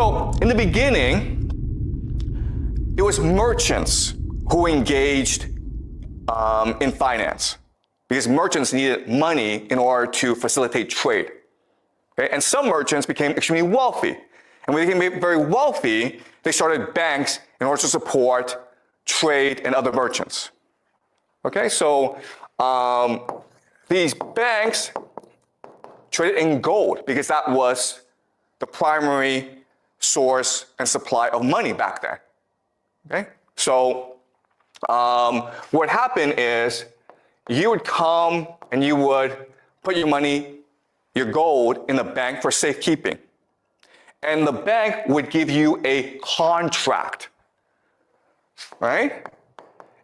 So in the beginning, it was merchants who engaged in finance because merchants needed money in order to facilitate trade. Okay? And some merchants became extremely wealthy. And when they became very wealthy, they started banks in order to support trade and other merchants. Okay, so these banks traded in gold because that was the primary source and supply of money back then. Okay, so what happened is you would come and you would put your money, your gold, in the bank for safekeeping. And the bank would give you a contract, right?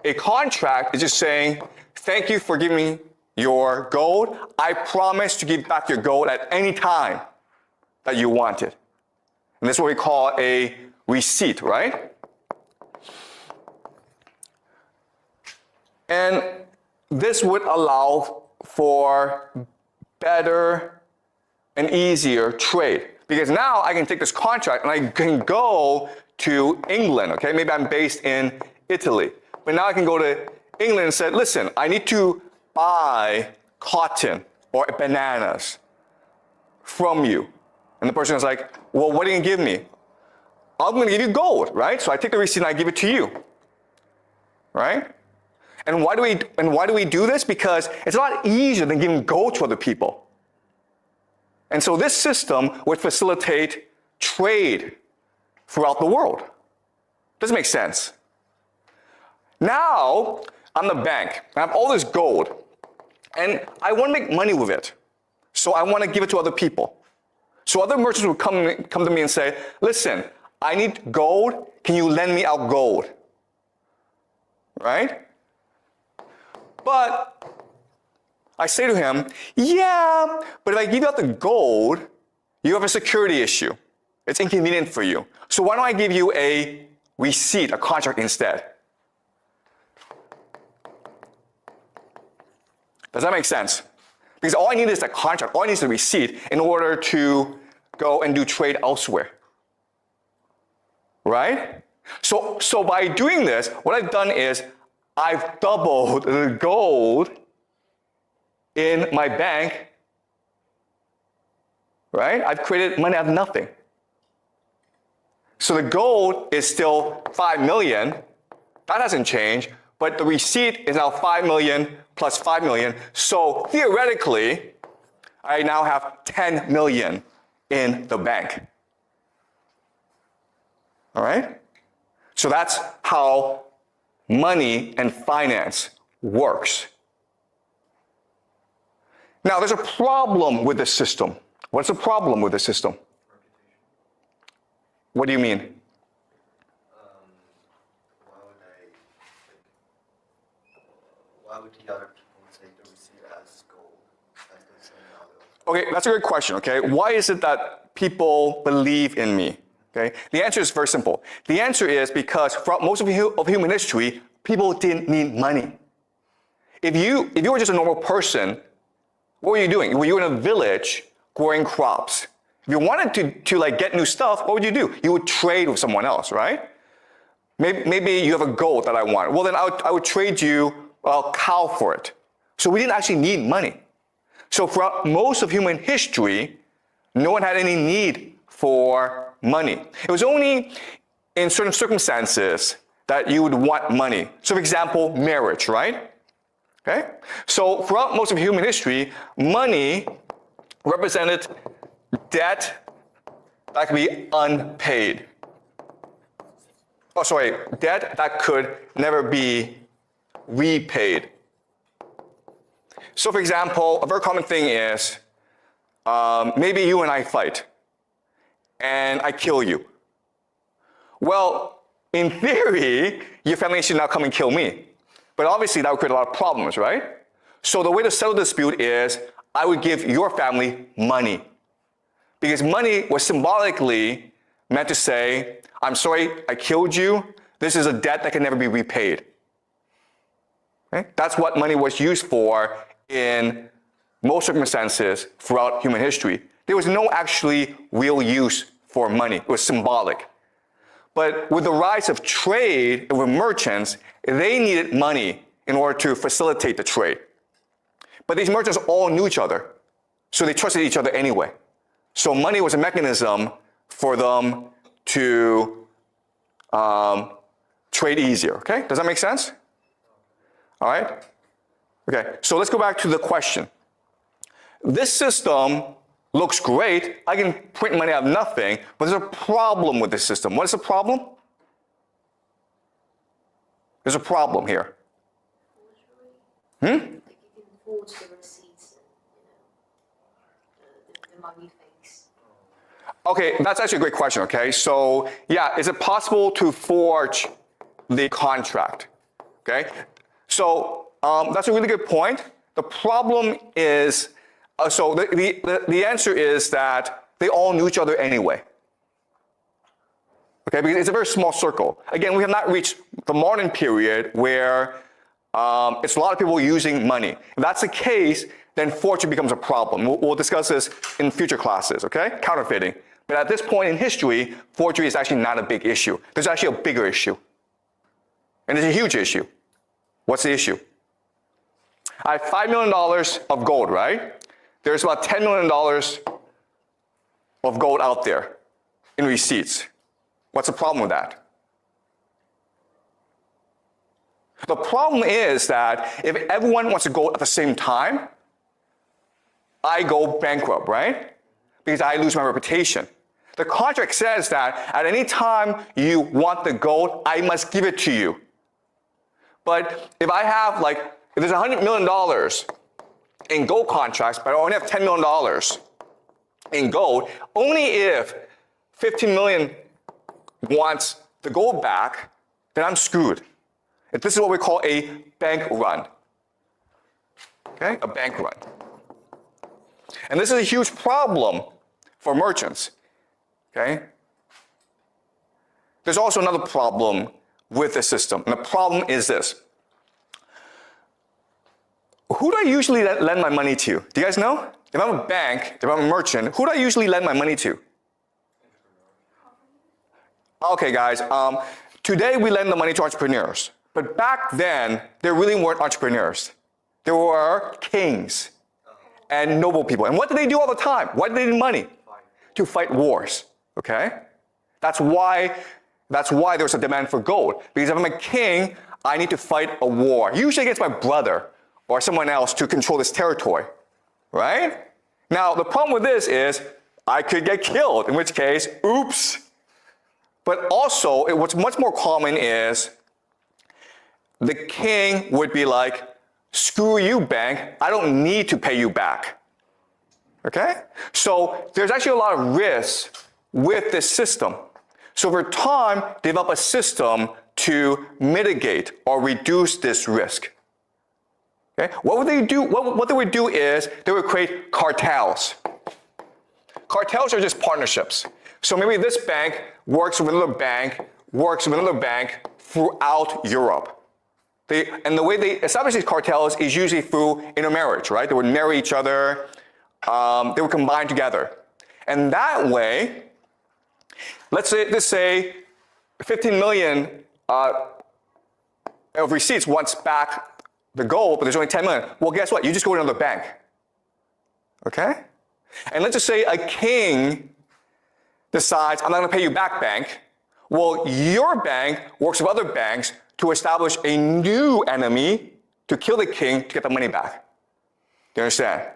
A contract is just saying, thank you for giving me your gold. I promise to give back your gold at any time that you want it. And this is what we call a receipt, right? And this would allow for better and easier trade. Because now I can take this contract and I can go to England, okay? Maybe I'm based in Italy. But now I can go to England and say, listen, I need to buy cotton or bananas from you. And the person is like, well, what are you going to give me? I'm going to give you gold, right? So I take the receipt and I give it to you, right? And why do we do this? Because it's a lot easier than giving gold to other people. And so this system would facilitate trade throughout the world. Doesn't make sense. Now, I'm the bank. I have all this gold. And I want to make money with it. So I want to give it to other people. So other merchants would come to me and say, listen, I need gold. Can you lend me out gold? Right? But I say to him, yeah, but if I give you out the gold, you have a security issue. It's inconvenient for you. So why don't I give you a receipt, a contract instead? Does that make sense? Because all I need is a contract, all I need is a receipt in order to go and do trade elsewhere. Right? So by doing this, what I've done is I've doubled the gold in my bank, right? I've created money out of nothing. So the gold is still 5 million. That hasn't changed, but the receipt is now 5 million plus 5 million. So theoretically, I now have 10 million in the bank. All right? So that's how money and finance works. Now, there's a problem with this system. What's the problem with this system? What do you mean? Why would the other people take the receipt as gold? Okay, that's a good question, okay? Why is it that people believe in me? Okay? The answer is very simple. The answer is because throughout most of human history, people didn't need money. If you were just a normal person, what were you doing? Were you in a village growing crops? If you wanted to like get new stuff, what would you do? You would trade with someone else, right? Maybe you have a goat that I want. Well, then I would trade you a cow for it. So we didn't actually need money. So throughout most of human history, no one had any need for money. It was only in certain circumstances that you would want money. So for example, marriage, right? Okay? So throughout most of human history, money represented debt that could be unpaid. Debt that could never be repaid. So for example, a very common thing is, maybe you and I fight, and I kill you. Well, in theory, your family should now come and kill me. But obviously that would create a lot of problems, right? So the way to settle the dispute is, I would give your family money. Because money was symbolically meant to say, I'm sorry, I killed you. This is a debt that can never be repaid. Okay? That's what money was used for in most circumstances throughout human history. There was no actually real use for money. It was symbolic. But with the rise of trade with merchants, they needed money in order to facilitate the trade. But these merchants all knew each other, so they trusted each other anyway. So money was a mechanism for them to trade easier, okay? Does that make sense? All right? Okay, so let's go back to the question. This system looks great. I can print money out of nothing, but there's a problem with this system. What is the problem? There's a problem here. Like you can forge the receipts and, the money fakes. Okay, that's actually a great question, okay? So, yeah, is it possible to forge the contract? Okay? So, that's a really good point. The problem is, so the answer is that they all knew each other anyway. Okay, because it's a very small circle. Again, we have not reached the modern period where it's a lot of people using money. If that's the case, then forgery becomes a problem. We'll discuss this in future classes, okay? Counterfeiting. But at this point in history, forgery is actually not a big issue. There's actually a bigger issue. And it's a huge issue. What's the issue? I have $5 million of gold, right? There's about $10 million of gold out there in receipts. What's the problem with that? The problem is that if everyone wants to go at the same time, I go bankrupt, right? Because I lose my reputation. The contract says that at any time you want the gold, I must give it to you. But if I have if there's $100 million in gold contracts, but I only have $10 million in gold, only if 15 million wants the gold back, then I'm screwed. This is what we call a bank run. Okay, a bank run. And this is a huge problem for merchants. Okay? There's also another problem with the system, and the problem is this. Who do I usually lend my money to? Do you guys know? If I'm a bank, if I'm a merchant, who do I usually lend my money to? Okay, guys, today we lend the money to entrepreneurs. But back then, there really weren't entrepreneurs. There were kings and noble people. And what did they do all the time? Why did they need money? To fight wars, okay? That's why there's a demand for gold. Because if I'm a king, I need to fight a war, usually against my brother or someone else to control this territory, right? Now, the problem with this is I could get killed, in which case, oops. But also, what's much more common is the king would be like, screw you, bank, I don't need to pay you back. Okay? So there's actually a lot of risks with this system. So over time, develop a system to mitigate or reduce this risk. Okay? What would they do? What they would do is they would create cartels. Cartels are just partnerships. So maybe this bank works with another bank, throughout Europe. And the way they establish these cartels is usually through intermarriage, right? They would marry each other, they would combine together. And that way, let's say 15 million of receipts wants back the gold, but there's only 10 million. Well, guess what? You just go to another bank. Okay? And let's just say a king decides, I'm not going to pay you back, bank. Well, your bank works with other banks to establish a new enemy to kill the king to get the money back. Do you understand?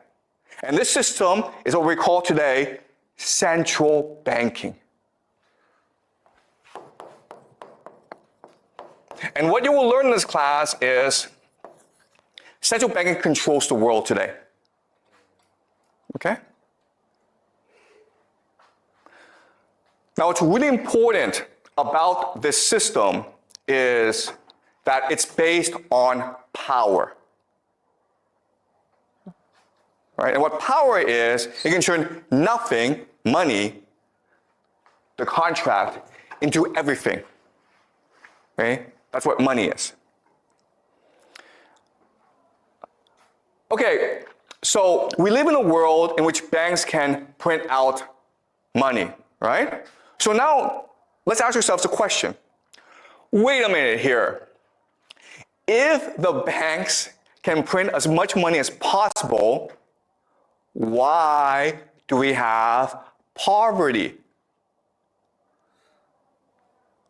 And this system is what we call today central banking. And what you will learn in this class is central banking controls the world today. Okay? Now, what's really important about this system is that it's based on power. Right? And what power is, it can turn nothing, money, the contract, into everything. Okay? That's what money is. Okay, so we live in a world in which banks can print out money. right? So now, let's ask ourselves a question. Wait a minute here. If the banks can print as much money as possible, why do we have poverty?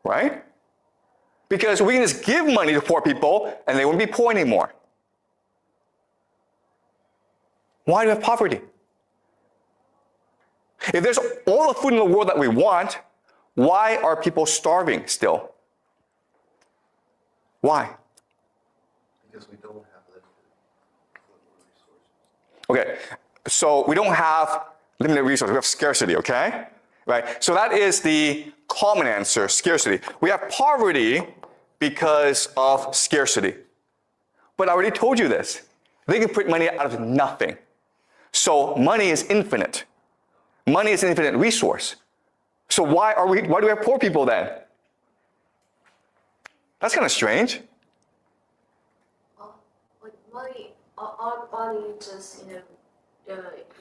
Right? Because we can just give money to poor people and they wouldn't be poor anymore. Why do we have poverty? If there's all the food in the world that we want, why are people starving still? Why? Because we don't have limited resources. Okay, so we don't have limited resources, we have scarcity, okay? Right, so that is the common answer, scarcity. We have poverty because of scarcity. But I already told you this. They can print money out of nothing. So money is infinite. Money is an infinite resource. So why do we have poor people then? That's kind of strange. Like money, aren't money just,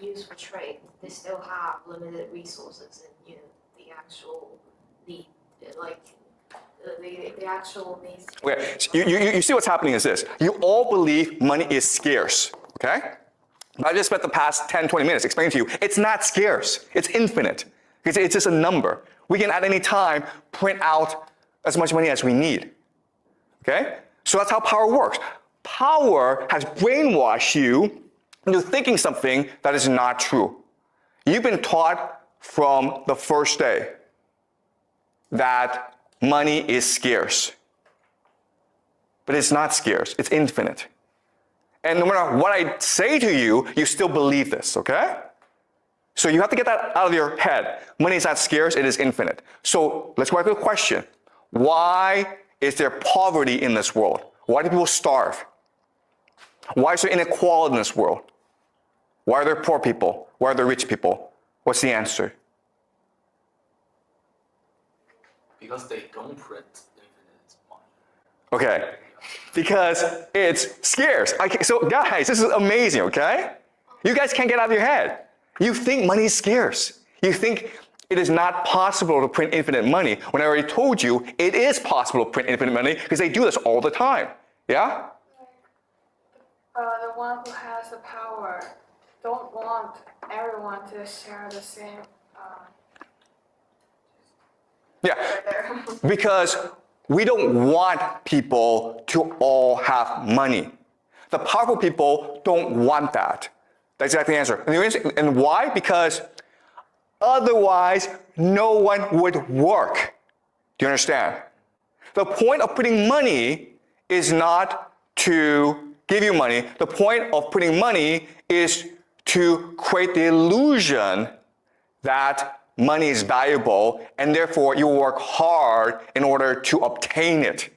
used for trade? They still have limited resources and, the actual need, the actual needs. Okay, so you see what's happening is this. You all believe money is scarce, okay? I just spent the past 10, 20 minutes explaining to you, it's not scarce, it's infinite. It's just a number. We can at any time print out as much money as we need, okay? So that's how power works. Power has brainwashed you into thinking something that is not true. You've been taught from the first day that money is scarce. But it's not scarce, it's infinite. And no matter what I say to you, you still believe this, okay? So you have to get that out of your head. Money is not scarce, it is infinite. So let's go back to the question. Why is there poverty in this world? Why do people starve? Why is there inequality in this world? Why are there poor people? Why are there rich people? What's the answer? Because they don't print infinite money. Okay, because it's scarce. So guys, this is amazing, okay? You guys can't get out of your head. You think money is scarce. You think it is not possible to print infinite money, when I already told you it is possible to print infinite money because they do this all the time. Yeah? The one who has the power don't want everyone to share the same Yeah, right there. because we don't want people to all have money. The powerful people don't want that. That's exactly the answer. And why? Because otherwise, no one would work. Do you understand? The point of putting money is not to give you money. The point of putting money is to create the illusion that money is valuable, and therefore you work hard in order to obtain it.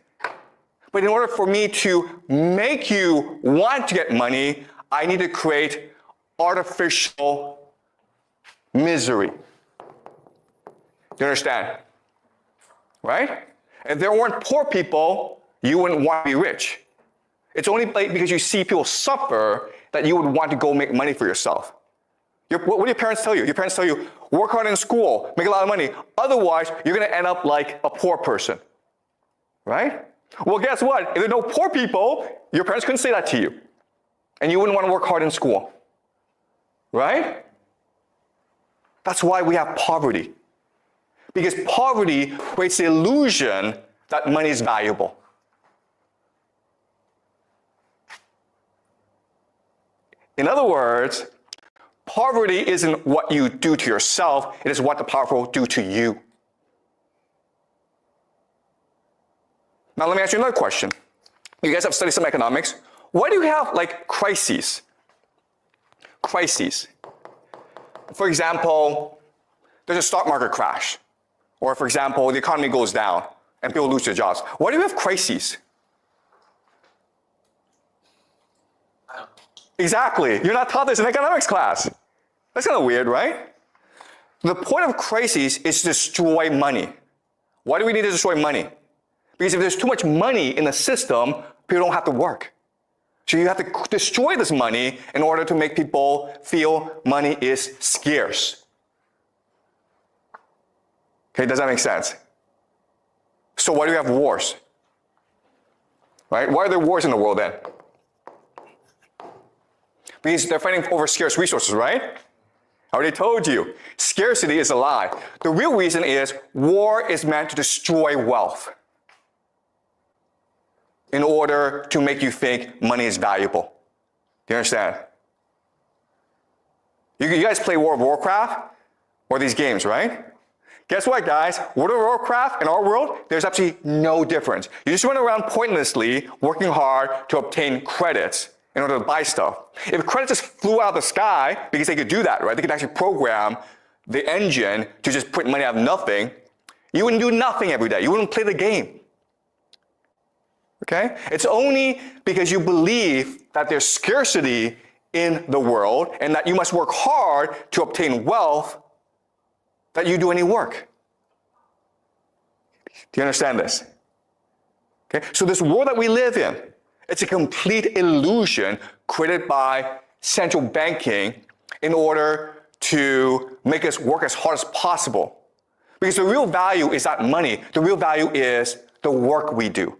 But in order for me to make you want to get money, I need to create artificial misery. Do you understand? Right? If there weren't poor people, you wouldn't want to be rich. It's only because you see people suffer that you would want to go make money for yourself. What do your parents tell you? Your parents tell you, work hard in school, make a lot of money. Otherwise, you're going to end up like a poor person. Right? Well, guess what? If there are no poor people, your parents couldn't say that to you. And you wouldn't want to work hard in school. Right? That's why we have poverty. Because poverty creates the illusion that money is valuable. In other words, poverty isn't what you do to yourself, it is what the powerful do to you. Now let me ask you another question. You guys have studied some economics. Why do you have like crises? Crises. For example, there's a stock market crash. Or for example, the economy goes down and people lose their jobs. Why do you have crises? I don't know. Exactly. You're not taught this in economics class. That's kind of weird, right? The point of crises is to destroy money. Why do we need to destroy money? Because if there's too much money in the system, people don't have to work. So you have to destroy this money in order to make people feel money is scarce. Okay, does that make sense? So why do we have wars? Right? Why are there wars in the world then? Because they're fighting over scarce resources, right? I already told you, scarcity is a lie. The real reason is war is meant to destroy wealth in order to make you think money is valuable. Do you understand? You guys play World of Warcraft or these games, right? Guess what, guys? World of Warcraft in our world, there's absolutely no difference. You just run around pointlessly working hard to obtain credits in order to buy stuff. If credits just flew out of the sky, because they could do that, right? They could actually program the engine to just put money out of nothing, you wouldn't do nothing every day. You wouldn't play the game. Okay? It's only because you believe that there's scarcity in the world and that you must work hard to obtain wealth that you do any work. Do you understand this? Okay? So this world that we live in, it's a complete illusion created by central banking in order to make us work as hard as possible. Because the real value is not money. The real value is the work we do.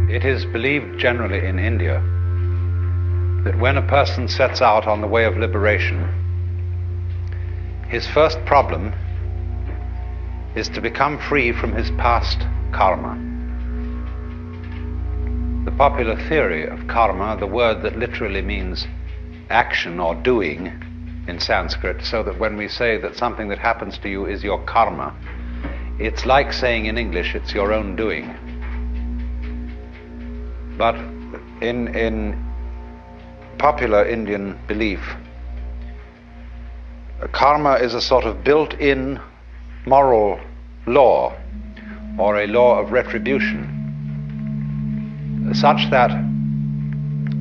It is believed generally in India that when a person sets out on the way of liberation, his first problem is to become free from his past karma. The popular theory of karma, the word that literally means action or doing in Sanskrit, so that when we say that something that happens to you is your karma, it's like saying in English, it's your own doing. But in popular Indian belief, karma is a sort of built-in moral law, or a law of retribution, such that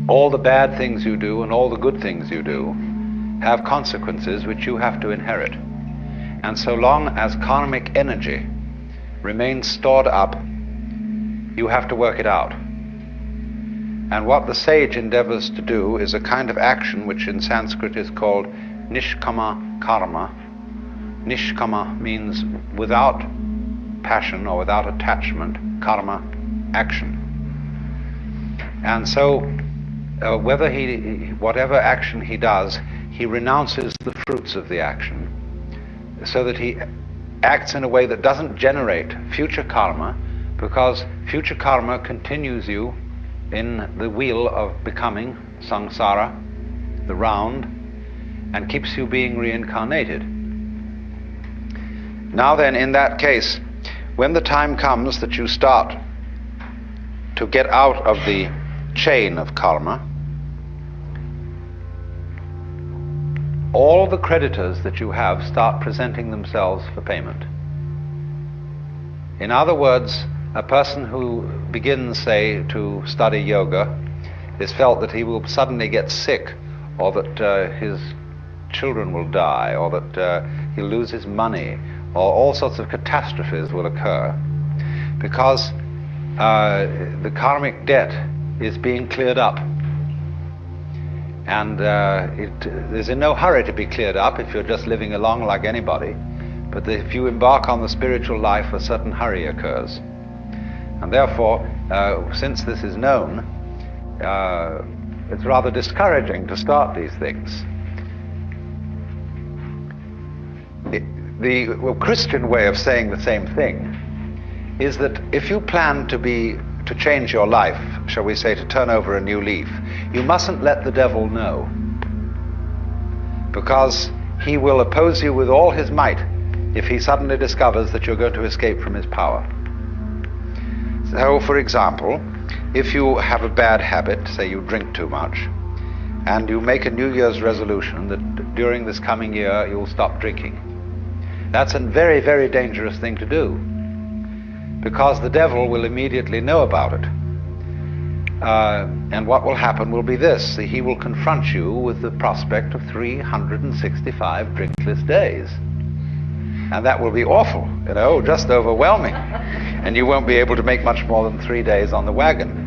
all the bad things you do and all the good things you do have consequences which you have to inherit. And so long as karmic energy remains stored up, you have to work it out. And what the sage endeavors to do is a kind of action which in Sanskrit is called nishkama karma. Nishkama means without passion or without attachment, karma, action. And so whatever action he does, he renounces the fruits of the action, so that he acts in a way that doesn't generate future karma, because future karma continues you in the wheel of becoming, samsara, the round, and keeps you being reincarnated. Now then, in that case, when the time comes that you start to get out of the chain of karma, all the creditors that you have start presenting themselves for payment. In other words, a person who begins, say, to study yoga is felt that he will suddenly get sick, or that his children will die, or that he'll lose his money, or all sorts of catastrophes will occur, because the karmic debt is being cleared up. And there's in no hurry to be cleared up if you're just living along like anybody, but if you embark on the spiritual life, a certain hurry occurs. And therefore, since this is known, it's rather discouraging to start these things. The Christian way of saying the same thing is that if you plan to change your life, shall we say, to turn over a new leaf, you mustn't let the devil know, because he will oppose you with all his might if he suddenly discovers that you're going to escape from his power. So, for example, if you have a bad habit, say you drink too much, and you make a New Year's resolution that during this coming year you'll stop drinking, That's a very, very dangerous thing to do, because the devil will immediately know about it. And what will happen will be this: he will confront you with the prospect of 365 drinkless days. And that will be awful, just overwhelming. And you won't be able to make much more than 3 days on the wagon.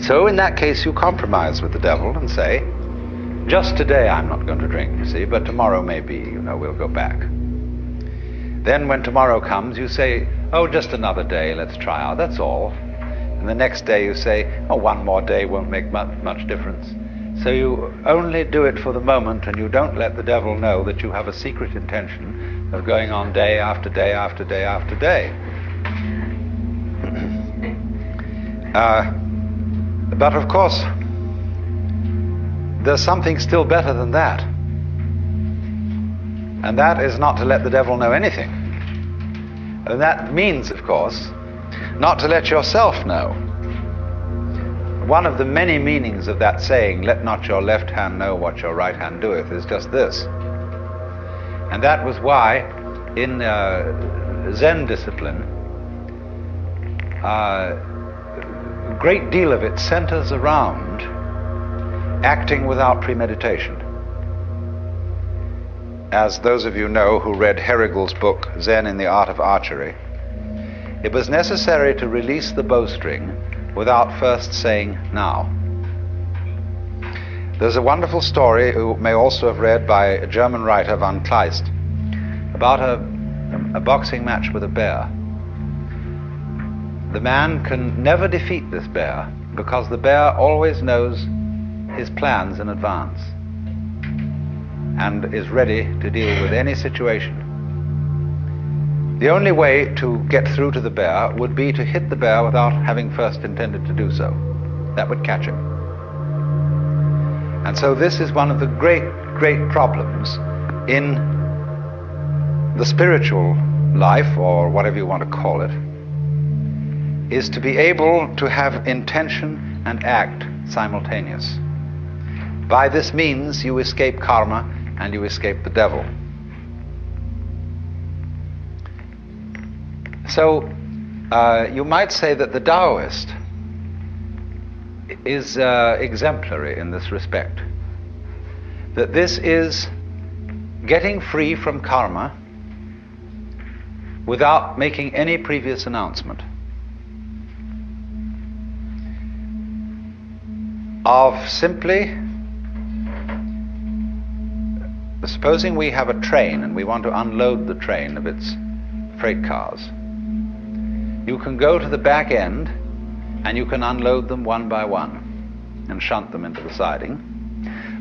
So in that case, you compromise with the devil and say, just today I'm not going to drink, you see, but tomorrow maybe, we'll go back. Then when tomorrow comes, you say, oh, just another day, let's try out, that's all. And the next day you say, oh, one more day won't make much difference. So you only do it for the moment, and you don't let the devil know that you have a secret intention of going on day after day after day after day. But of course, there's something still better than that. And that is not to let the devil know anything. And that means, of course, not to let yourself know. One of the many meanings of that saying, let not your left hand know what your right hand doeth, is just this. And that was why in Zen discipline, a great deal of it centers around acting without premeditation. As those of you know who read Herrigel's book, Zen in the Art of Archery, it was necessary to release the bowstring without first saying, now. There's a wonderful story you may also have read by a German writer, von Kleist, about a boxing match with a bear. The man can never defeat this bear because the bear always knows his plans in advance and is ready to deal with any situation. The only way to get through to the bear would be to hit the bear without having first intended to do so. That would catch him. And so this is one of the great, great problems in the spiritual life, or whatever you want to call it, is to be able to have intention and act simultaneous. By this means, you escape karma and you escape the devil. So, you might say that the Taoist is exemplary in this respect. That this is getting free from karma without making any previous announcement. Of simply, supposing we have a train and we want to unload the train of its freight cars. You can go to the back end and you can unload them one by one and shunt them into the siding.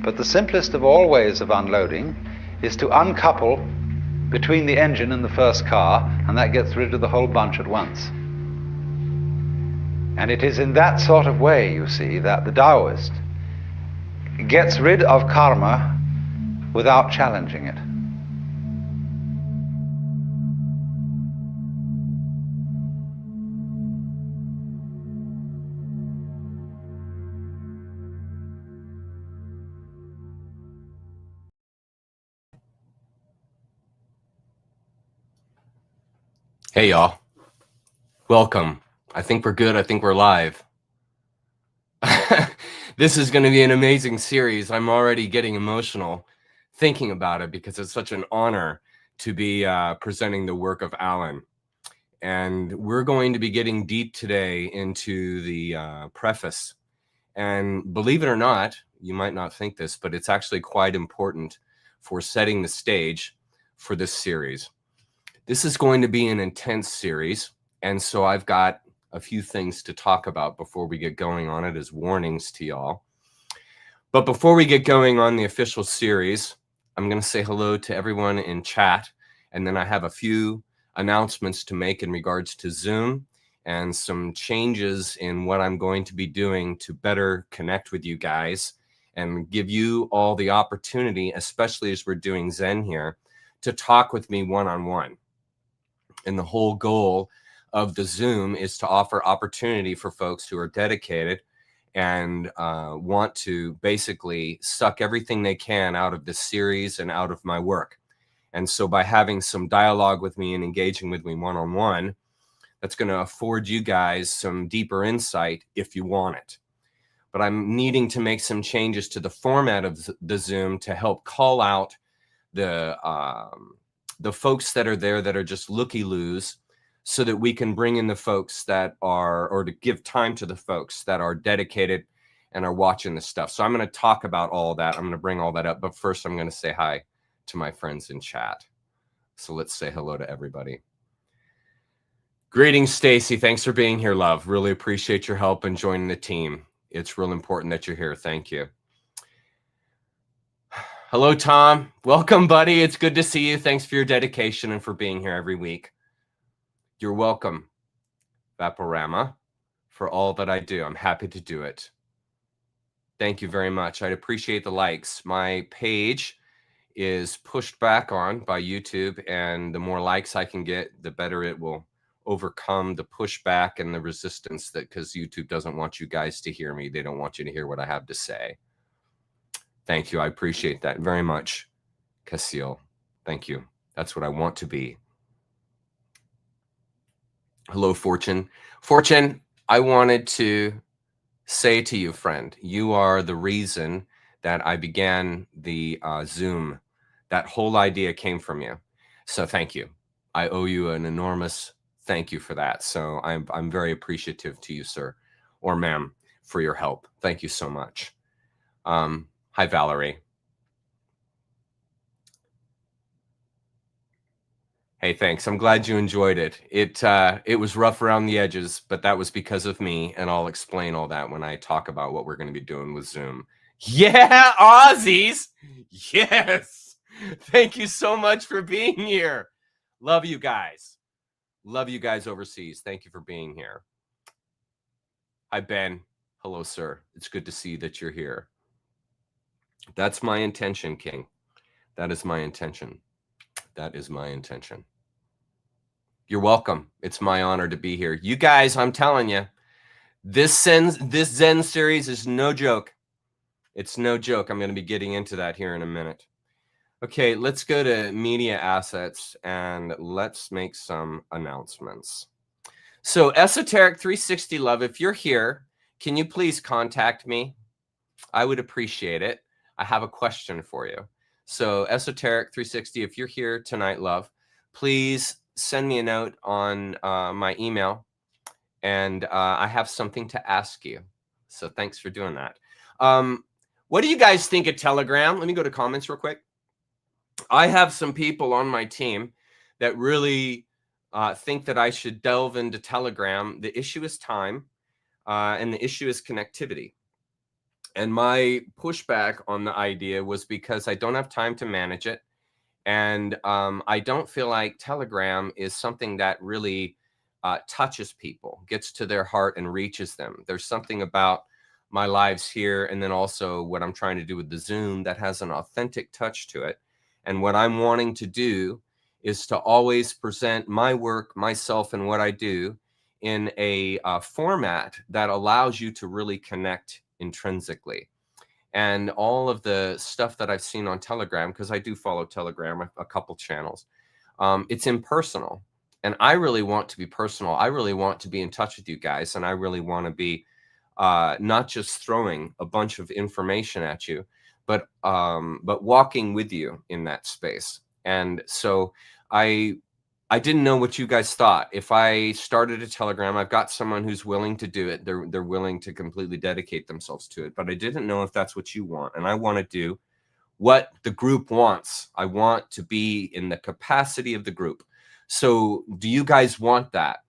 But the simplest of all ways of unloading is to uncouple between the engine and the first car, and that gets rid of the whole bunch at once. And it is in that sort of way, you see, that the Taoist gets rid of karma without challenging it. Hey y'all, welcome. I think we're good. I think we're live. This is going to be an amazing series. I'm already getting emotional thinking about it because it's such an honor to be presenting the work of Alan. And we're going to be getting deep today into the preface. And believe it or not, you might not think this, but it's actually quite important for setting the stage for this series. This is going to be an intense series, and so I've got a few things to talk about before we get going on it as warnings to y'all. But before we get going on the official series, I'm going to say hello to everyone in chat, and then I have a few announcements to make in regards to Zoom and some changes in what I'm going to be doing to better connect with you guys and give you all the opportunity, especially as we're doing Zen here, to talk with me one-on-one. And the whole goal of the Zoom is to offer opportunity for folks who are dedicated and want to basically suck everything they can out of this series and out of my work. And so by having some dialogue with me and engaging with me one-on-one, that's going to afford you guys some deeper insight if you want it. But I'm needing to make some changes to the format of the Zoom to help call out the folks that are there that are just looky-loos, so that we can bring in the folks that are, or to give time to the folks that are dedicated and are watching this stuff. So I'm going to talk about all that. I'm going to bring all that up. But first, I'm going to say hi to my friends in chat. So let's say hello to everybody. Greetings, Stacy. Thanks for being here, love. Really appreciate your help and joining the team. It's real important that you're here. Thank you. Hello, Tom. Welcome, buddy. It's good to see you. Thanks for your dedication and for being here every week. You're welcome, Vaporama, for all that I do. I'm happy to do it. Thank you very much. I'd appreciate the likes. My page is pushed back on by YouTube, and the more likes I can get, the better it will overcome the pushback and the resistance, that because YouTube doesn't want you guys to hear me. They don't want you to hear what I have to say. Thank you. I appreciate that very much, Casil. Thank you. That's what I want to be. Hello, Fortune. Fortune, I wanted to say to you, friend, you are the reason that I began the Zoom. That whole idea came from you. So thank you. I owe you an enormous thank you for that. So I'm very appreciative to you, sir, or ma'am, for your help. Thank you so much. Hi, Valerie. Hey, thanks. I'm glad you enjoyed it. It was rough around the edges, but that was because of me, and I'll explain all that when I talk about what we're going to be doing with Zoom. Yeah, Aussies. Yes. Thank you so much for being here. Love you guys. Love you guys overseas. Thank you for being here. Hi, Ben. Hello, sir. It's good to see that you're here. That's my intention, King. That is my intention. That is my intention. You're welcome. It's my honor to be here. You guys, I'm telling you, this Zen series is no joke. It's no joke. I'm going to be getting into that here in a minute. Okay, let's go to media assets and let's make some announcements. So Esoteric 360 Love, if you're here, can you please contact me? I would appreciate it. I have a question for you. So Esoteric 360, if you're here tonight, love, please send me a note on my email, and I have something to ask you. So thanks for doing that. What do you guys think of Telegram? Let me go to comments real quick. I have some people on my team that really think that I should delve into Telegram. The issue is time, and the issue is connectivity. And my pushback on the idea was because I don't have time to manage it. And I don't feel like Telegram is something that really touches people, gets to their heart and reaches them. There's something about my lives here, and then also what I'm trying to do with the Zoom, that has an authentic touch to it. And what I'm wanting to do is to always present my work, myself, and what I do in a format that allows you to really connect intrinsically. And all of the stuff that I've seen on Telegram, because I do follow Telegram, a couple channels, it's impersonal. And I really want to be personal. I really want to be in touch with you guys. And I really want to be not just throwing a bunch of information at you, but walking with you in that space. And so I didn't know what you guys thought. If I started a Telegram, I've got someone who's willing to do it. They're willing to completely dedicate themselves to it. But I didn't know if that's what you want. And I want to do what the group wants. I want to be in the capacity of the group. So do you guys want that?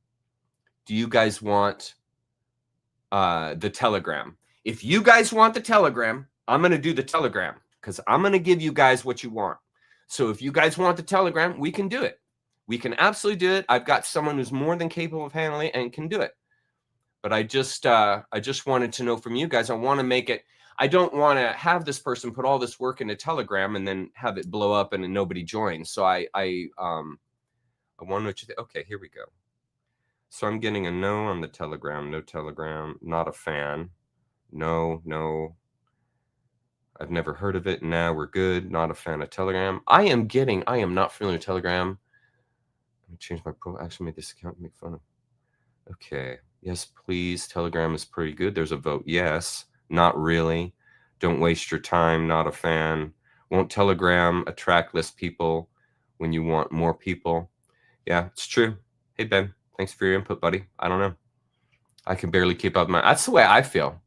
Do you guys want the Telegram? If you guys want the Telegram, I'm going to do the Telegram, because I'm going to give you guys what you want. So if you guys want the Telegram, we can do it. We can absolutely do it. I've got someone who's more than capable of handling it and can do it. But I just wanted to know from you guys. I want to make it. I don't want to have this person put all this work into Telegram and then have it blow up and then nobody joins. So I want to know what you think. Okay, here we go. So I'm getting a no on the Telegram. No Telegram. Not a fan. No. I've never heard of it. Now we're good. Not a fan of Telegram. I am not familiar with Telegram. Let me change my profile. Actually made this account to make fun of. Okay. Yes, please. Telegram is pretty good. There's a vote. Yes. Not really. Don't waste your time. Not a fan. Won't Telegram attract less people when you want more people? Yeah, it's true. Hey, Ben. Thanks for your input, buddy. I don't know. I can barely keep up that's the way I feel.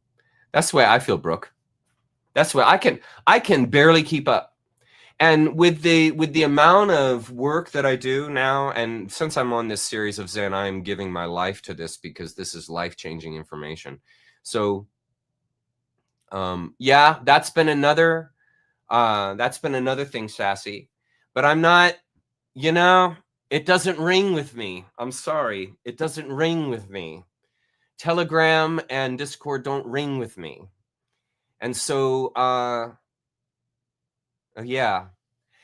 That's the way I feel, Brooke. That's why I can barely keep up. And with the amount of work that I do now, and since I'm on this series of Zen, I'm giving my life to this because this is life-changing information. So yeah, that's been another thing, Sassy. But I'm not, it doesn't ring with me. I'm sorry. It doesn't ring with me. Telegram and Discord don't ring with me. And so, yeah.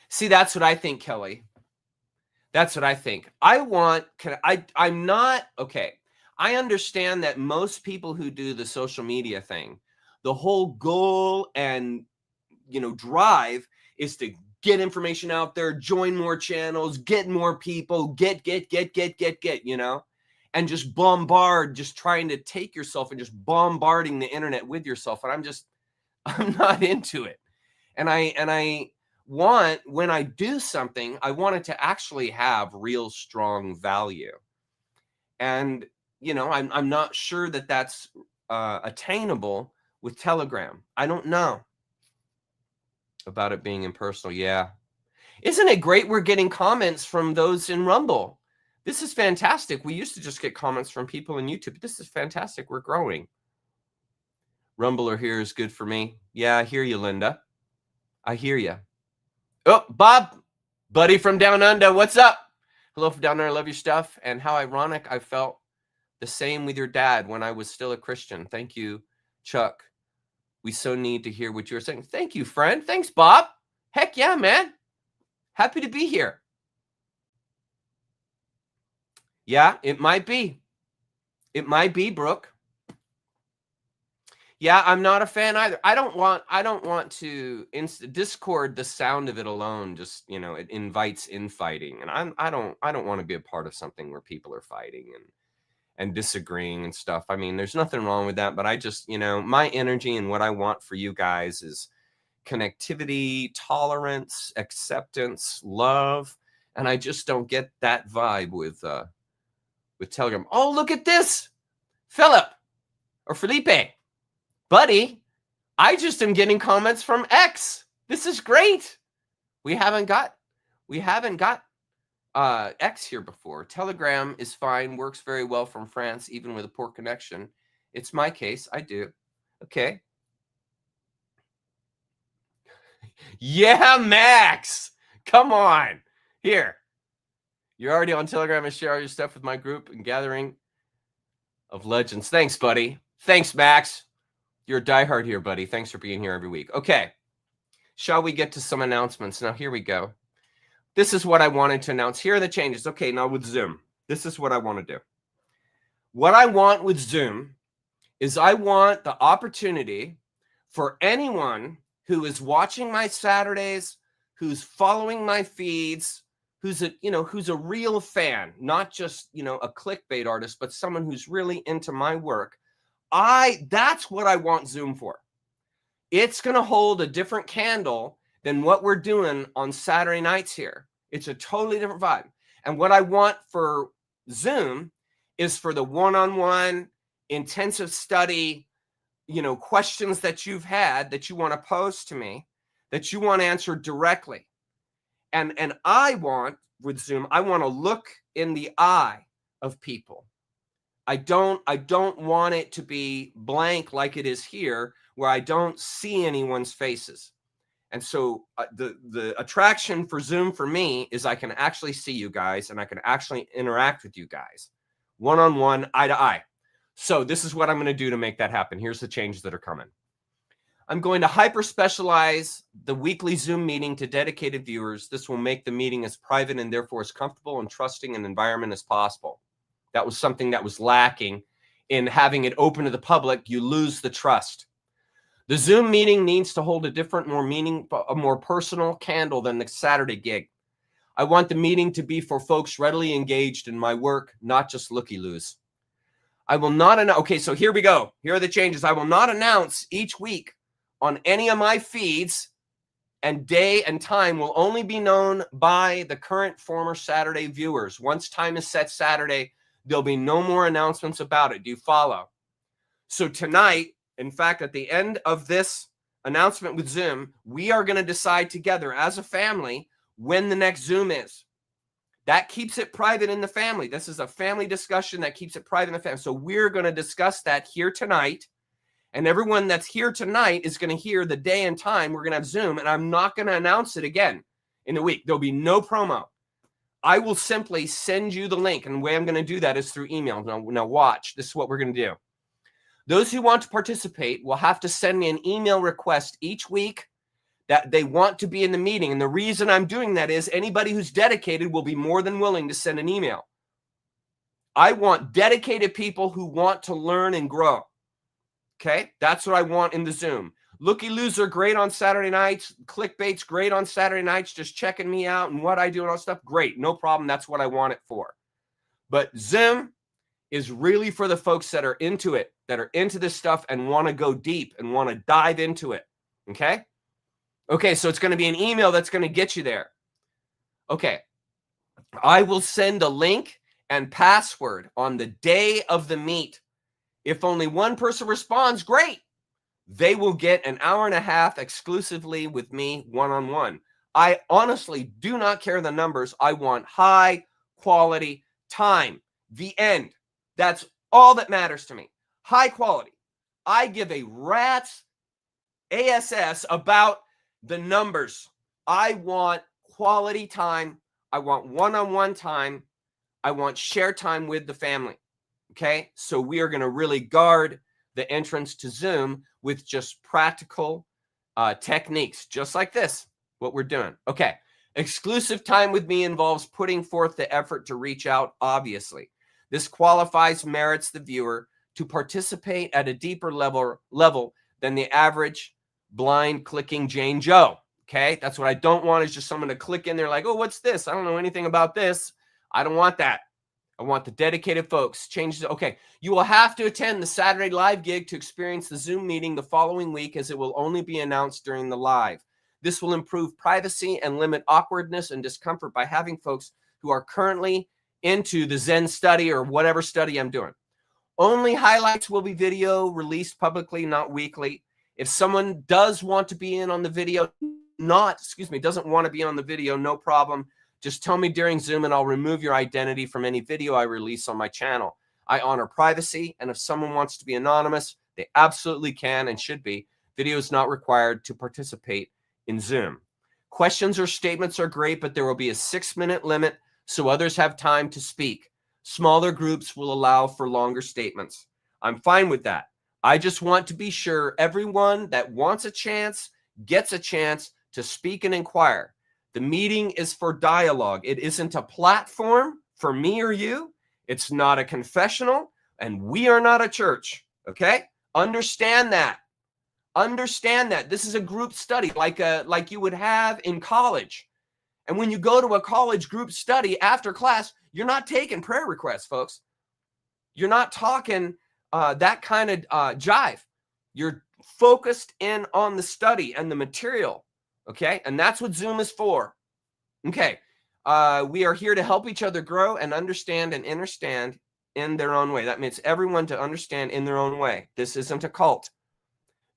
See, that's what I think, Kelly. That's what I think. I'm not, okay. I understand that most people who do the social media thing, the whole goal and, drive is to get information out there, join more channels, get more people, get, and just bombard, just trying to take yourself and just bombarding the internet with yourself. And I'm not into it. And I want, when I do something, I want it to actually have real strong value. And, I'm not sure that that's attainable with Telegram. I don't know about it being impersonal. Yeah. Isn't it great we're getting comments from those in Rumble? This is fantastic. We used to just get comments from people in YouTube. This is fantastic. We're growing. Rumbler here is good for me. Yeah, I hear you, Linda. I hear you. Oh, Bob, buddy from Down Under, what's up? Hello from Down Under, I love your stuff. And how ironic I felt the same with your dad when I was still a Christian. Thank you, Chuck. We so need to hear what you're saying. Thank you, friend. Thanks, Bob. Heck yeah, man. Happy to be here. Yeah, it might be. It might be, Brooke. Yeah, I'm not a fan either. I don't want to Discord, the sound of it alone just, it invites infighting. And I don't want to be a part of something where people are fighting and disagreeing and stuff. I mean, there's nothing wrong with that, but I just, my energy and what I want for you guys is connectivity, tolerance, acceptance, love, and I just don't get that vibe with Telegram. Oh, look at this. Philip or Felipe. Buddy, I just am getting comments from X. This is great. We haven't got X here before. Telegram is fine, works very well from France, even with a poor connection. It's my case. I do. Okay. Yeah, Max. Come on. Here. You're already on Telegram and share all your stuff with my group and gathering of legends. Thanks, buddy. Thanks, Max. You're a diehard here, buddy. Thanks for being here every week. Okay. Shall we get to some announcements? Now, here we go. This is what I wanted to announce. Here are the changes. Okay, now with Zoom, this is what I want to do. What I want with Zoom is I want the opportunity for anyone who is watching my Saturdays, who's following my feeds, who's a real fan, not just, a clickbait artist, but someone who's really into my work. That's what I want Zoom for. It's going to hold a different candle than what we're doing on Saturday nights here. It's a totally different vibe. And what I want for Zoom is for the one-on-one intensive study, questions that you've had that you want to pose to me, that you want answered directly. And I want, with Zoom, I want to look in the eye of people. I don't want it to be blank like it is here, where I don't see anyone's faces. And so the attraction for Zoom for me is I can actually see you guys and I can actually interact with you guys one-on-one, eye to eye. So this is what I'm going to do to make that happen. Here's the changes that are coming. I'm going to hyper specialize the weekly Zoom meeting to dedicated viewers. This will make the meeting as private and therefore as comfortable and trusting an environment as possible. That was something that was lacking in having it open to the public. You lose the trust. The Zoom meeting needs to hold a different, a more personal candle than the Saturday gig. I want the meeting to be for folks readily engaged in my work, not just looky-loos. I will not announce. Okay, so here we go. Here are the changes. I will not announce each week on any of my feeds, and day and time will only be known by the current former Saturday viewers. Once time is set Saturday, there'll be no more announcements about it. Do you follow? So tonight, in fact, at the end of this announcement with Zoom, we are going to decide together as a family when the next Zoom is. That keeps it private in the family. This is a family discussion that keeps it private in the family. So we're going to discuss that here tonight. And everyone that's here tonight is going to hear the day and time we're going to have Zoom. And I'm not going to announce it again in the week. There'll be no promo. I will simply send you the link. And the way I'm going to do that is through email. Now watch. This is what we're going to do. Those who want to participate will have to send me an email request each week that they want to be in the meeting. And the reason I'm doing that is anybody who's dedicated will be more than willing to send an email. I want dedicated people who want to learn and grow. Okay, that's what I want in the Zoom. Looky-loos are great on Saturday nights. Clickbait's great on Saturday nights, just checking me out and what I do and all that stuff. Great, no problem. That's what I want it for. But Zoom is really for the folks that are into it, that are into this stuff and want to go deep and want to dive into it. Okay? Okay, so it's going to be an email that's going to get you there. Okay. I will send a link and password on the day of the meet. If only one person responds, great. They will get an hour and a half exclusively with me one-on-one. I honestly do not care the numbers. I want high quality time. The end. That's all that matters to me. High quality. I give a rat's ass about the numbers. I want quality time. I want one-on-one time. I want share time with the family. Okay, so we are going to really guard the entrance to Zoom with just practical techniques, just like this, what we're doing. Okay, exclusive time with me involves putting forth the effort to reach out, obviously. This qualifies, merits the viewer to participate at a deeper level than the average blind clicking Jane Joe. Okay, that's what I don't want, is just someone to click in there like, oh, what's this? I don't know anything about this. I don't want that. I want the dedicated folks. Change the, okay, you will have to attend the Saturday live gig to experience the Zoom meeting the following week, as it will only be announced during the live. This will improve privacy and limit awkwardness and discomfort by having folks who are currently into the Zen study or whatever study I'm doing. Only highlights will be video released publicly, not weekly. If someone does want to be in on the video, doesn't want to be on the video, no problem. Just tell me during Zoom and I'll remove your identity from any video I release on my channel. I honor privacy, and if someone wants to be anonymous, they absolutely can and should be. Video is not required to participate in Zoom. Questions or statements are great, but there will be a 6-minute limit so others have time to speak. Smaller groups will allow for longer statements. I'm fine with that. I just want to be sure everyone that wants a chance gets a chance to speak and inquire. The meeting is for dialogue. It isn't a platform for me or you. It's not a confessional, and we are not a church, okay? Understand that. Understand that. This is a group study like you would have in college. And when you go to a college group study after class, you're not taking prayer requests, folks. You're not talking that kind of jive. You're focused in on the study and the material, okay? And that's what Zoom is for. Okay, we are here to help each other grow and understand and understand in their own way. That means everyone to understand in their own way. This isn't a cult.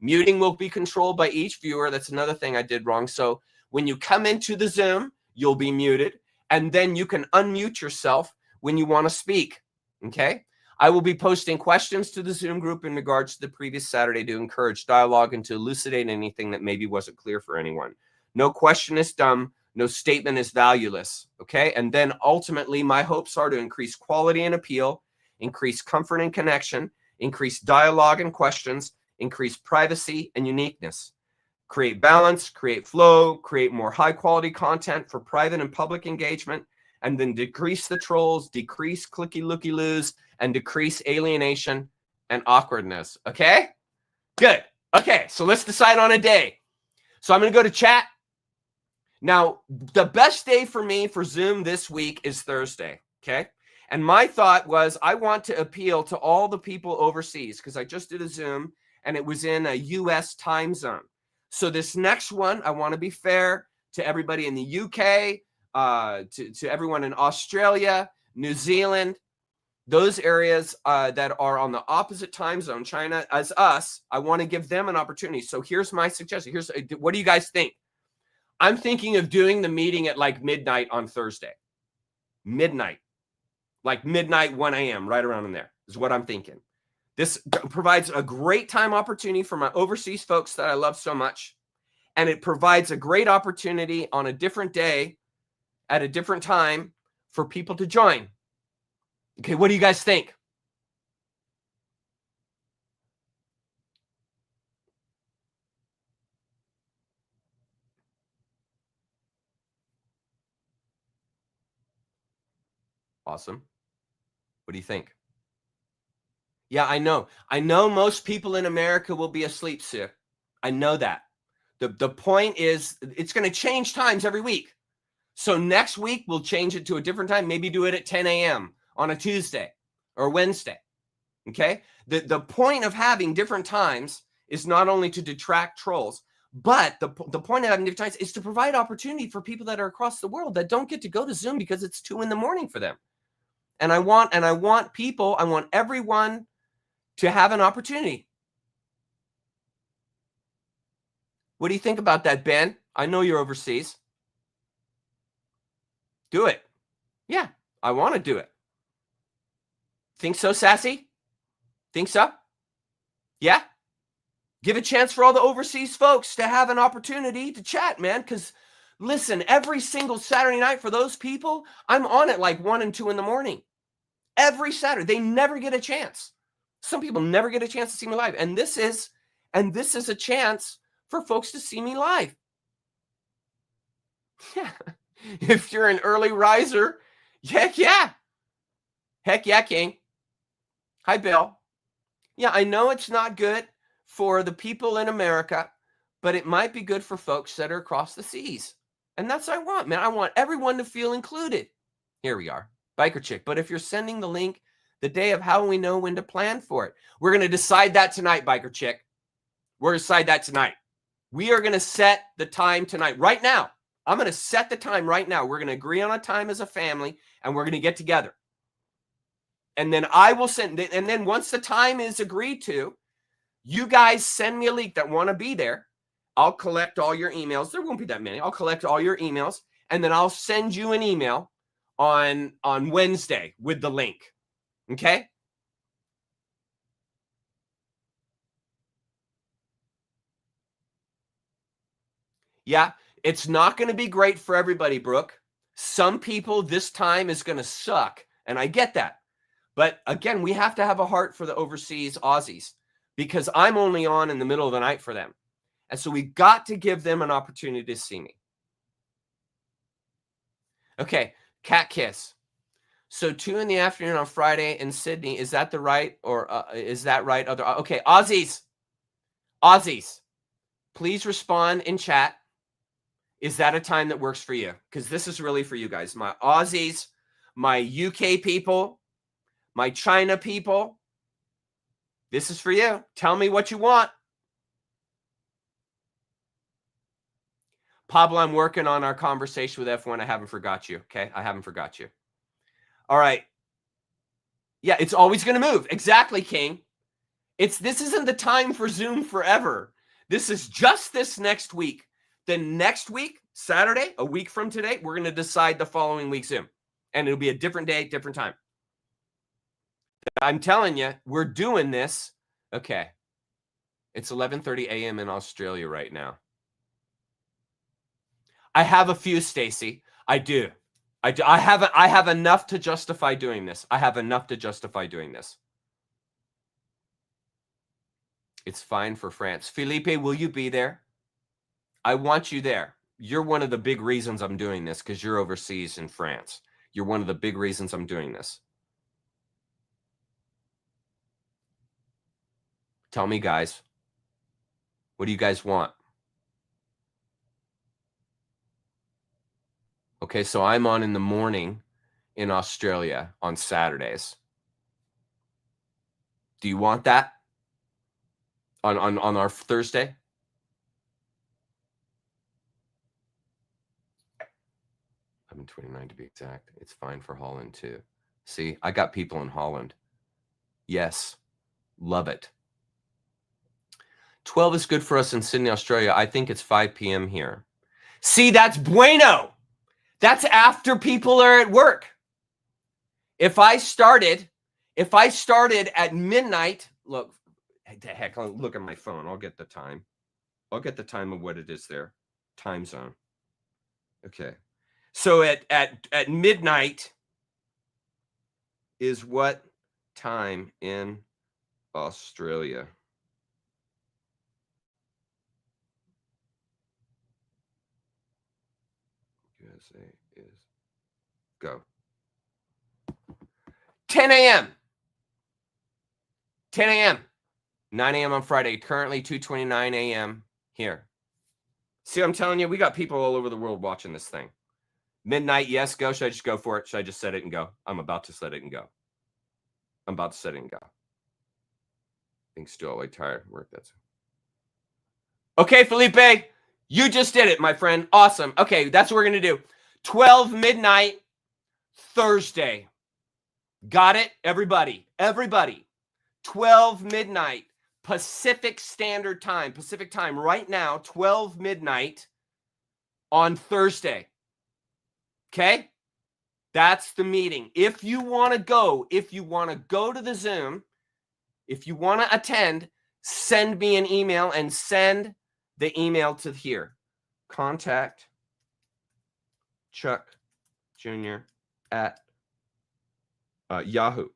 Muting will be controlled by each viewer. That's another thing I did wrong. So when you come into the Zoom, you'll be muted, and then you can unmute yourself when you want to speak, okay? I will be posting questions to the Zoom group in regards to the previous Saturday to encourage dialogue and to elucidate anything that maybe wasn't clear for anyone. No question is dumb. No statement is valueless, okay? And then ultimately, my hopes are to increase quality and appeal, increase comfort and connection, increase dialogue and questions, increase privacy and uniqueness, create balance, create flow, create more high-quality content for private and public engagement, and then decrease the trolls, decrease clicky-looky-loos, and decrease alienation and awkwardness, okay? Good. Okay, so let's decide on a day. So I'm going to go to chat. Now, the best day for me for Zoom this week is Thursday, okay? And my thought was I want to appeal to all the people overseas because I just did a Zoom and it was in a US time zone. So this next one, I want to be fair to everybody in the UK, to everyone in Australia, New Zealand, those areas that are on the opposite time zone, China as us. I want to give them an opportunity. So here's my suggestion. What do you guys think? I'm thinking of doing the meeting at like midnight on Thursday. Midnight. Like midnight, 1 a.m., right around in there is what I'm thinking. This provides a great time opportunity for my overseas folks that I love so much. And it provides a great opportunity on a different day at a different time for people to join. Okay, what do you guys think? Awesome. What do you think? Yeah, I know. I know most people in America will be asleep soon. I know that. The point is it's going to change times every week. So next week we'll change it to a different time. Maybe do it at 10 a.m. on a Tuesday or Wednesday. Okay? The point of having different times is not only to detract trolls, but the point of having different times is to provide opportunity for people that are across the world that don't get to go to Zoom because it's 2 a.m. for them. And I want everyone to have an opportunity. What do you think about that, Ben? I know you're overseas. Do it. Yeah, I want to do it. Think so, Sassy? Think so? Yeah? Give a chance for all the overseas folks to have an opportunity to chat, man. Because listen, every single Saturday night for those people, I'm on at like 1 and 2 in the morning. Every Saturday. They never get a chance. Some people never get a chance to see me live. And this is a chance for folks to see me live. Yeah. If you're an early riser, heck yeah. Heck yeah, King. Hi, Bill. Yeah, I know it's not good for the people in America, but it might be good for folks that are across the seas. And that's what I want, man. I want everyone to feel included. Here we are. Biker Chick. But if you're sending the link the day of, how will we know when to plan for it? We're going to decide that tonight, Biker Chick. We're going to decide that tonight. We are going to set the time tonight. Right now. I'm going to set the time right now. We're going to agree on a time as a family, and we're going to get together. And then I will send, and then once the time is agreed to, you guys send me a link that want to be there. I'll collect all your emails. There won't be that many. I'll collect all your emails, and then I'll send you an email on Wednesday with the link. Okay? Yeah, it's not going to be great for everybody, Brooke. Some people, this time is going to suck, and I get that. But again, we have to have a heart for the overseas Aussies because I'm only on in the middle of the night for them. And so we got to give them an opportunity to see me. Okay, Cat Kiss. So 2 p.m. on Friday in Sydney, is that the right, or is that right? Okay, Aussies, please respond in chat. Is that a time that works for you? Because this is really for you guys. My Aussies, my UK people, my China people. This is for you. Tell me what you want. Pablo, I'm working on our conversation with F1. I haven't forgot you, okay? I haven't forgot you. All right. Yeah, it's always going to move. Exactly, King. This isn't the time for Zoom forever. This is just this next week. Then next week, Saturday, a week from today, we're going to decide the following week Zoom. And it'll be a different day, different time. I'm telling you, we're doing this. Okay. It's 11:30 a.m. in Australia right now. I have a few, Stacy. I do. I have enough to justify doing this. I have enough to justify doing this. It's fine for France. Felipe, will you be there? I want you there. You're one of the big reasons I'm doing this because you're overseas in France. You're one of the big reasons I'm doing this. Tell me, guys. What do you guys want? Okay, so I'm on in the morning in Australia on Saturdays. Do you want that? On our Thursday? $11:29 to be exact. It's fine for Holland too. See, I got people in Holland. Yes, love it. 12 is good for us in Sydney, Australia. I think it's 5 p.m. here. See, that's bueno. That's after people are at work. If I started at midnight, look, the heck, I'll look at my phone. I'll get the time. I'll get the time of what it is there. Time zone. Okay. So at midnight is what time in Australia? USA is go. 10 a.m. 10 a.m. 9 a.m. on Friday. Currently 2:29 a.m. here. See, I'm telling you, we got people all over the world watching this thing. Midnight, yes, go. Should I just go for it? Should I just set it and go? I'm about to set it and go. I'm about to set it and go. I think still like tired. Work that's okay, Felipe. You just did it, my friend. Awesome. Okay, that's what we're gonna do. 12 midnight Thursday. Got it? Everybody. 12 midnight Pacific Standard Time. Pacific time right now, 12 midnight on Thursday. Okay? That's the meeting. If you want to go to the Zoom, if you want to attend, send me an email and send the email to here. Contact Chuck Jr. at yahoo.com.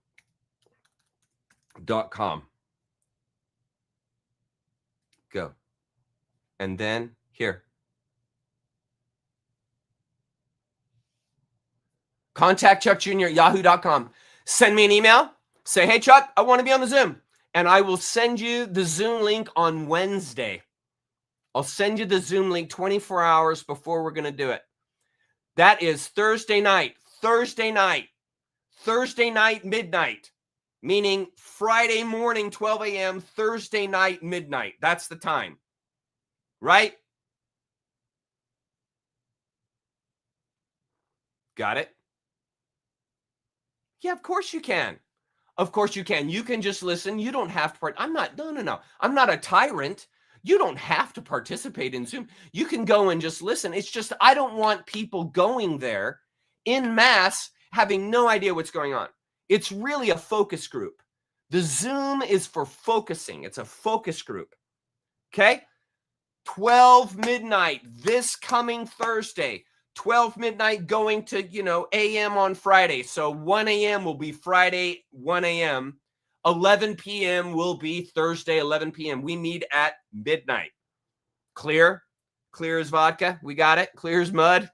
Go. And then here. Contact Chuck Jr. at yahoo.com. Send me an email. Say, hey, Chuck, I want to be on the Zoom. And I will send you the Zoom link on Wednesday. I'll send you the Zoom link 24 hours before we're going to do it. That is Thursday night, midnight, meaning Friday morning, 12 a.m., Thursday night, midnight. That's the time, right? Got it? Yeah, of course you can. Of course you can. You can just listen. You don't have to. No. I'm not a tyrant. You don't have to participate in Zoom. You can go and just listen. It's just I don't want people going there en masse having no idea what's going on. It's really a focus group. The Zoom is for focusing. It's a focus group. Okay? 12 midnight this coming Thursday. 12 midnight going to, a.m. on Friday. So 1 a.m. will be Friday, 1 a.m. 11 p.m. will be Thursday, 11 p.m. We meet at midnight. Clear? Clear as vodka? We got it? Clear as mud?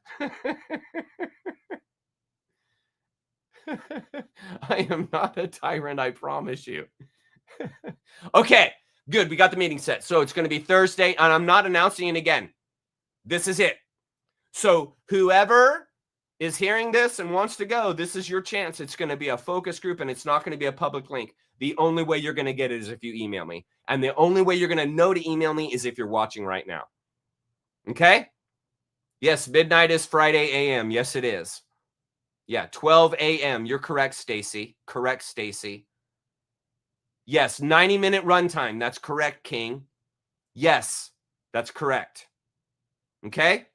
I am not a tyrant, I promise you. Okay, good. We got the meeting set. So it's going to be Thursday, and I'm not announcing it again. This is it. So whoever is hearing this and wants to go, this is your chance. It's going to be a focus group, and it's not going to be a public link. The only way you're going to get it is if you email me. And the only way you're going to know to email me is if you're watching right now. Okay? Yes, midnight is Friday a.m. Yes, it is. Yeah, 12 a.m. You're correct, Stacy. Correct, Stacy. Yes, 90-minute runtime. That's correct, King. Yes, that's correct. Okay?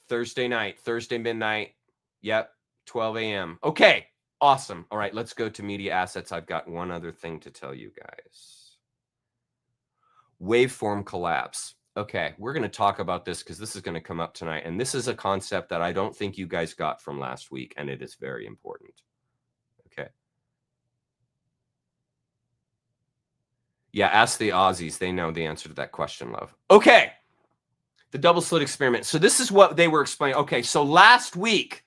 Thursday night, Thursday midnight. Yep, 12 a.m. Okay, awesome. All right, let's go to media assets. I've got one other thing to tell you guys. Waveform collapse. Okay, we're going to talk about this because this is going to come up tonight. And this is a concept that I don't think you guys got from last week, and it is very important. Okay. Yeah, ask the Aussies. They know the answer to that question, love. Okay. The double slit experiment. So this is what they were explaining. Okay, so last week,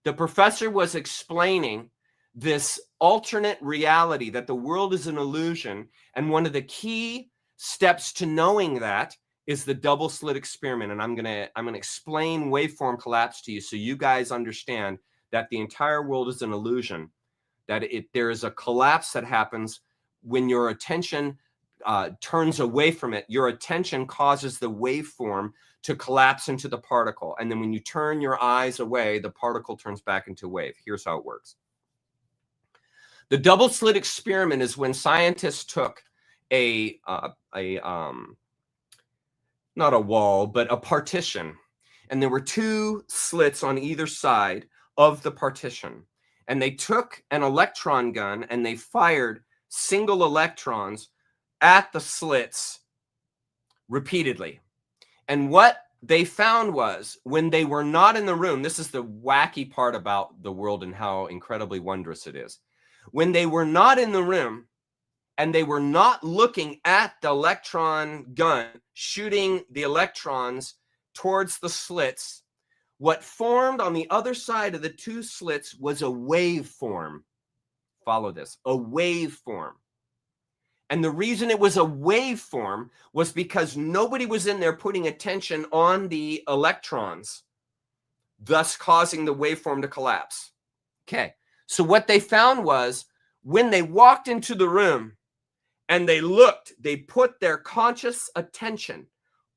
the professor was explaining this alternate reality, that the world is an illusion. And one of the key steps to knowing that is the double slit experiment. And I'm gonna explain waveform collapse to you so you guys understand that the entire world is an illusion, that there is a collapse that happens when your attention turns away from it. Your attention causes the waveform to collapse into the particle. And then when you turn your eyes away, the particle turns back into a wave. Here's how it works. The double slit experiment is when scientists took not a wall, but a partition. And there were two slits on either side of the partition. And they took an electron gun and they fired single electrons at the slits repeatedly. And what they found was when they were not in the room, this is the wacky part about the world and how incredibly wondrous it is. When they were not in the room and they were not looking at the electron gun shooting the electrons towards the slits, what formed on the other side of the two slits was a waveform. Follow this, a waveform. And the reason it was a waveform was because nobody was in there putting attention on the electrons, thus causing the waveform to collapse. Okay, so what they found was when they walked into the room and they looked, they put their conscious attention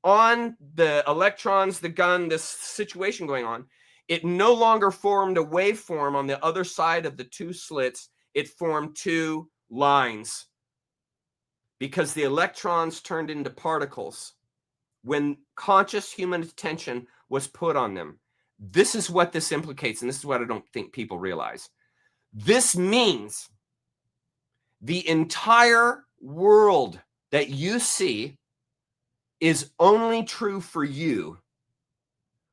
on the electrons, the gun, this situation going on, it no longer formed a waveform on the other side of the two slits. It formed two lines because the electrons turned into particles when conscious human attention was put on them. This is what this implicates, and this is what I don't think people realize. This means the entire world that you see is only true for you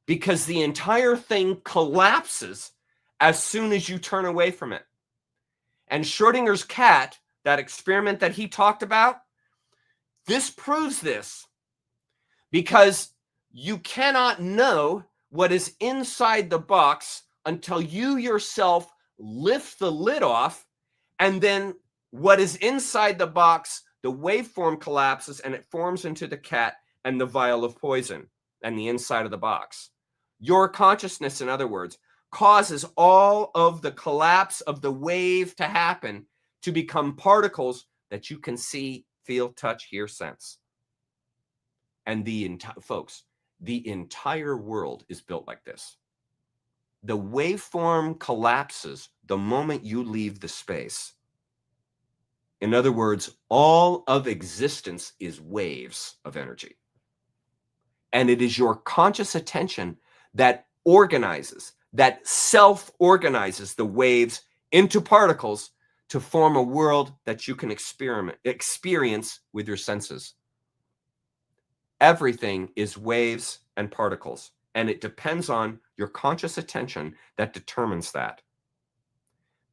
because the entire thing collapses as soon as you turn away from it. And Schrodinger's cat, that experiment that he talked about, this proves this because you cannot know what is inside the box until you yourself lift the lid off, and then what is inside the box, the waveform collapses and it forms into the cat and the vial of poison and the inside of the box. Your consciousness, in other words, causes all of the collapse of the wave to happen to become particles that you can see, feel, touch, hear, sense. And folks, the entire world is built like this. The waveform collapses the moment you leave the space. In other words, all of existence is waves of energy. And it is your conscious attention that organizes, that self-organizes the waves into particles to form a world that you can experience with your senses. Everything is waves and particles, and it depends on your conscious attention that determines that.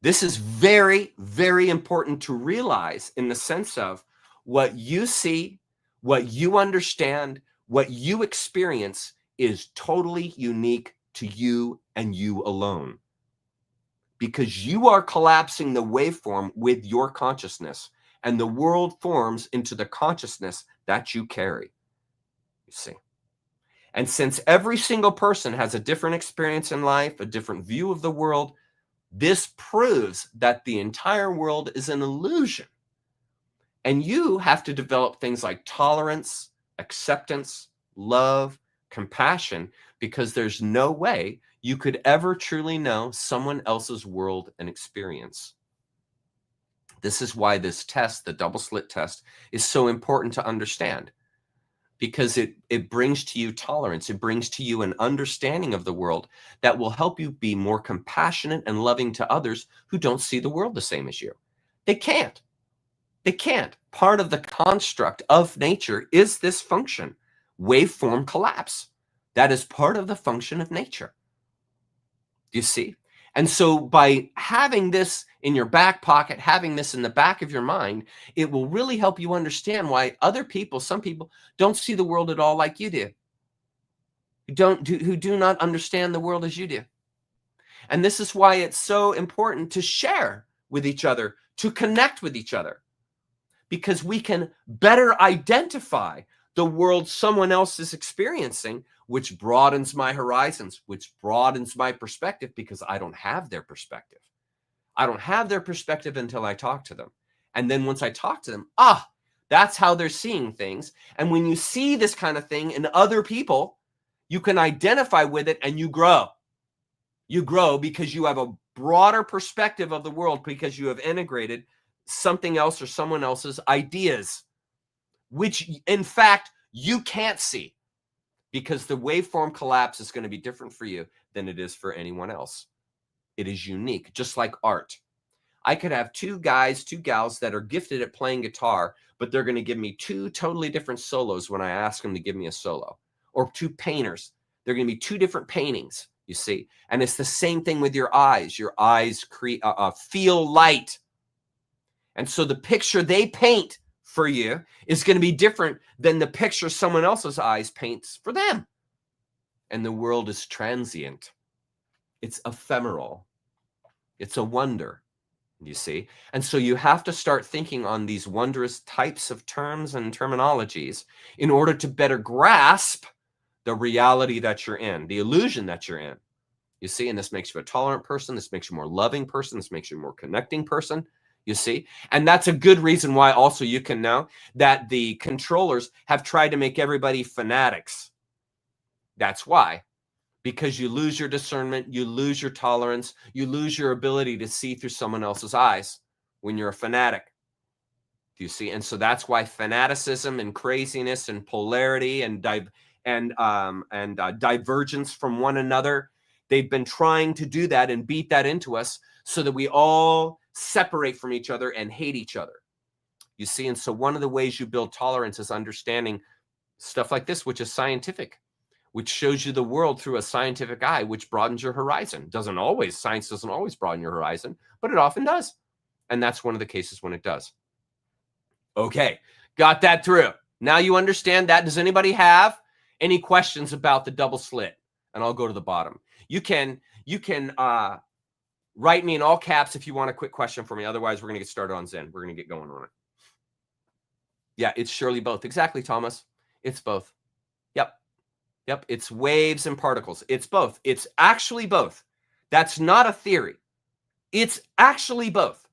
This is very, very important to realize in the sense of what you see, what you understand, what you experience is totally unique to you and you alone. Because you are collapsing the waveform with your consciousness, and the world forms into the consciousness that you carry. You see? And since every single person has a different experience in life, a different view of the world, this proves that the entire world is an illusion. And you have to develop things like tolerance, acceptance, love, compassion, because there's no way you could ever truly know someone else's world and experience. This is why this test, the double slit test, is so important to understand, because it brings to you tolerance. It brings to you an understanding of the world that will help you be more compassionate and loving to others who don't see the world the same as you. They can't. They can't. Part of the construct of nature is this function, waveform collapse. That is part of the function of nature. Do you see? And so by having this in your back pocket, having this in the back of your mind, it will really help you understand why other people, some people, don't see the world at all like you do. Who do not understand the world as you do. And this is why it's so important to share with each other, to connect with each other. because we can better identify the world someone else is experiencing, which broadens my horizons, which broadens my perspective, because I don't have their perspective. I don't have their perspective until I talk to them. And then once I talk to them, that's how they're seeing things. And when you see this kind of thing in other people, you can identify with it and you grow. You grow because you have a broader perspective of the world, because you have integrated something else or someone else's ideas, which in fact you can't see, because the waveform collapse is going to be different for you than it is for anyone else. It is unique, just like art. I could have two guys, two gals that are gifted at playing guitar, but they're going to give me two totally different solos when I ask them to give me a solo. Or two painters. They're going to be two different paintings, you see. And it's the same thing with your eyes. Your eyes feel light. And so the picture they paint for you is going to be different than the picture someone else's eyes paints for them. And the world is transient. It's ephemeral. It's a wonder, you see. And so you have to start thinking on these wondrous types of terms and terminologies in order to better grasp the reality that you're in, the illusion that you're in. You see, and this makes you a tolerant person. This makes you a more loving person. This makes you a more connecting person. You see, and that's a good reason why also you can know that the controllers have tried to make everybody fanatics. That's why. Because you lose your discernment, you lose your tolerance, you lose your ability to see through someone else's eyes when you're a fanatic. Do you see? And so that's why fanaticism and craziness and polarity and divergence from one another, they've been trying to do that and beat that into us so that we all separate from each other and hate each other. You see, and so one of the ways you build tolerance is understanding stuff like this, which is scientific, which shows you the world through a scientific eye, which broadens your horizon. Science doesn't always broaden your horizon, but it often does. And that's one of the cases when it does. Okay, got that through. Now you understand that. Does anybody have any questions about the double slit? And I'll go to the bottom. You can write me in all caps if you want a quick question for me. Otherwise, we're going to get started on Zen. We're going to get going on it. Yeah, it's surely both. Exactly, Thomas. It's both. Yep. It's waves and particles. It's both. It's actually both. That's not a theory. It's actually both.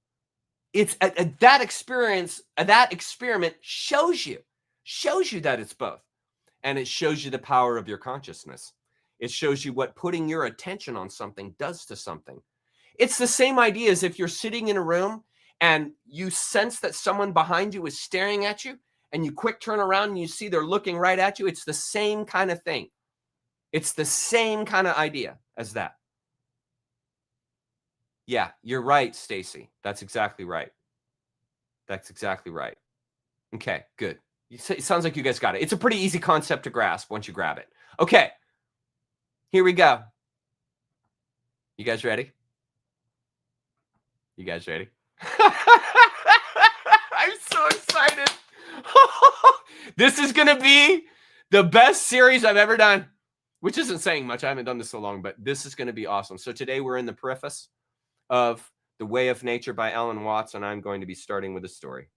It's that experience, that experiment shows you that it's both. And it shows you the power of your consciousness. It shows you what putting your attention on something does to something. It's the same idea as if you're sitting in a room and you sense that someone behind you is staring at you, and you quick turn around and you see they're looking right at you. It's the same kind of thing. It's the same kind of idea as that. Yeah, you're right, Stacy. That's exactly right. That's exactly right. Okay, good. It sounds like you guys got it. It's a pretty easy concept to grasp once you grab it. Okay, here we go. You guys ready? You guys ready? I'm so excited. This is going to be the best series I've ever done, which isn't saying much. I haven't done this so long, but this is going to be awesome. So today we're in the preface of The Way of Nature by Alan Watts, and I'm going to be starting with a story.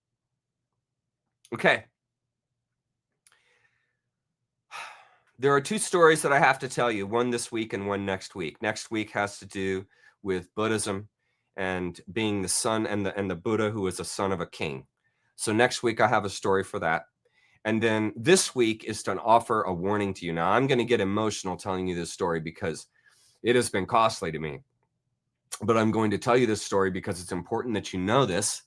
Okay. There are two stories that I have to tell you, one this week and one next week. Next week has to do with Buddhism and being the son and the Buddha who is a son of a king. So next week I have a story for that. And then this week is to offer a warning to you. Now I'm going to get emotional telling you this story because it has been costly to me. But I'm going to tell you this story because it's important that you know this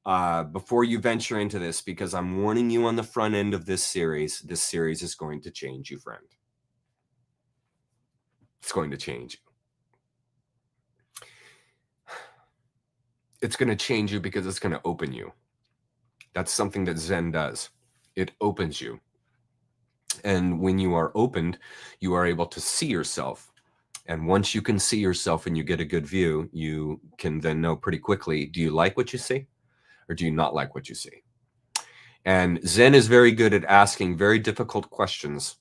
before you venture into this, because I'm warning you on the front end of this series. This series is going to change you, friend. It's going to change you. It's going to change you because it's going to open you. That's something that Zen does. It opens you. And when you are opened, you are able to see yourself. And once you can see yourself and you get a good view, you can then know pretty quickly, do you like what you see or do you not like what you see? And Zen is very good at asking very difficult questions.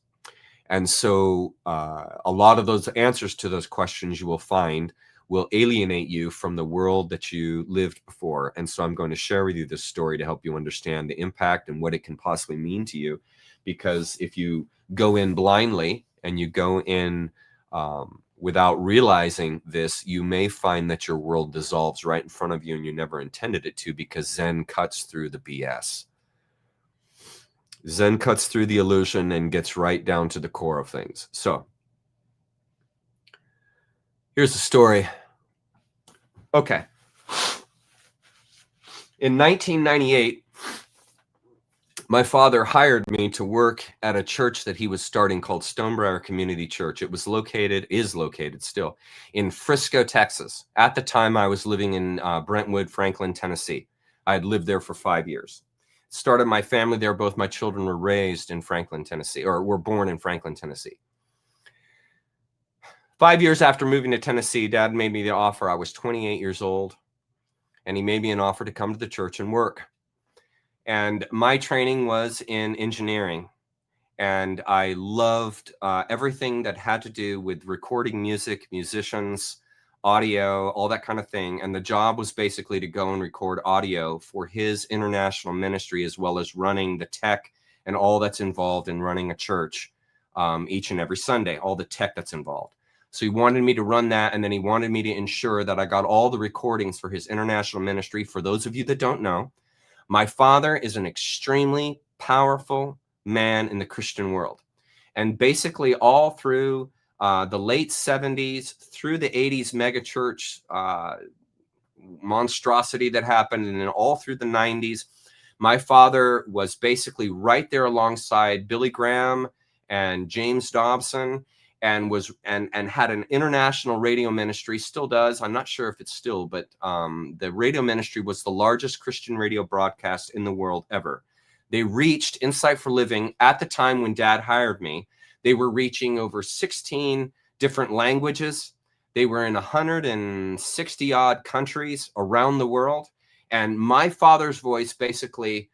And so a lot of those answers to those questions you will find will alienate you from the world that you lived before. And so I'm going to share with you this story to help you understand the impact and what it can possibly mean to you. Because if you go in blindly and you go in without realizing this, you may find that your world dissolves right in front of you and you never intended it to, because Zen cuts through the BS. Zen cuts through the illusion and gets right down to the core of things. So here's the story. Okay. In 1998, my father hired me to work at a church that he was starting called Stonebriar Community Church. It was is located still in Frisco, Texas. At the time, I was living in Brentwood, Franklin, Tennessee. I had lived there for 5 years. Started my family there. Both my children were raised in Franklin, Tennessee, or were born in Franklin, Tennessee. 5 years after moving to Tennessee, Dad made me the offer. I was 28 years old, and he made me an offer to come to the church and work. And my training was in engineering, and I loved everything that had to do with recording music, musicians, audio, all that kind of thing. And the job was basically to go and record audio for his international ministry, as well as running the tech and all that's involved in running a church each and every Sunday, all the tech that's involved. So he wanted me to run that, and then he wanted me to ensure that I got all the recordings for his international ministry. For those of you that don't know, my father is an extremely powerful man in the Christian world. And basically all through the late 70s, through the 80s megachurch monstrosity that happened, and then all through the 90s, my father was basically right there alongside Billy Graham and James Dobson, and had an international radio ministry, still does. I'm not sure if it's still, but the radio ministry was the largest Christian radio broadcast in the world ever. They reached Insight for Living at the time when Dad hired me. They were reaching over 16 different languages. They were in 160 odd countries around the world. And my father's voice basically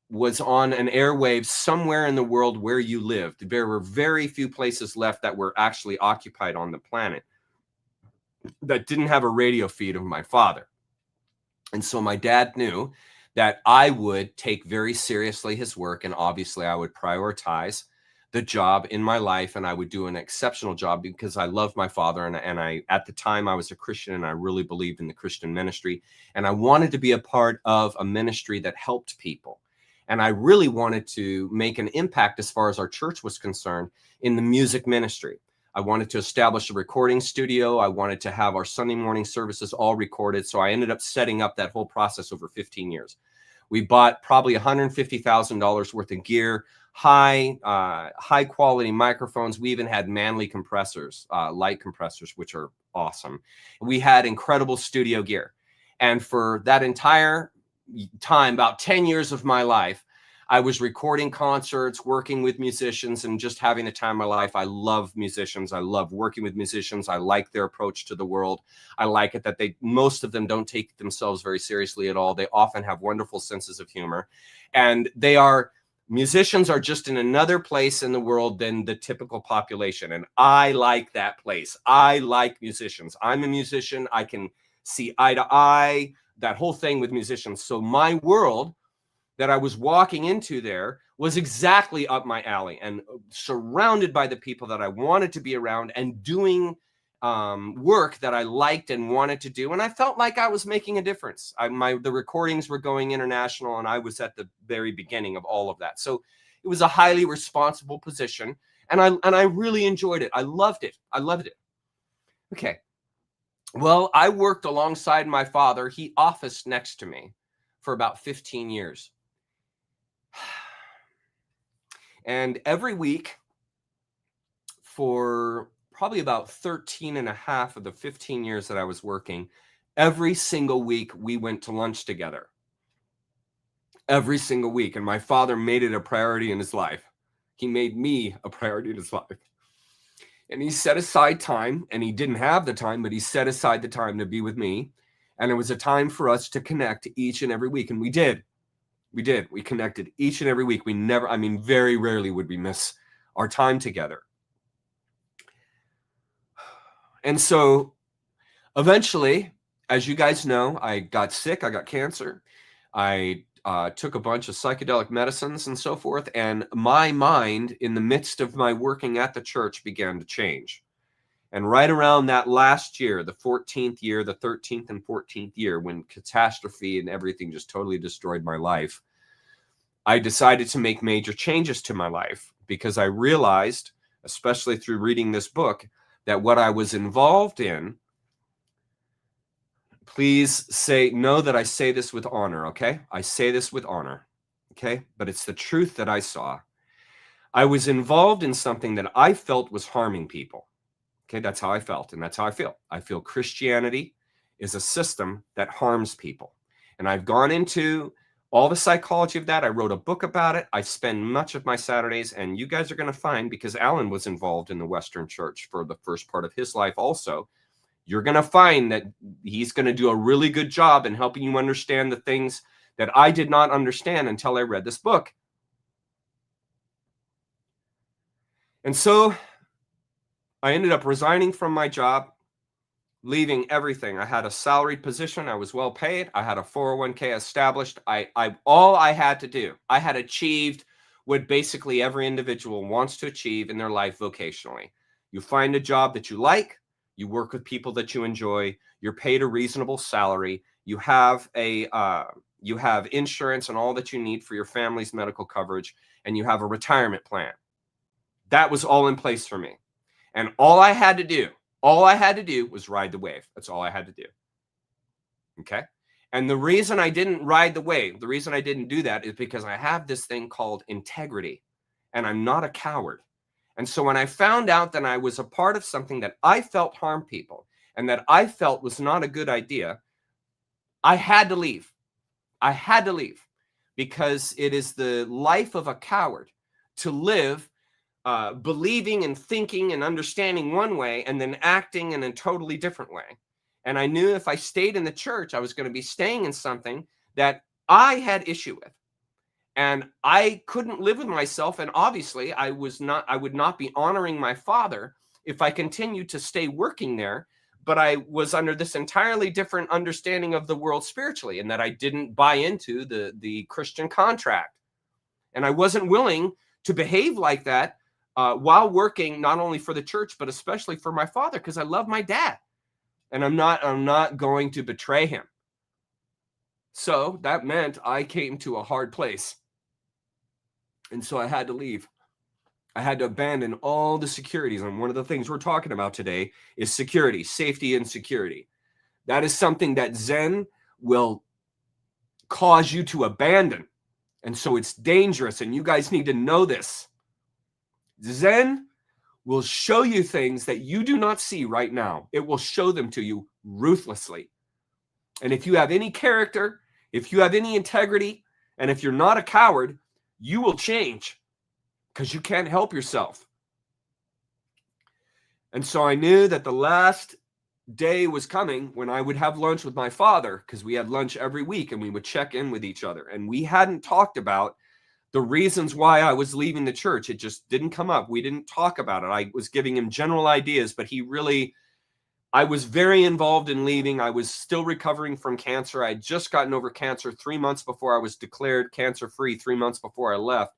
was on an airwave somewhere in the world where you lived. There were very few places left that were actually occupied on the planet that didn't have a radio feed of my father. And so my dad knew that I would take very seriously his work, and obviously I would prioritize the job in my life, and I would do an exceptional job because I love my father, and I at the time I was a Christian, and I really believed in the Christian ministry, and I wanted to be a part of a ministry that helped people. And I really wanted to make an impact as far as our church was concerned in the music ministry. I wanted to establish a recording studio. I wanted to have our Sunday morning services all recorded. So I ended up setting up that whole process over 15 years. We bought probably $150,000 worth of gear, high quality microphones. We even had Manley compressors, light compressors, which are awesome. We had incredible studio gear. And for that entire time, about 10 years of my life, I was recording concerts, working with musicians, and just having the time of my life. I love musicians. I love working with musicians. I like their approach to the world. I like it that most of them don't take themselves very seriously at all. They often have wonderful senses of humor, and musicians are just in another place in the world than the typical population. And I like that place. I like musicians. I'm a musician. I can see eye to eye, that whole thing with musicians. So my world that I was walking into there was exactly up my alley, and surrounded by the people that I wanted to be around, and doing work that I liked and wanted to do. And I felt like I was making a difference. The recordings were going international, and I was at the very beginning of all of that. So it was a highly responsible position, and I really enjoyed it. I loved it. I loved it. Okay. Well, I worked alongside my father. He officed next to me for about 15 years. And every week for probably about 13 and a half of the 15 years that I was working, every single week we went to lunch together. Every single week. And my father made it a priority in his life. He made me a priority in his life. And he set aside time, and he didn't have the time, but he set aside the time to be with me. And it was a time for us to connect each and every week. And we did. We connected each and every week. Very rarely would we miss our time together. And so Eventually, as you guys know, I got sick. I got cancer. I took a bunch of psychedelic medicines and so forth. And my mind, in the midst of my working at the church, began to change. And right around that last year, the 14th year, the 13th and 14th year, when catastrophe and everything just totally destroyed my life, I decided to make major changes to my life because I realized, especially through reading this book, that what I was involved in, please know that I say this with honor, okay? I say this with honor, okay? But it's the truth that I saw. I was involved in something that I felt was harming people. Okay, that's how I felt, and that's how I feel. I feel Christianity is a system that harms people. And I've gone into all the psychology of that. I wrote a book about it. I spend much of my Saturdays, and you guys are going to find, because Alan was involved in the Western Church for the first part of his life also, you're going to find that he's going to do a really good job in helping you understand the things that I did not understand until I read this book. And so I ended up resigning from my job, leaving everything. I had a salaried position. I was well paid. I had a 401k established. All I had to do, I had achieved what basically every individual wants to achieve in their life vocationally. You find a job that you like, you work with people that you enjoy, you're paid a reasonable salary, you have insurance and all that you need for your family's medical coverage, and you have a retirement plan. That was all in place for me. And all I had to do was ride the wave. That's all I had to do. Okay. And the reason I didn't ride the wave, the reason I didn't do that is because I have this thing called integrity, and I'm not a coward. And so when I found out that I was a part of something that I felt harmed people and that I felt was not a good idea, I had to leave. I had to leave because it is the life of a coward to live believing and thinking and understanding one way and then acting in a totally different way. And I knew if I stayed in the church, I was going to be staying in something that I had issue with. And I couldn't live with myself. And obviously I would not be honoring my father if I continued to stay working there. But I was under this entirely different understanding of the world spiritually, and that I didn't buy into the Christian contract. And I wasn't willing to behave like that while working not only for the church, but especially for my father, because I love my dad. And I'm not going to betray him. So that meant I came to a hard place. And so I had to leave. I had to abandon all the securities. And one of the things we're talking about today is security, safety and security. That is something that Zen will cause you to abandon. And so it's dangerous. And you guys need to know this. Zen will show you things that you do not see right now. It will show them to you ruthlessly. And if you have any character, if you have any integrity, and if you're not a coward, you will change because you can't help yourself. And so I knew that the last day was coming when I would have lunch with my father, because we had lunch every week and we would check in with each other. And we hadn't talked about the reasons why I was leaving the church. It just didn't come up. We didn't talk about it. I was giving him general ideas, but I was very involved in leaving. I was still recovering from cancer. I had just gotten over cancer 3 months before I was declared cancer-free, 3 months before I left.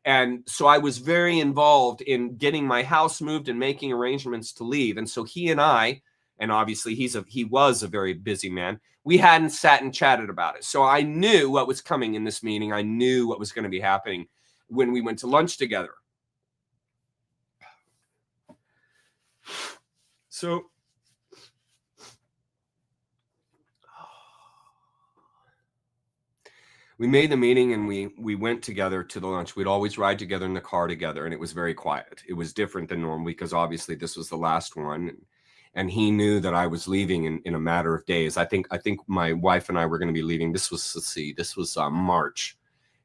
And so I was very involved in getting my house moved and making arrangements to leave. And so he and I, and obviously he was a very busy man, we hadn't sat and chatted about it. So I knew what was coming in this meeting. I knew what was going to be happening when we went to lunch together. So we made the meeting and we went together to the lunch. We'd always ride together in the car together, and it was very quiet. It was different than normal because obviously this was the last one. And he knew that I was leaving in a matter of days. I think my wife and I were going to be leaving. This was March.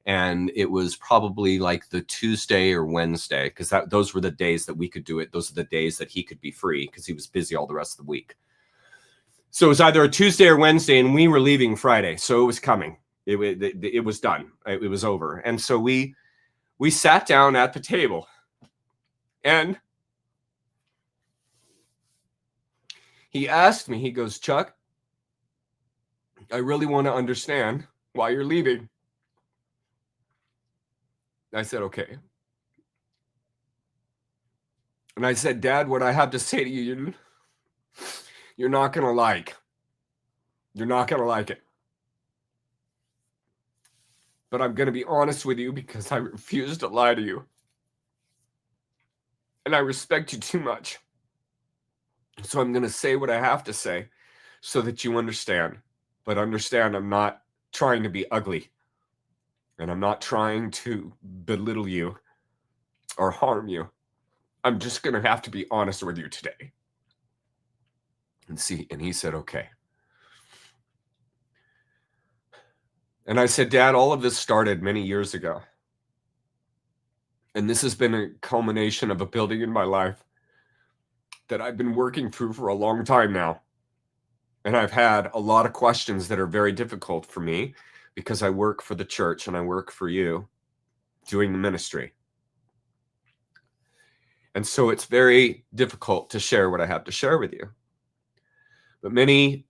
And it was probably like the Tuesday or Wednesday, because those were the days that we could do it. Those are the days that he could be free because he was busy all the rest of the week. So it was either a Tuesday or Wednesday, and we were leaving Friday. So it was coming. It was done. It was over. And so we sat down at the table, and He asked me, he goes, Chuck, I really want to understand why you're leaving. I said, okay. And I said, Dad, what I have to say to you, you're not going to like. You're not going to like it. But I'm going to be honest with you because I refuse to lie to you. And I respect you too much. So I'm going to say what I have to say so that you understand. But understand, I'm not trying to be ugly. And I'm not trying to belittle you or harm you. I'm just going to have to be honest with you today. And he said, okay. And I said, Dad, all of this started many years ago. And this has been a culmination of a building in my life that I've been working through for a long time now. And I've had a lot of questions that are very difficult for me because I work for the church and I work for you doing the ministry. And so it's very difficult to share what I have to share with you. But a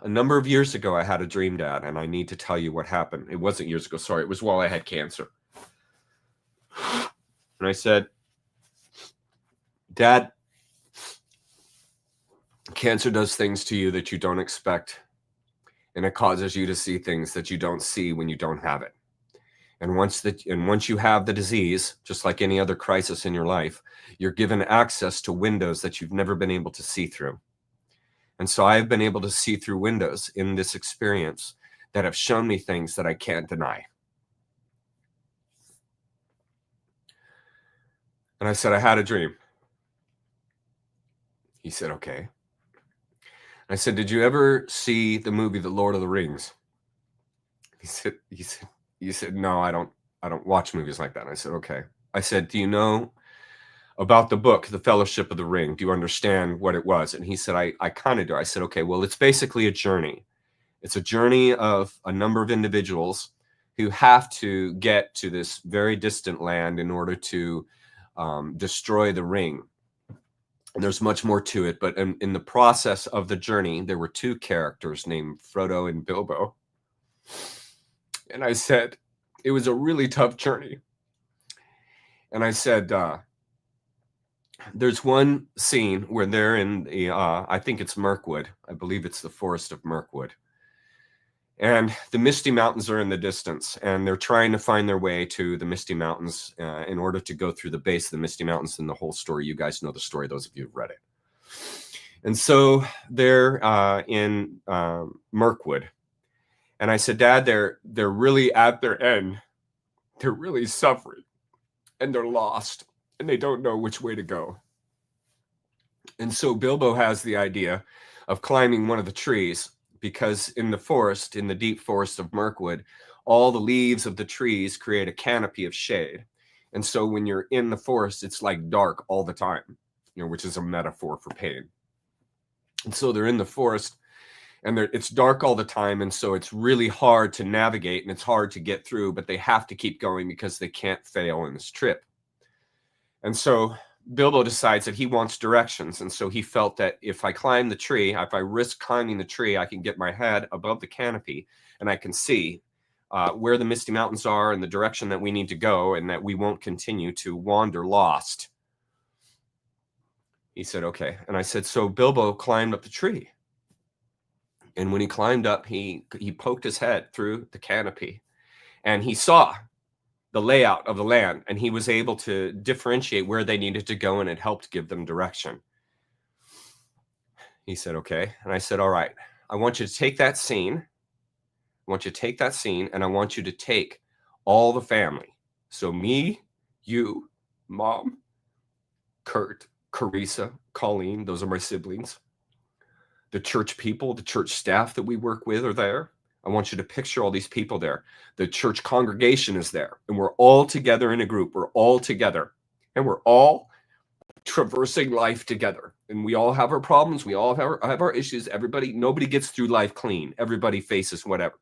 number of years ago, I had a dream, Dad, and I need to tell you what happened. It wasn't years ago, sorry. It was while I had cancer. And I said, Dad, cancer does things to you that you don't expect. And it causes you to see things that you don't see when you don't have it. And once you have the disease, just like any other crisis in your life, you're given access to windows that you've never been able to see through. And so I've been able to see through windows in this experience that have shown me things that I can't deny. And I said, I had a dream. He said, okay. I said, did you ever see the movie The Lord of the Rings? He said, no, I don't watch movies like that. And I said, okay. I said, do you know about the book, The Fellowship of the Ring? Do you understand what it was? And he said, I kind of do. I said, okay, well, it's basically a journey. It's a journey of a number of individuals who have to get to this very distant land in order to destroy the ring. And there's much more to it, but in the process of the journey, there were two characters named Frodo and Bilbo. And I said, it was a really tough journey. And I said, there's one scene where they're in the, I think it's Mirkwood. I believe it's the forest of Mirkwood. And the Misty Mountains are in the distance, and they're trying to find their way to the Misty Mountains in order to go through the base of the Misty Mountains. And the whole story, you guys know the story, those of you who've read it. And so they're in Mirkwood. And I said, Dad, they're really at their end. They're really suffering, and they're lost, and they don't know which way to go. And so Bilbo has the idea of climbing one of the trees, because in the forest, in the deep forest of Mirkwood, all the leaves of the trees create a canopy of shade. And so when you're in the forest, it's like dark all the time, which is a metaphor for pain. And so they're in the forest, and it's dark all the time. And so it's really hard to navigate, and it's hard to get through, but they have to keep going because they can't fail in this trip. And so Bilbo decides that he wants directions. And so he felt that if I climb the tree, if I risk climbing the tree, I can get my head above the canopy and I can see where the Misty Mountains are and the direction that we need to go, and that we won't continue to wander lost. He said, okay. And I said, so Bilbo climbed up the tree. And when he climbed up, he poked his head through the canopy, and he saw the layout of the land, and he was able to differentiate where they needed to go, and it helped give them direction. He said, okay. And I said, all right, I want you to take that scene. I want you to take that scene, and I want you to take all the family. So me, you, Mom, Kurt, Carissa, Colleen, those are my siblings. The church people, the church staff that we work with are there. I want you to picture all these people there. The church congregation is there, and we're all together in a group. We're all together, and we're all traversing life together. And we all have our problems. We all have our issues. Nobody gets through life clean. Everybody faces whatever.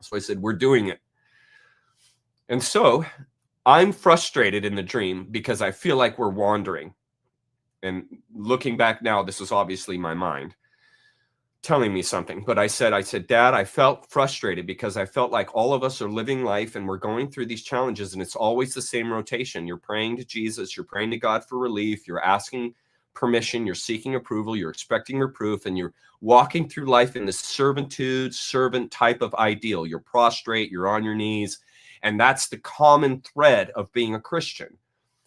So I said, we're doing it. And so I'm frustrated in the dream because I feel like we're wandering. And looking back now, this was obviously my mind telling me something. But I said, Dad, I felt frustrated because I felt like all of us are living life and we're going through these challenges, and it's always the same rotation. You're praying to Jesus, you're praying to God for relief, you're asking permission, you're seeking approval, you're expecting reproof, and you're walking through life in this servant type of ideal. You're prostrate, you're on your knees, and that's the common thread of being a Christian.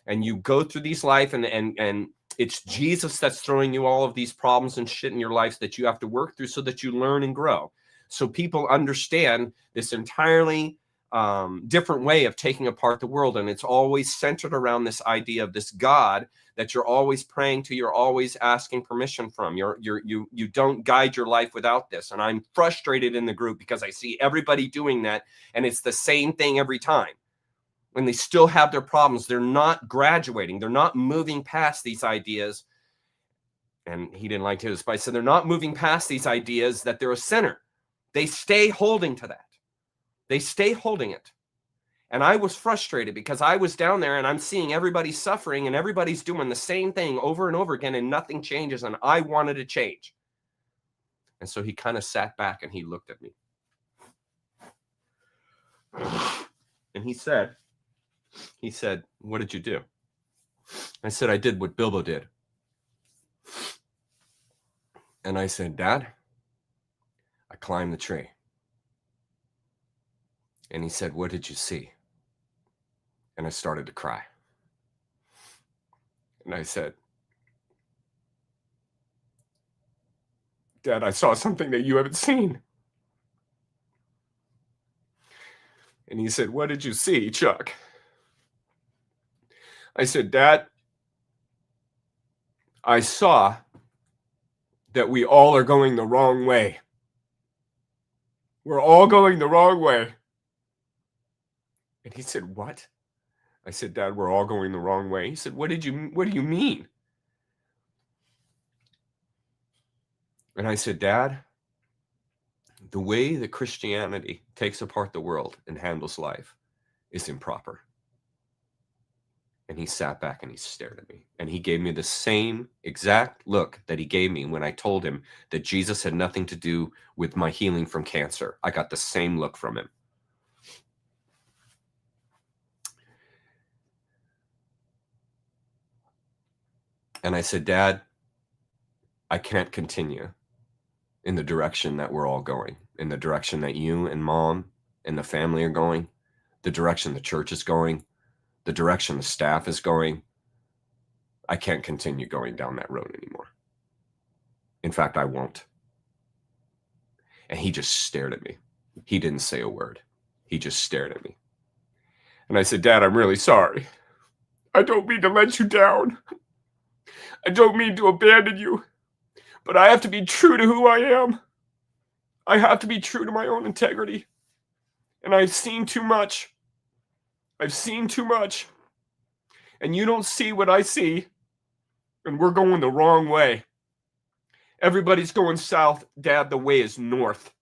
And you go through these life, and it's Jesus that's throwing you all of these problems and shit in your life that you have to work through so that you learn and grow. So people understand this entirely different way of taking apart the world. And it's always centered around this idea of this God that you're always praying to, you're always asking permission from. You don't guide your life without this. And I'm frustrated in the group because I see everybody doing that, and it's the same thing every time. When they still have their problems, they're not graduating. They're not moving past these ideas. And he didn't like his, but I said, they're not moving past these ideas that they're a sinner. They stay holding to that. They stay holding it. And I was frustrated because I was down there and I'm seeing everybody suffering and everybody's doing the same thing over and over again and nothing changes. And I wanted to change. And so he kind of sat back and he looked at me. And he said, what did you do? I said, I did what Bilbo did. And I said, Dad, I climbed the tree. And he said, what did you see? And I started to cry. And I said, Dad, I saw something that you haven't seen. And he said, what did you see, Chuck? I said, Dad, I saw that we all are going the wrong way. We're all going the wrong way. And he said, what? I said, Dad, we're all going the wrong way. He said, what do you mean? And I said, Dad, the way that Christianity takes apart the world and handles life is improper. And he sat back and he stared at me. And he gave me the same exact look that he gave me when I told him that Jesus had nothing to do with my healing from cancer. I got the same look from him. And I said, Dad, I can't continue in the direction that we're all going, in the direction that you and Mom and the family are going, the direction the church is going, the direction the staff is going. I can't continue going down that road anymore. In fact, I won't. And he just stared at me. He didn't say a word. He just stared at me. And I said, Dad, I'm really sorry. I don't mean to let you down. I don't mean to abandon you. But I have to be true to who I am. I have to be true to my own integrity. And I've seen too much. I've seen too much. And you don't see what I see. And we're going the wrong way. Everybody's going south. Dad, the way is north.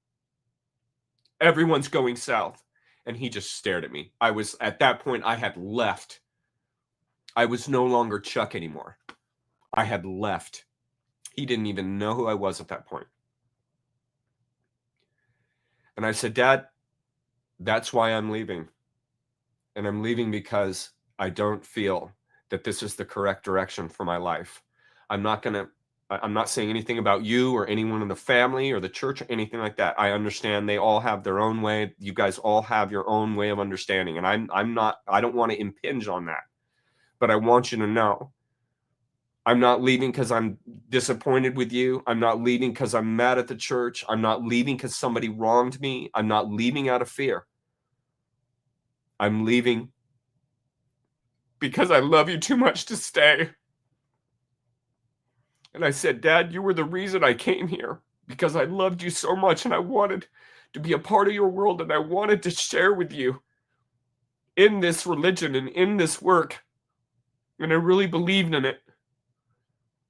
Everyone's going south. And he just stared at me. At that point, I had left. I was no longer Chuck anymore. I had left. He didn't even know who I was at that point. And I said, Dad, that's why I'm leaving. And I'm leaving because I don't feel that this is the correct direction for my life. I'm not saying anything about you or anyone in the family or the church or anything like that. I understand they all have their own way. You guys all have your own way of understanding. And I don't want to impinge on that. But I want you to know, I'm not leaving because I'm disappointed with you. I'm not leaving because I'm mad at the church. I'm not leaving because somebody wronged me. I'm not leaving out of fear. I'm leaving because I love you too much to stay. And I said, Dad, you were the reason I came here because I loved you so much and I wanted to be a part of your world and I wanted to share with you in this religion and in this work. And I really believed in it.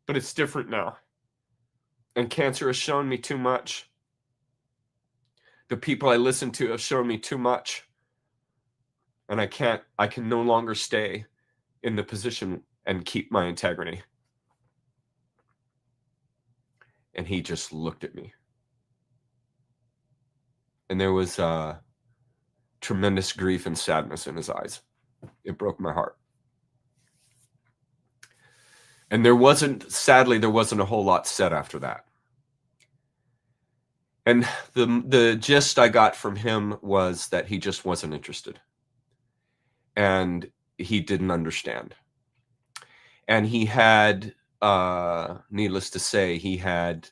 But it's different now. And cancer has shown me too much. The people I listen to have shown me too much. And I can no longer stay in the position and keep my integrity. And he just looked at me. And there was tremendous grief and sadness in his eyes. It broke my heart. And sadly, there wasn't a whole lot said after that. And the gist I got from him was that he just wasn't interested. And he didn't understand. And he had, needless to say, he had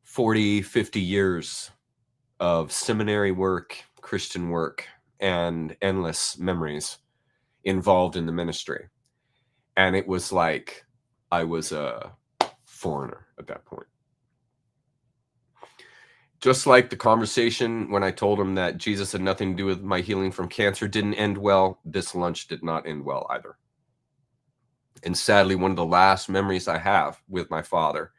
40, 50 years of seminary work, Christian work, and endless memories involved in the ministry. And it was like I was a foreigner at that point. Just like the conversation when I told him that Jesus had nothing to do with my healing from cancer didn't end well, this lunch did not end well either. And sadly, one of the last memories I have with my father,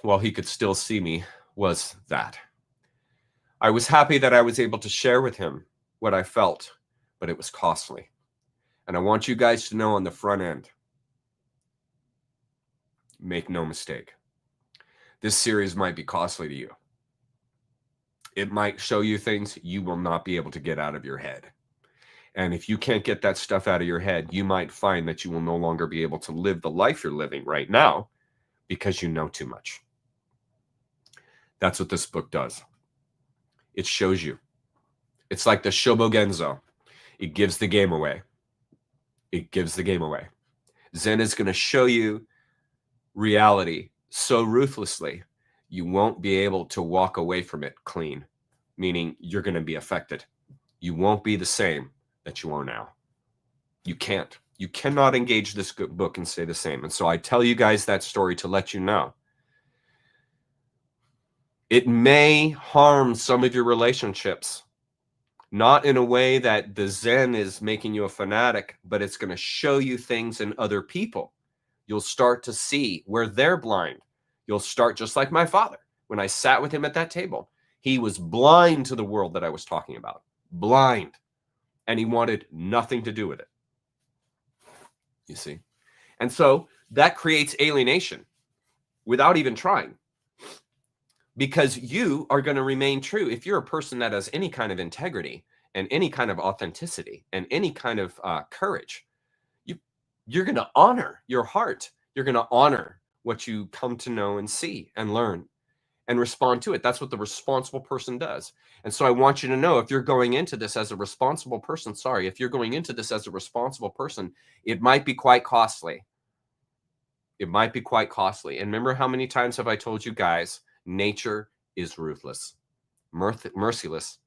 while he could still see me, was that. I was happy that I was able to share with him what I felt, but it was costly. And I want you guys to know on the front end, make no mistake, this series might be costly to you. It might show you things you will not be able to get out of your head. And if you can't get that stuff out of your head, you might find that you will no longer be able to live the life you're living right now because you know too much. That's what this book does. It shows you. It's like the Shobogenzo. It gives the game away. It gives the game away. Zen is going to show you reality so ruthlessly, you won't be able to walk away from it clean, meaning you're going to be affected. You won't be the same that you are now. You can't. You cannot engage this good book and stay the same. And so I tell you guys that story to let you know. It may harm some of your relationships, not in a way that the Zen is making you a fanatic, but it's going to show you things in other people. You'll start to see where they're blind. You'll start just like my father. When I sat with him at that table, he was blind to the world that I was talking about. Blind. And he wanted nothing to do with it. You see? And so that creates alienation without even trying. Because you are going to remain true. If you're a person that has any kind of integrity and any kind of authenticity and any kind of courage, you're going to honor your heart. You're going to honor what you come to know and see and learn and respond to it. That's what the responsible person does. And so I want you to know, if you're going into this as a responsible person, if you're going into this as a responsible person, it might be quite costly. It might be quite costly. And remember, how many times have I told you guys, nature is ruthless, merciless.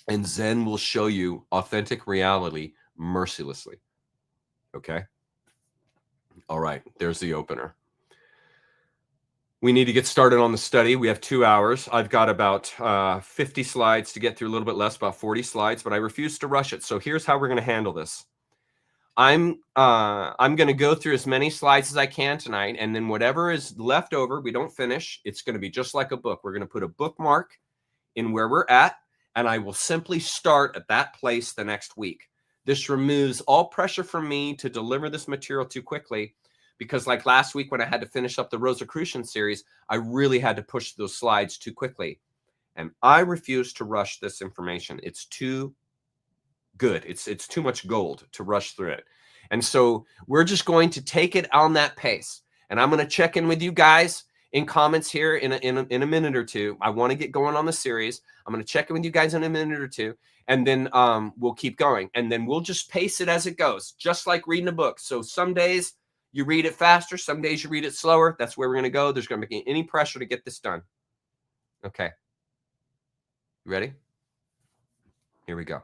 And Zen will show you authentic reality mercilessly. Okay? All right, there's the opener. We need to get started on the study. We have 2 hours. I've got about 50 slides to get through, a little bit less, about 40 slides, but I refuse to rush it. So here's how we're going to handle this. I'm going to go through as many slides as I can tonight, and then whatever is left over, we don't finish. It's going to be just like a book. We're going to put a bookmark in where we're at, and I will simply start at that place the next week. This removes all pressure from me to deliver this material too quickly, because like last week when I had to finish up the Rosicrucian series, I really had to push those slides too quickly. And I refuse to rush this information. It's too good. It's too much gold to rush through it. And so we're just going to take it on that pace. And I'm going to check in with you guys in comments here in a minute or two. I want to get going on the series. I'm going to check in with you guys in a minute or two, and then we'll keep going. And then we'll just pace it as it goes, just like reading a book. So some days you read it faster, some days you read it slower. That's where we're going to go. There's going to be any pressure to get this done. Okay. You ready? Here we go.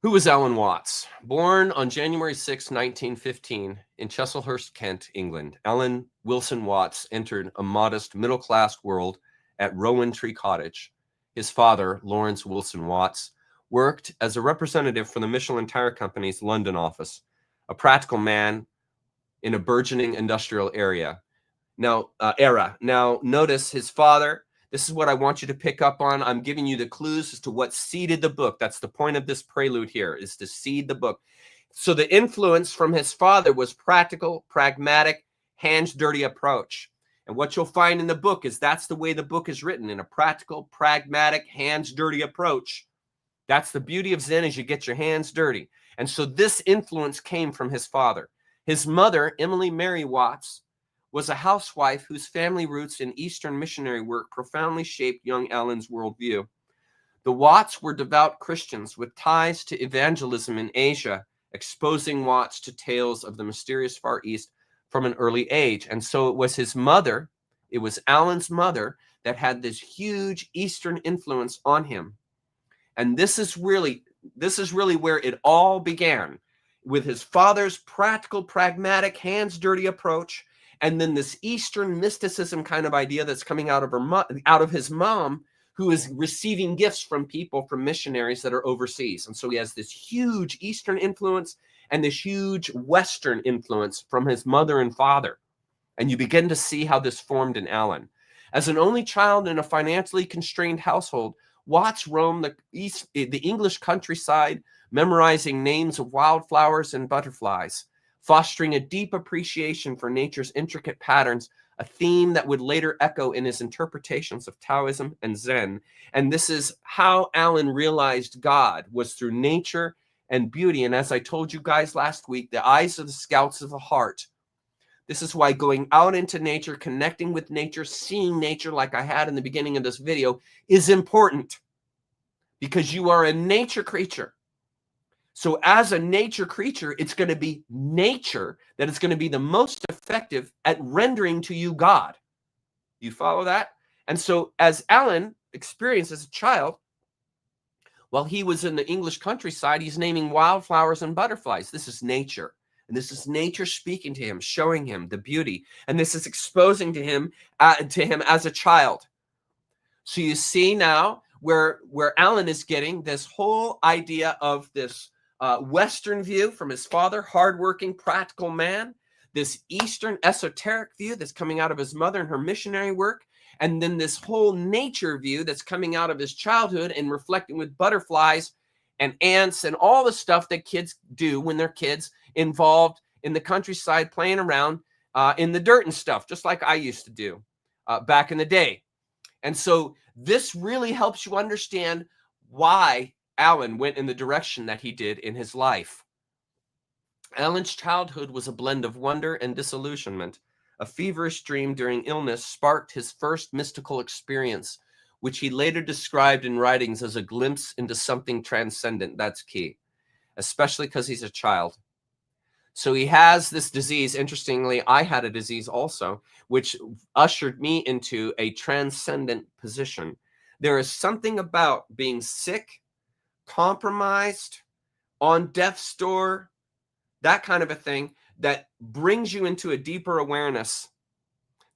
Who was Alan Watts? Born on January 6, 1915 in Chislehurst, Kent, England, Alan Wilson Watts entered a modest middle-class world at Rowan Tree Cottage. His father, Lawrence Wilson Watts, worked as a representative for the Michelin Tire Company's London office, a practical man in a burgeoning industrial era. Now, notice his father. This is what I want you to pick up on. I'm giving you the clues as to what seeded the book. That's the point of this prelude here, is to seed the book. So the influence from his father was practical, pragmatic, hands dirty approach. And what you'll find in the book is that's the way the book is written, in a practical, pragmatic, hands dirty approach. That's the beauty of Zen, is you get your hands dirty. And so this influence came from his father. His mother, Emily Mary Watts, was a housewife whose family roots in Eastern missionary work profoundly shaped young Allen's worldview. The Watts were devout Christians with ties to evangelism in Asia, exposing Watts to tales of the mysterious Far East from an early age. And so it was his mother, it was Allen's mother, that had this huge Eastern influence on him. And this is really where it all began, with his father's practical, pragmatic, hands dirty approach, and then this Eastern mysticism kind of idea that's coming out of his mom, who is receiving gifts from people, from missionaries that are overseas. And so he has this huge Eastern influence and this huge Western influence from his mother and father. And you begin to see how this formed in Allen. As an only child in a financially constrained household, Watts roamed the English countryside, memorizing names of wildflowers and butterflies, fostering a deep appreciation for nature's intricate patterns, a theme that would later echo in his interpretations of Taoism and Zen. And this is how Allen realized God, was through nature and beauty. And as I told you guys last week, the eyes are the scouts of the heart. This is why going out into nature, connecting with nature, seeing nature like I had in the beginning of this video is important, because you are a nature creature. So as a nature creature, it's going to be nature that is going to be the most effective at rendering to you God. You follow that? And so as Allen experienced as a child, while he was in the English countryside, he's naming wildflowers and butterflies. This is nature. And this is nature speaking to him, showing him the beauty. And this is exposing to him as a child. So you see now where Allen is getting this whole idea of this Western view from his father, hardworking, practical man, this Eastern esoteric view that's coming out of his mother and her missionary work, and then this whole nature view that's coming out of his childhood and reflecting with butterflies and ants and all the stuff that kids do when they're kids, involved in the countryside, playing around in the dirt and stuff, just like I used to do back in the day. And so this really helps you understand why Allen went in the direction that he did in his life. Allen's childhood was a blend of wonder and disillusionment. A feverish dream during illness sparked his first mystical experience, which he later described in writings as a glimpse into something transcendent. That's key, especially because he's a child. So he has this disease. Interestingly, I had a disease also, which ushered me into a transcendent position. There is something about being sick, compromised, on death's door, that kind of a thing, that brings you into a deeper awareness.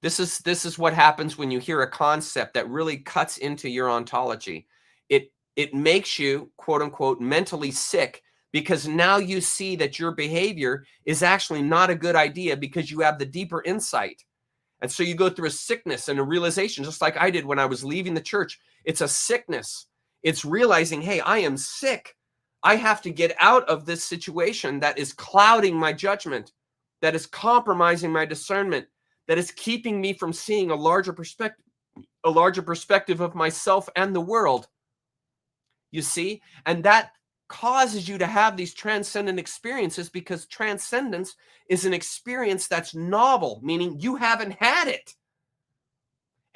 This is what happens when you hear a concept that really cuts into your ontology. It makes you, quote unquote, mentally sick, because now you see that your behavior is actually not a good idea, because you have the deeper insight. And so you go through a sickness and a realization, just like I did when I was leaving the church. It's a sickness. It's realizing, hey, I am sick. I have to get out of this situation that is clouding my judgment, that is compromising my discernment, that is keeping me from seeing a larger perspective of myself and the world. You see? And that causes you to have these transcendent experiences, because transcendence is an experience that's novel, meaning you haven't had it.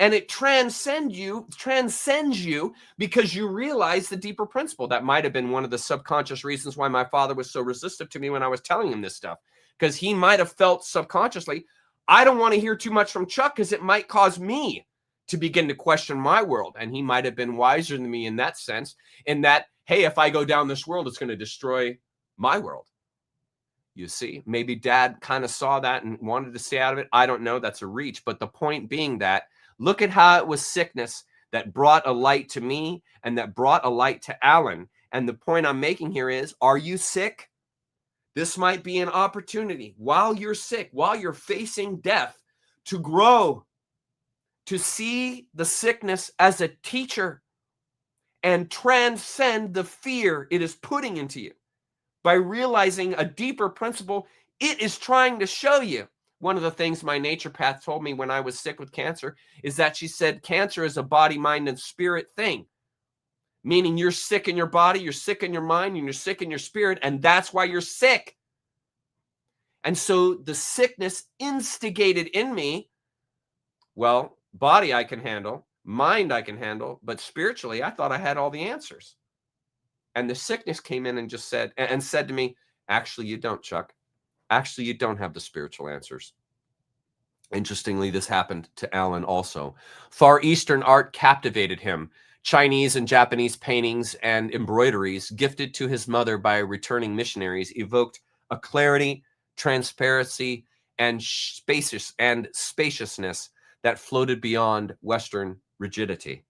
And it transcends you because you realize the deeper principle. That might have been one of the subconscious reasons why my father was so resistive to me when I was telling him this stuff, because he might have felt subconsciously, I don't want to hear too much from Chuck because it might cause me to begin to question my world. And he might have been wiser than me in that sense, in that, hey, if I go down this world, it's going to destroy my world. You see, maybe Dad kind of saw that and wanted to stay out of it. I don't know. That's a reach. But the point being that, look at how it was sickness that brought a light to me and that brought a light to Allen. And the point I'm making here is, are you sick? This might be an opportunity while you're sick, while you're facing death, to grow, to see the sickness as a teacher and transcend the fear it is putting into you by realizing a deeper principle it is trying to show you. one of the things my naturopath told me when I was sick with cancer is that she said cancer is a body, mind, and spirit thing. Meaning you're sick in your body, you're sick in your mind, and you're sick in your spirit, and that's why you're sick. And so the sickness instigated in me, well, body I can handle, mind I can handle, but spiritually I thought I had all the answers. And the sickness came in and just said to me, actually you don't, Chuck. Actually, you don't have the spiritual answers. Interestingly, this happened to Alan also. Far Eastern art captivated him. Chinese and Japanese paintings and embroideries gifted to his mother by returning missionaries evoked a clarity, transparency, and spaciousness that floated beyond Western rigidity.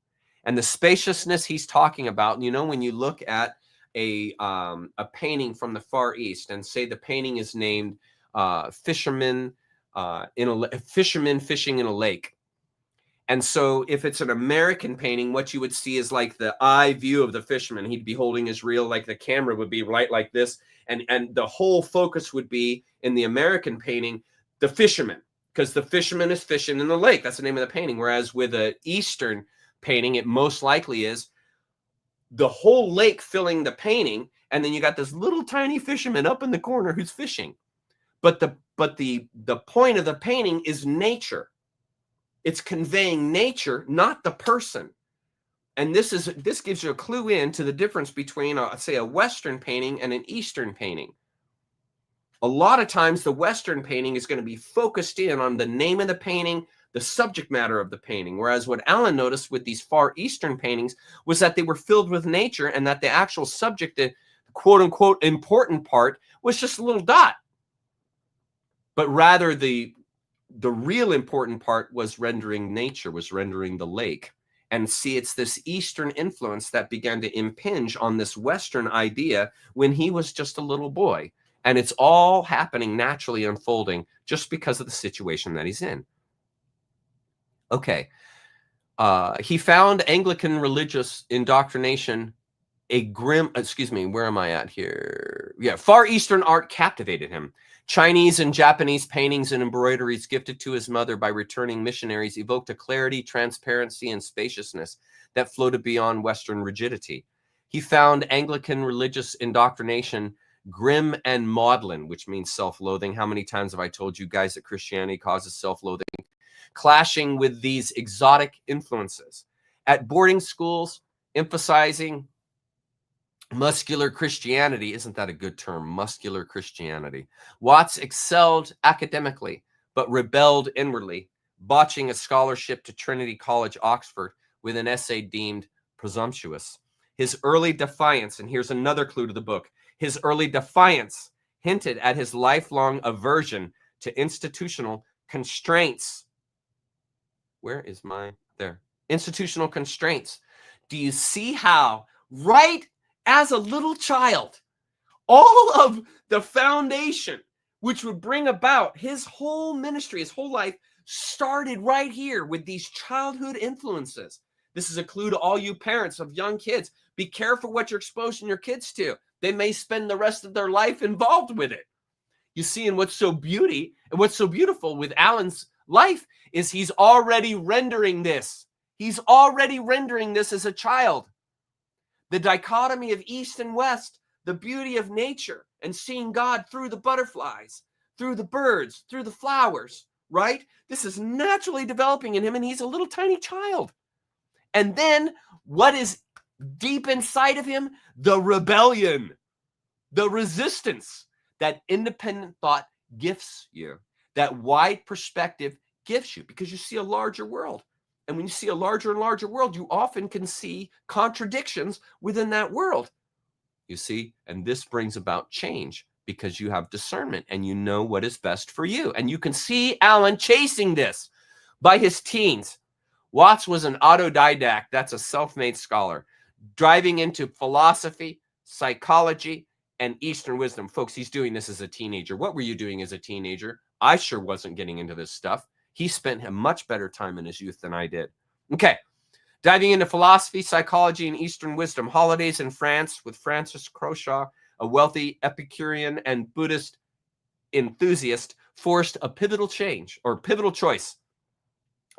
And the spaciousness he's talking about, you know, when you look at a painting from the Far East and say the painting is named Fisherman Fishing in a Lake. And so if it's an American painting, what you would see is like the eye view of the fisherman. He'd be holding his reel, like the camera would be right like this. And the whole focus would be in the American painting, the fisherman, because the fisherman is fishing in the lake. That's the name of the painting. Whereas with an Eastern painting, it most likely is the whole lake filling the painting. And then you got this little tiny fisherman up in the corner who's fishing. But the point of the painting is nature. It's conveying nature, not the person. And this gives you a clue into the difference between, say, a Western painting and an Eastern painting. A lot of times the Western painting is going to be focused in on the name of the painting, the subject matter of the painting. Whereas what Alan noticed with these Far Eastern paintings was that they were filled with nature and that the actual subject, the quote unquote important part, was just a little dot. But rather the real important part was rendering nature, was rendering the lake. And see, it's this Eastern influence that began to impinge on this Western idea when he was just a little boy. And it's all happening naturally unfolding just because of the situation that he's in. Okay. He found Anglican religious indoctrination where am I at here? Yeah, Far Eastern art captivated him. Chinese and Japanese paintings and embroideries gifted to his mother by returning missionaries evoked a clarity, transparency, and spaciousness that floated beyond Western rigidity. He found Anglican religious indoctrination grim and maudlin, which means self-loathing. How many times have I told you guys that Christianity causes self-loathing? Clashing with these exotic influences. At boarding schools, emphasizing muscular Christianity. Isn't that a good term? Muscular Christianity. Watts excelled academically, but rebelled inwardly, botching a scholarship to Trinity College, Oxford, with an essay deemed presumptuous. His early defiance, and here's another clue to the book, his early defiance hinted at his lifelong aversion to institutional constraints. Where is my, there, institutional constraints. Do you see how, right as a little child, all of the foundation, which would bring about his whole ministry, his whole life, started right here with these childhood influences. This is a clue to all you parents of young kids. Be careful what you're exposing your kids to. They may spend the rest of their life involved with it. You see, and what's so beautiful with Alan's life is he's already rendering this. He's already rendering this as a child. The dichotomy of East and West, the beauty of nature, and seeing God through the butterflies, through the birds, through the flowers, right? This is naturally developing in him, and he's a little tiny child. And then what is deep inside of him? The rebellion, the resistance that independent thought gifts you, that wide perspective gives you, because you see a larger world. And when you see a larger and larger world, you often can see contradictions within that world. You see, and this brings about change because you have discernment and you know what is best for you. And you can see Alan chasing this by his teens. Watts was an autodidact, that's a self-made scholar, driving into philosophy, psychology, and Eastern wisdom. Folks, he's doing this as a teenager. What were you doing as a teenager? I sure wasn't getting into this stuff. He spent a much better time in his youth than I did. Okay, diving into philosophy, psychology, and Eastern wisdom. Holidays in France with Francis Croshaw, a wealthy Epicurean and Buddhist enthusiast, forced a pivotal change or pivotal choice.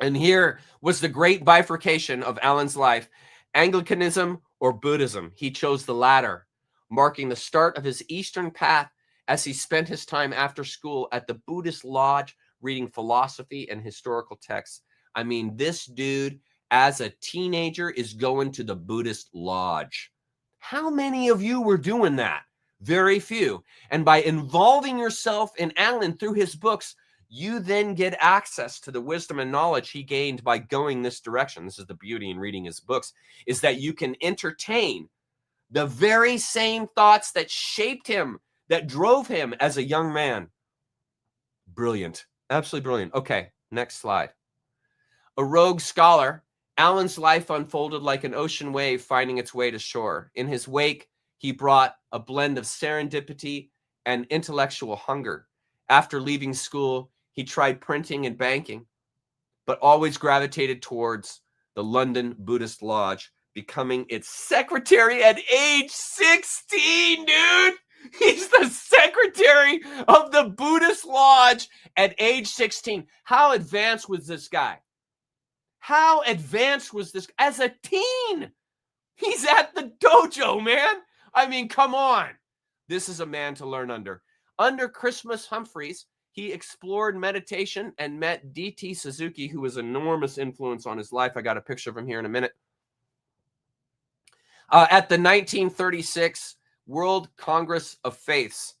And here was the great bifurcation of Allen's life: Anglicanism or Buddhism. He chose the latter, marking the start of his Eastern path as he spent his time after school at the Buddhist lodge reading philosophy and historical texts. I mean, this dude, as a teenager, is going to the Buddhist lodge. How many of you were doing that? Very few. And by involving yourself in Allen through his books, you then get access to the wisdom and knowledge he gained by going this direction. This is the beauty in reading his books, is that you can entertain the very same thoughts that shaped him, that drove him as a young man. Brilliant. Absolutely brilliant. Okay, next slide. A rogue scholar, Allen's life unfolded like an ocean wave finding its way to shore. In his wake, he brought a blend of serendipity and intellectual hunger. After leaving school, he tried printing and banking, but always gravitated towards the London Buddhist Lodge, becoming its secretary at age 16, dude. He's the secretary of the Buddhist Lodge at age 16. How advanced was this guy? How advanced was this? As a teen, he's at the dojo, man. I mean, come on. This is a man to learn under. Under Christmas Humphreys, he explored meditation and met D.T. Suzuki, who was an enormous influence on his life. I got a picture of him here in a minute. At the 1936 World Congress of Faiths,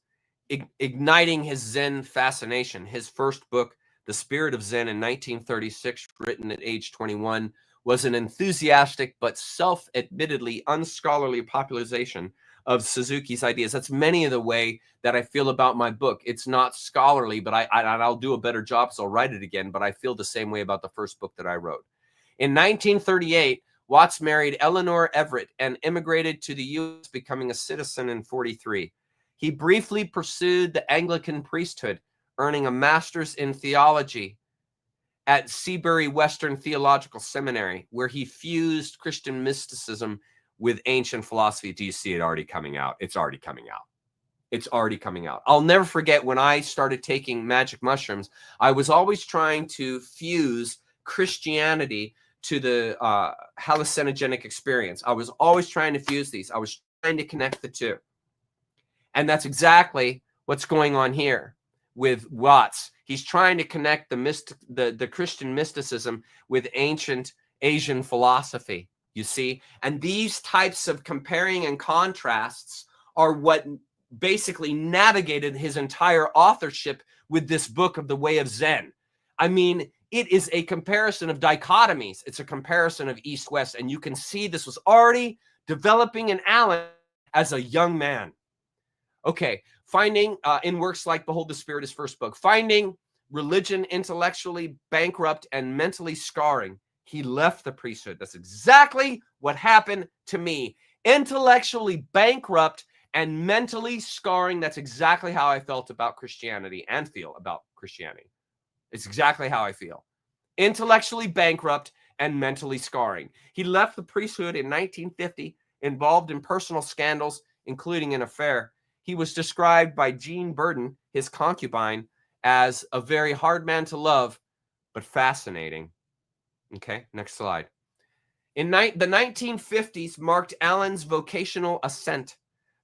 igniting his Zen fascination. His first book, The Spirit of Zen, in 1936, written at age 21, was an enthusiastic but self-admittedly unscholarly popularization of Suzuki's ideas. That's many of the way that I feel about my book. It's not scholarly, but I'll do a better job, so I'll write it again, but I feel the same way about the first book that I wrote. In 1938, Watts married Eleanor Everett and immigrated to the U.S., becoming a citizen in 1943. He briefly pursued the Anglican priesthood, earning a master's in theology at Seabury Western Theological Seminary, where he fused Christian mysticism with ancient philosophy. Do you see it already coming out? It's already coming out. It's already coming out. I'll never forget when I started taking magic mushrooms, I was always trying to fuse Christianity to the hallucinogenic experience. I was always trying to fuse these. I was trying to connect the two. And that's exactly what's going on here with Watts. He's trying to connect the Christian mysticism with ancient Asian philosophy, you see? And these types of comparing and contrasts are what basically navigated his entire authorship with this book of The Way of Zen. I mean, it is a comparison of dichotomies. It's a comparison of East-West. And you can see this was already developing in Allen as a young man. Okay, finding in works like Behold the Spirit, his first book, finding religion intellectually bankrupt and mentally scarring, he left the priesthood. That's exactly what happened to me. Intellectually bankrupt and mentally scarring. That's exactly how I felt about Christianity and feel about Christianity. It's exactly how I feel. Intellectually bankrupt and mentally scarring. He left the priesthood in 1950, involved in personal scandals, including an affair. He was described by Jean Burden, his concubine, as a very hard man to love, but fascinating. Okay, next slide. The 1950s marked Allen's vocational ascent,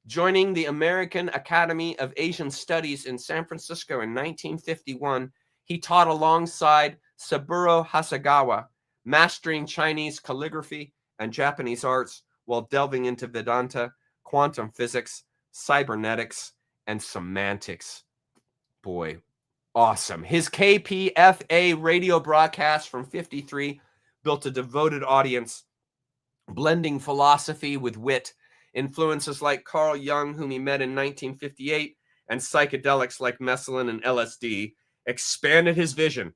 joining the American Academy of Asian Studies in San Francisco in 1951. He taught alongside Saburo Hasegawa, mastering Chinese calligraphy and Japanese arts while delving into Vedanta, quantum physics, cybernetics, and semantics. Boy, awesome. His KPFA radio broadcast from 1953 built a devoted audience, blending philosophy with wit. Influences like Carl Jung, whom he met in 1958, and psychedelics like mescaline and LSD expanded his vision,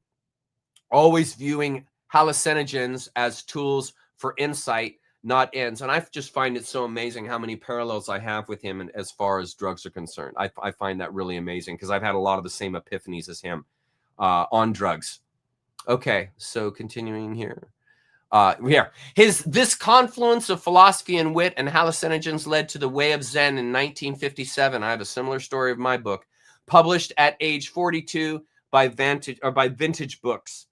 always viewing hallucinogens as tools for insight, not ends. And I just find it so amazing how many parallels I have with him as far as drugs are concerned. I find that really amazing because I've had a lot of the same epiphanies as him on drugs. Okay, so continuing here. This confluence of philosophy and wit and hallucinogens led to The Way of Zen in 1957. I have a similar story of my book. Published at age 42 by Vintage Books.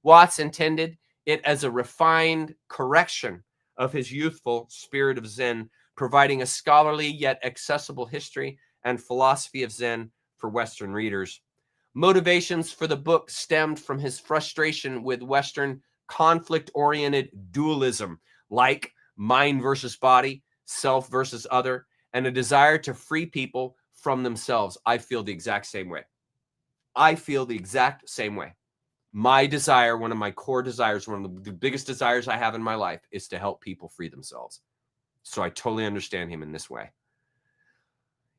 Watts intended it as a refined correction of his youthful spirit of Zen, providing a scholarly yet accessible history and philosophy of Zen for Western readers. Motivations for the book stemmed from his frustration with Western conflict-oriented dualism, like mind versus body, self versus other, and a desire to free people from themselves. I feel the exact same way. I feel the exact same way. My desire, one of my core desires, one of the biggest desires I have in my life is to help people free themselves. So I totally understand him in this way.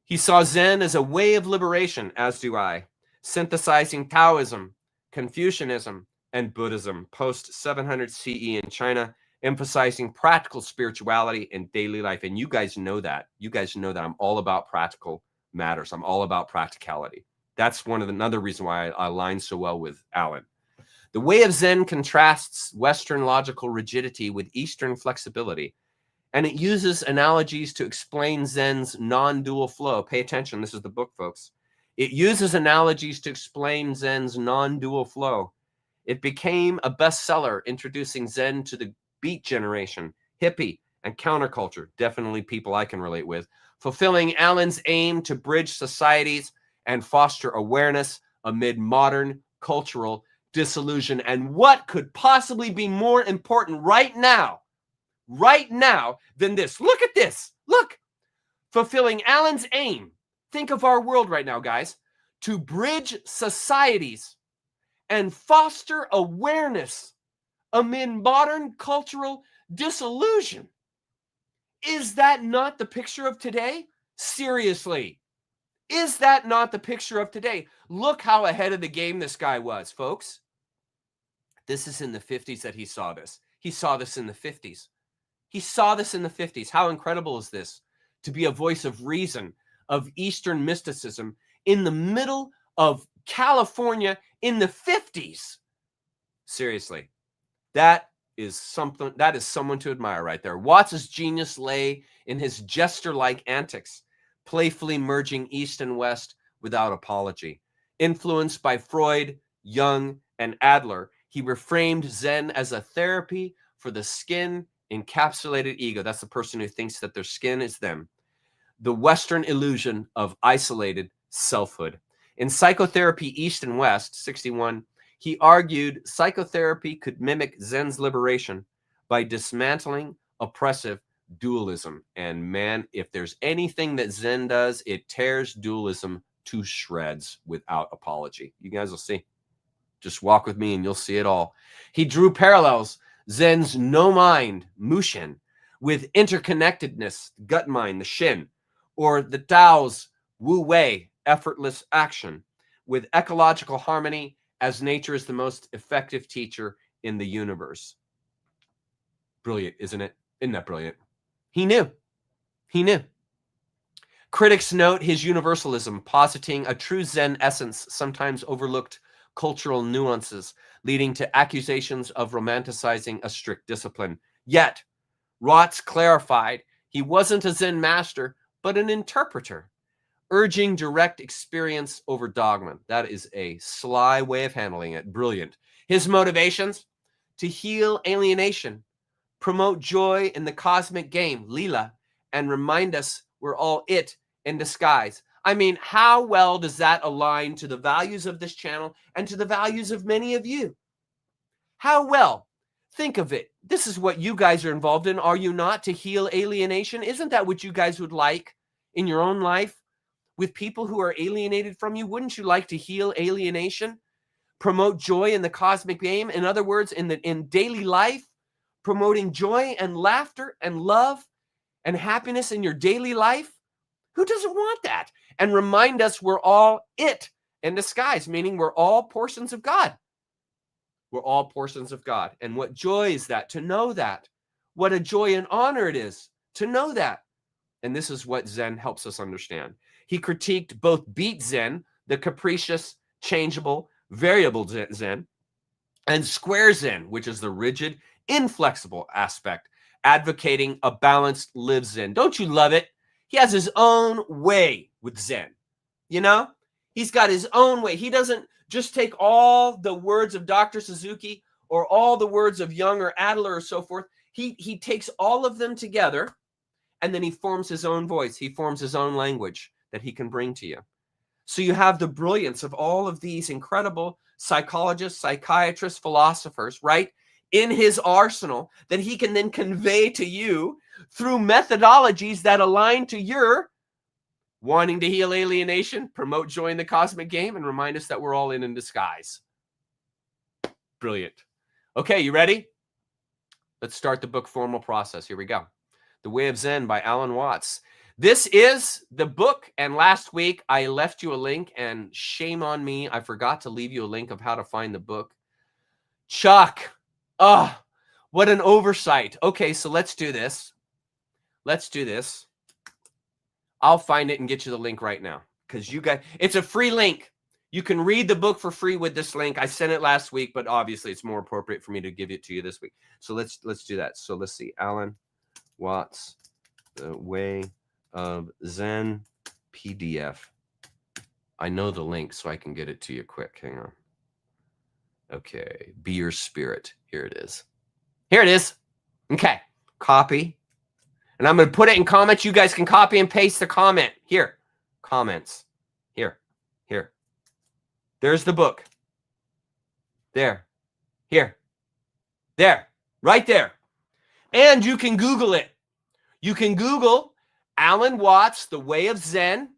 He saw Zen as a way of liberation, as do I, synthesizing Taoism, Confucianism, and Buddhism post 700 CE in China, emphasizing practical spirituality in daily life. And you guys know that. You guys know that I'm all about practical matters. I'm all about practicality. That's another reason why I align so well with Alan. The way of Zen contrasts Western logical rigidity with Eastern flexibility, and it uses analogies to explain Zen's non-dual flow. Pay attention, this is the book, folks. It uses analogies to explain Zen's non-dual flow. It became a bestseller, introducing Zen to the Beat generation, hippie, and counterculture, definitely people I can relate with, fulfilling Alan's aim to bridge societies and foster awareness amid modern cultural disillusion. And what could possibly be more important right now than this? Look at this. Look. Fulfilling Alan's aim. Think of our world right now, guys. To bridge societies and foster awareness amid modern cultural disillusion. Is that not the picture of today? Seriously. Is that not the picture of today? Look how ahead of the game this guy was, folks. This is in the 50s that he saw this. He saw this in the 50s. He saw this in the 50s. How incredible is this? To be a voice of reason, of Eastern mysticism in the middle of California in the 50s. Seriously. That is someone to admire right there. Watts's genius lay in his jester-like antics, playfully merging East and West without apology. Influenced by Freud, Jung, and Adler, he reframed Zen as a therapy for the skin-encapsulated ego. That's the person who thinks that their skin is them. The Western illusion of isolated selfhood. In Psychotherapy East and West, 61, he argued psychotherapy could mimic Zen's liberation by dismantling oppressive dualism. And man, if there's anything that Zen does, it tears dualism to shreds without apology. You guys will see. Just walk with me and you'll see it all. He drew parallels, Zen's no mind, Mushin, with interconnectedness, gut mind, the Shin, or the Tao's Wu Wei, effortless action, with ecological harmony, as nature is the most effective teacher in the universe. Brilliant, isn't it? Isn't that brilliant? He knew. He knew. Critics note his universalism, positing a true Zen essence, sometimes overlooked cultural nuances, leading to accusations of romanticizing a strict discipline. Yet, Watts clarified he wasn't a Zen master, but an interpreter, urging direct experience over dogma. That is a sly way of handling it. Brilliant. His motivations? To heal alienation, promote joy in the cosmic game, Lila, and remind us we're all it in disguise. I mean, how well does that align to the values of this channel and to the values of many of you? How well? Think of it. This is what you guys are involved in, are you not? To heal alienation? Isn't that what you guys would like in your own life? With people who are alienated from you, wouldn't you like to heal alienation? Promote joy in the cosmic game. In other words, in daily life, promoting joy and laughter and love and happiness in your daily life. Who doesn't want that? And remind us we're all it in disguise, meaning we're all portions of God. We're all portions of God. And what joy is that? To know that. What a joy and honor it is to know that. And this is what Zen helps us understand. He critiqued both beat Zen, the capricious, changeable, variable Zen, and square Zen, which is the rigid, inflexible aspect, advocating a balanced live Zen. Don't you love it? He has his own way with Zen. You know, He's got his own way. He doesn't just take all the words of Dr. Suzuki or all the words of Jung or Adler or so forth. He takes all of them together, and then he forms his own voice. He forms his own language that he can bring to you. So you have the brilliance of all of these incredible psychologists, psychiatrists, philosophers, right, in his arsenal that he can then convey to you through methodologies that align to your wanting to heal alienation, promote joy in the cosmic game, and remind us that we're all in disguise. Brilliant. Okay, you ready? Let's start the book formal process. Here we go. The Way of Zen by Alan Watts. This is the book, and last week I left you a link, and shame on me, I forgot to leave you a link of how to find the book. Chuck, what an oversight. Okay, so let's do this. Let's do this. I'll find it and get you the link right now, because you guys, it's a free link. You can read the book for free with this link. I sent it last week, but obviously it's more appropriate for me to give it to you this week. So let's do that. So let's see, Alan Watts, The Way of Zen PDF. I know the link, so I can get it to you quick. Hang on. Okay, Be Your Spirit. Here it is. Here it is. Okay, copy. And I'm going to put it in comments. You guys can copy and paste the comment. Here, comments. Here. There's the book. There. Here. There. Right there. And you can Google it. You can Google Alan Watts, The Way of Zen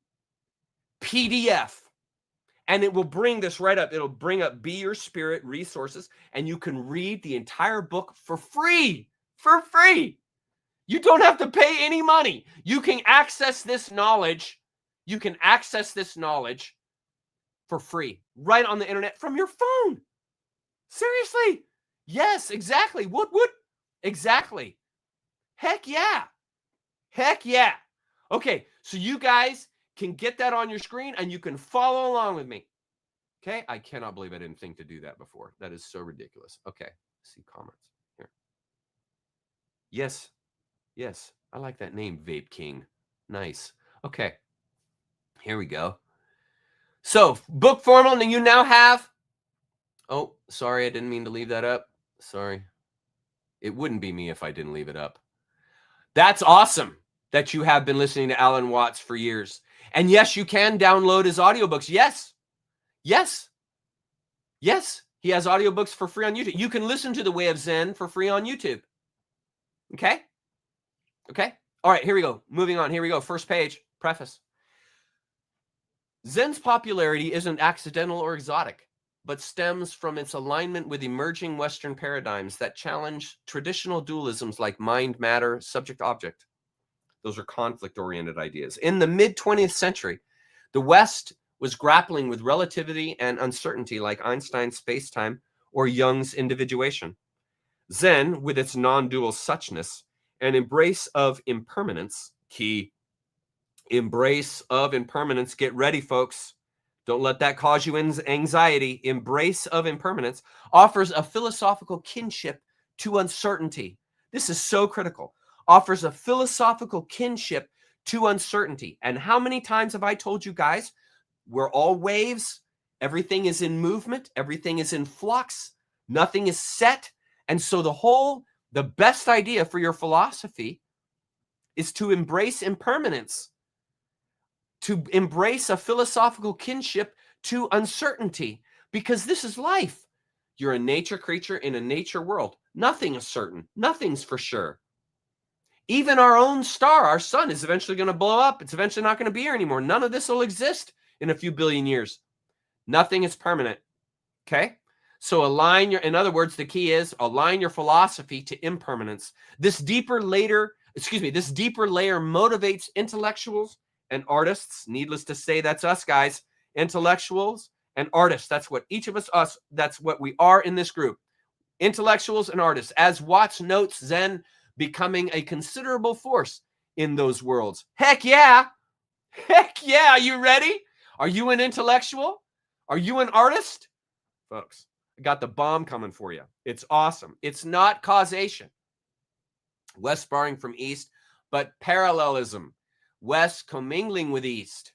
PDF. And it will bring this right up. It'll bring up Be Your Spirit resources. And you can read the entire book for free. For free. You don't have to pay any money. You can access this knowledge. You can access this knowledge for free right on the internet from your phone. Seriously. Yes, exactly. What? Exactly. Heck yeah. Heck yeah. Okay, so you guys can get that on your screen and you can follow along with me. Okay, I cannot believe I didn't think to do that before. That is so ridiculous. Okay, let's see comments here. Yes, I like that name, Vape King. Nice. Okay, here we go. So, book formal, and you now have, oh, sorry, I didn't mean to leave that up. Sorry. It wouldn't be me if I didn't leave it up. That's awesome that you have been listening to Alan Watts for years. And yes, you can download his audiobooks. Yes. He has audiobooks for free on YouTube. You can listen to The Way of Zen for free on YouTube. Okay. All right, here we go. Moving on. Here we go. First page, preface. Zen's popularity isn't accidental or exotic, but stems from its alignment with emerging Western paradigms that challenge traditional dualisms like mind, matter, subject-object. Those are conflict-oriented ideas. In the mid-20th century, the West was grappling with relativity and uncertainty like Einstein's space-time or Jung's individuation. Zen, with its non-dual suchness, an embrace of impermanence, key, embrace of impermanence, get ready, folks. Don't let that cause you anxiety. Embrace of impermanence offers a philosophical kinship to uncertainty. This is so critical. Offers a philosophical kinship to uncertainty. And how many times have I told you guys, we're all waves. Everything is in movement. Everything is in flux. Nothing is set. And so the best idea for your philosophy is to embrace impermanence, to embrace a philosophical kinship to uncertainty, because this is life. You're a nature creature in a nature world. Nothing is certain. Nothing's for sure. Even our own star, our sun, is eventually going to blow up. It's eventually not going to be here anymore. None of this will exist in a few billion years. Nothing is permanent. Okay? So in other words, the key is align your philosophy to impermanence. This deeper layer motivates intellectuals and artists. Needless to say, that's us, guys. Intellectuals and artists. That's what each of us, that's what we are in this group. Intellectuals and artists. As Watts notes, Zen becoming a considerable force in those worlds. Heck yeah. Heck yeah. Are you ready? Are you an intellectual? Are you an artist? Folks, I got the bomb coming for you. It's awesome. It's not causation. West borrowing from East, but parallelism. West commingling with East.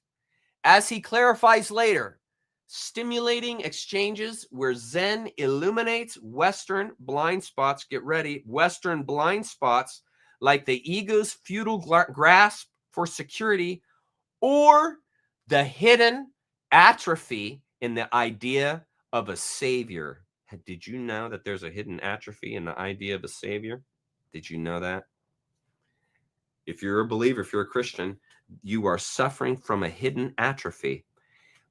as he clarifies later, stimulating exchanges where Zen illuminates Western blind spots. Get ready, Western blind spots like the ego's futile grasp for security or the hidden atrophy in the idea of a savior. Did you know that there's a hidden atrophy in the idea of a savior? Did you know that? If you're a believer, if you're a Christian, you are suffering from a hidden atrophy.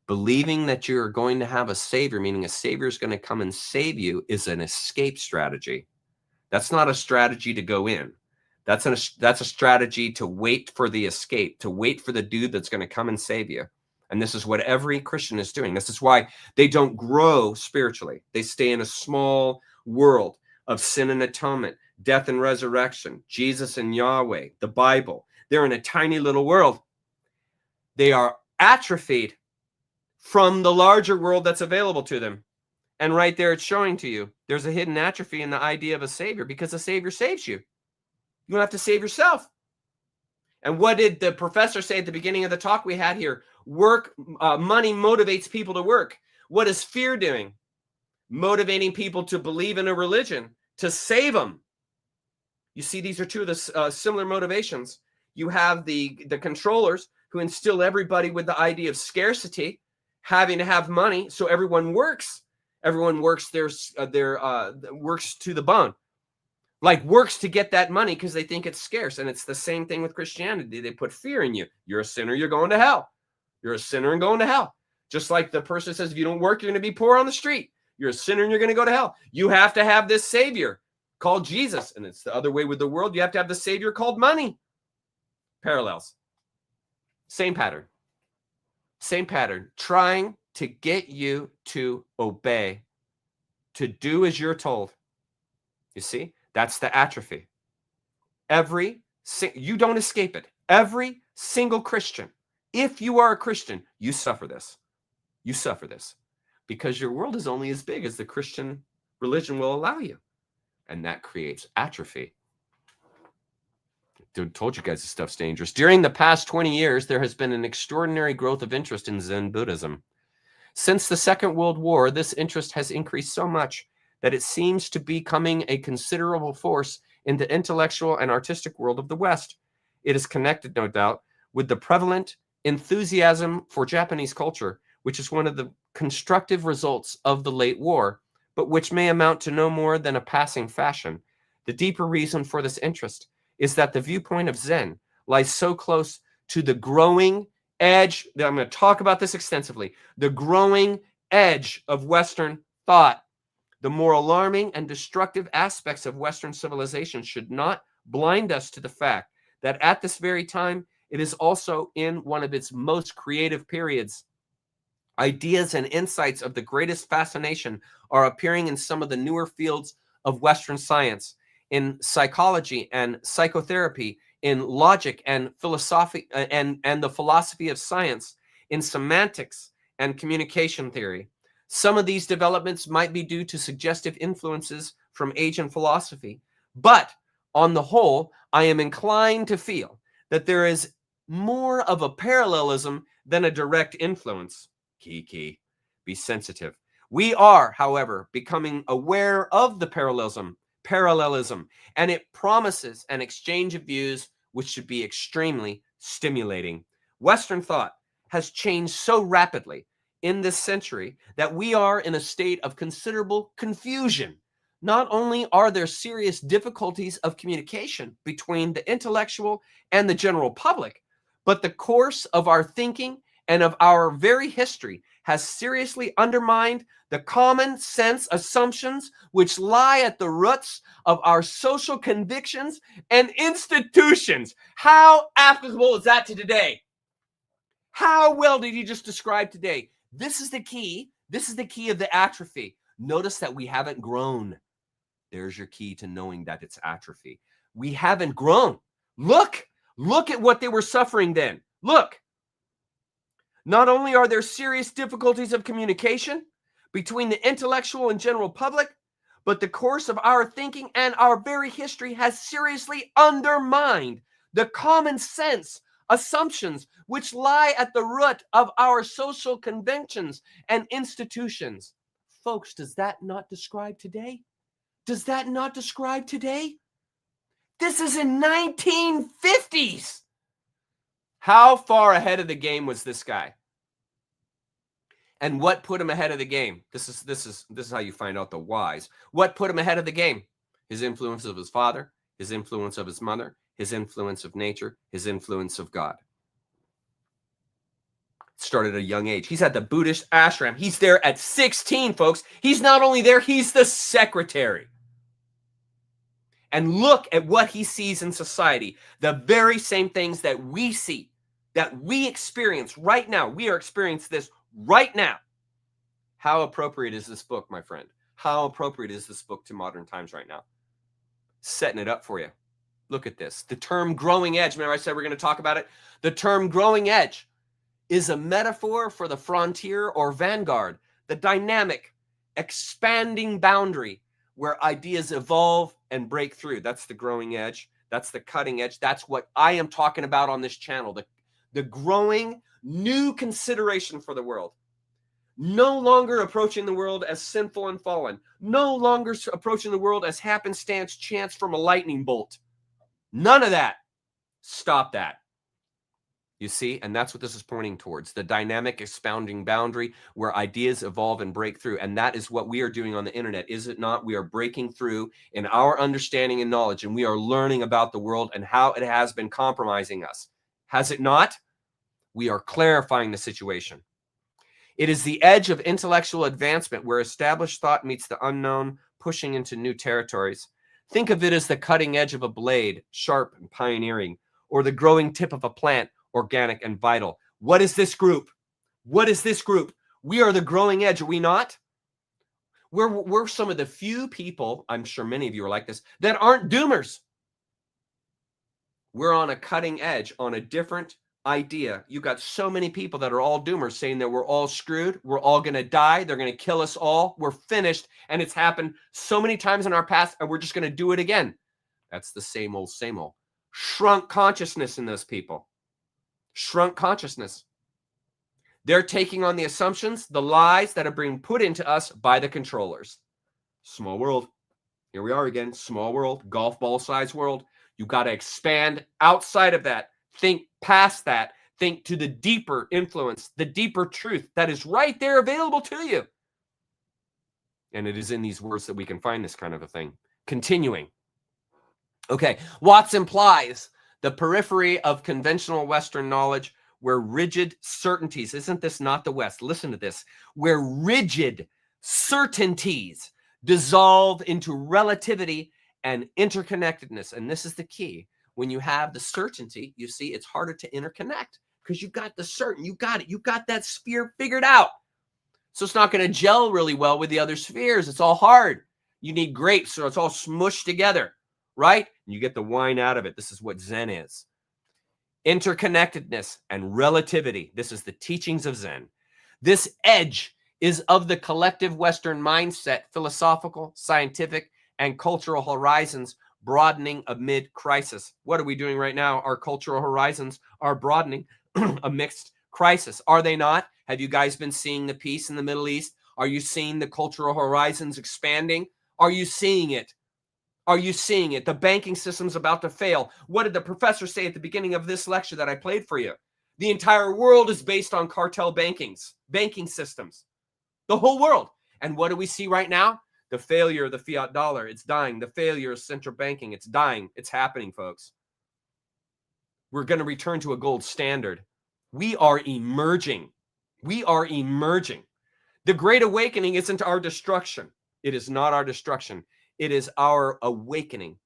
Believing that you're going to have a savior, meaning a savior is going to come and save you, is an escape strategy. That's not a strategy to go in. That's a strategy to wait for the escape, to wait for the dude that's going to come and save you. And this is what every Christian is doing. This is why they don't grow spiritually. They stay in a small world of sin and atonement, death and resurrection, Jesus and Yahweh, the Bible. They're in a tiny little world. They are atrophied from the larger world that's available to them. And right there, it's showing to you, there's a hidden atrophy in the idea of a savior, because a savior saves you. You don't have to save yourself. And what did the professor say at the beginning of the talk we had here? Money motivates people to work. What is fear doing? Motivating people to believe in a religion, to save them. You see, these are two of the similar motivations. You have the controllers who instill everybody with the idea of scarcity, having to have money, so everyone works. Everyone works works to the bone, like works to get that money because they think it's scarce. And it's the same thing with Christianity. They put fear in you. You're a sinner, you're going to hell. You're a sinner and going to hell. Just like the person says, if you don't work, you're going to be poor on the street. You're a sinner and you're going to go to hell. You have to have this savior called Jesus. And it's the other way with the world. You have to have the savior called money. Parallels. Same pattern. Same pattern. Trying to get you to obey, to do as you're told. You see, that's the atrophy. You don't escape it. Every single Christian, if you are a Christian, you suffer this. You suffer this because your world is only as big as the Christian religion will allow you. And that creates atrophy. I told you guys this stuff's dangerous. During the past 20 years, there has been an extraordinary growth of interest in Zen Buddhism. Since the Second World War, this interest has increased so much that it seems to be becoming a considerable force in the intellectual and artistic world of the West. It is connected, no doubt, with the prevalent enthusiasm for Japanese culture, which is one of the constructive results of the late war, but which may amount to no more than a passing fashion. The deeper reason for this interest is that the viewpoint of Zen lies so close to the growing edge, that I'm going to talk about this extensively, the growing edge of Western thought. The more alarming and destructive aspects of Western civilization should not blind us to the fact that at this very time, it is also in one of its most creative periods. Ideas and insights of the greatest fascination are appearing in some of the newer fields of Western science, in psychology and psychotherapy, in logic and philosophy and the philosophy of science, in semantics and communication theory. Some of these developments might be due to suggestive influences from Asian philosophy, but on the whole, I am inclined to feel that there is more of a parallelism than a direct influence. Key. Be sensitive. We are, however, becoming aware of the parallelism, and it promises an exchange of views which should be extremely stimulating. Western thought has changed so rapidly in this century that we are in a state of considerable confusion. Not only are there serious difficulties of communication between the intellectual and the general public, but the course of our thinking and of our very history has seriously undermined the common sense assumptions which lie at the roots of our social convictions and institutions. How applicable is that to today? How well did he just describe today? This is the key. This is the key of the atrophy. Notice that we haven't grown. There's your key to knowing that it's atrophy. We haven't grown. Look at what they were suffering then. Look. Not only are there serious difficulties of communication between the intellectual and general public, but the course of our thinking and our very history has seriously undermined the common sense assumptions which lie at the root of our social conventions and institutions. Folks, does that not describe today? Does that not describe today? This is in 1950s. How far ahead of the game was this guy? And what put him ahead of the game? This is how you find out the whys. What put him ahead of the game? His influence of his father, his influence of his mother, his influence of nature, his influence of God. Started at a young age. He's at the Buddhist ashram. He's there at 16, folks. He's not only there, he's the secretary. And look at what he sees in society. The very same things that we see, that we experience right now. We are experiencing this right now. How appropriate is this book, my friend? How appropriate is this book to modern times right now? Setting it up for you. Look at this. The term growing edge. Remember I said we're going to talk about it? The term growing edge is a metaphor for the frontier or vanguard, the dynamic, expanding boundary where ideas evolve and break through. That's the growing edge. That's the cutting edge. That's what I am talking about on this channel. The growing new consideration for the world. No longer approaching the world as sinful and fallen. No longer approaching the world as happenstance, chance from a lightning bolt. None of that. Stop that. You see, and that's what this is pointing towards, the dynamic expounding boundary where ideas evolve and break through. And that is what we are doing on the internet, is it not? We are breaking through in our understanding and knowledge, and we are learning about the world and how it has been compromising us. Has it not? We are clarifying the situation. It is the edge of intellectual advancement where established thought meets the unknown, pushing into new territories. Think of it as the cutting edge of a blade, sharp and pioneering, or the growing tip of a plant, organic and vital. What is this group? What is this group? We are the growing edge, are we not? We're some of the few people, I'm sure many of you are like this, that aren't doomers. We're on a cutting edge, on a different idea. You got so many people that are all doomers saying that we're all screwed, we're all going to die, they're going to kill us all, we're finished, and it's happened so many times in our past, and we're just going to do it again. That's the same old, same old. Shrunk consciousness in those people. Shrunk consciousness. They're taking on the assumptions, the lies that are being put into us by the controllers. Small world. Here we are again. Small world, golf ball size world. You got to expand outside of that. Think past that. Think to the deeper influence, the deeper truth that is right there available to you. And it is in these words that we can find this kind of a thing. Continuing. Okay, Watts implies the periphery of conventional Western knowledge where rigid certainties, isn't this not the West? Listen to this, where rigid certainties dissolve into relativity and interconnectedness. And this is the key. When you have the certainty, you see, it's harder to interconnect because you got the certain, you got it, you got that sphere figured out. So it's not going to gel really well with the other spheres. It's all hard. You need grapes, so it's all smushed together, right? And you get the wine out of it. This is what Zen is. Interconnectedness and relativity. This is the teachings of Zen. This edge is of the collective Western mindset, philosophical, scientific, and cultural horizons broadening amid crisis. What are we doing right now? Our cultural horizons are broadening amidst crisis. Are they not? Have you guys been seeing the peace in the Middle East? Are you seeing the cultural horizons expanding? Are you seeing it? Are you seeing it? The banking system's about to fail. What did the professor say at the beginning of this lecture that I played for you? The entire world is based on cartel banking systems. The whole world. And what do we see right now? The failure of the fiat dollar. It's dying. The failure of central banking. It's dying. It's happening, folks. We're going to return to a gold standard. We are emerging. We are emerging. The Great Awakening isn't our destruction. It is not our destruction. It is our awakening,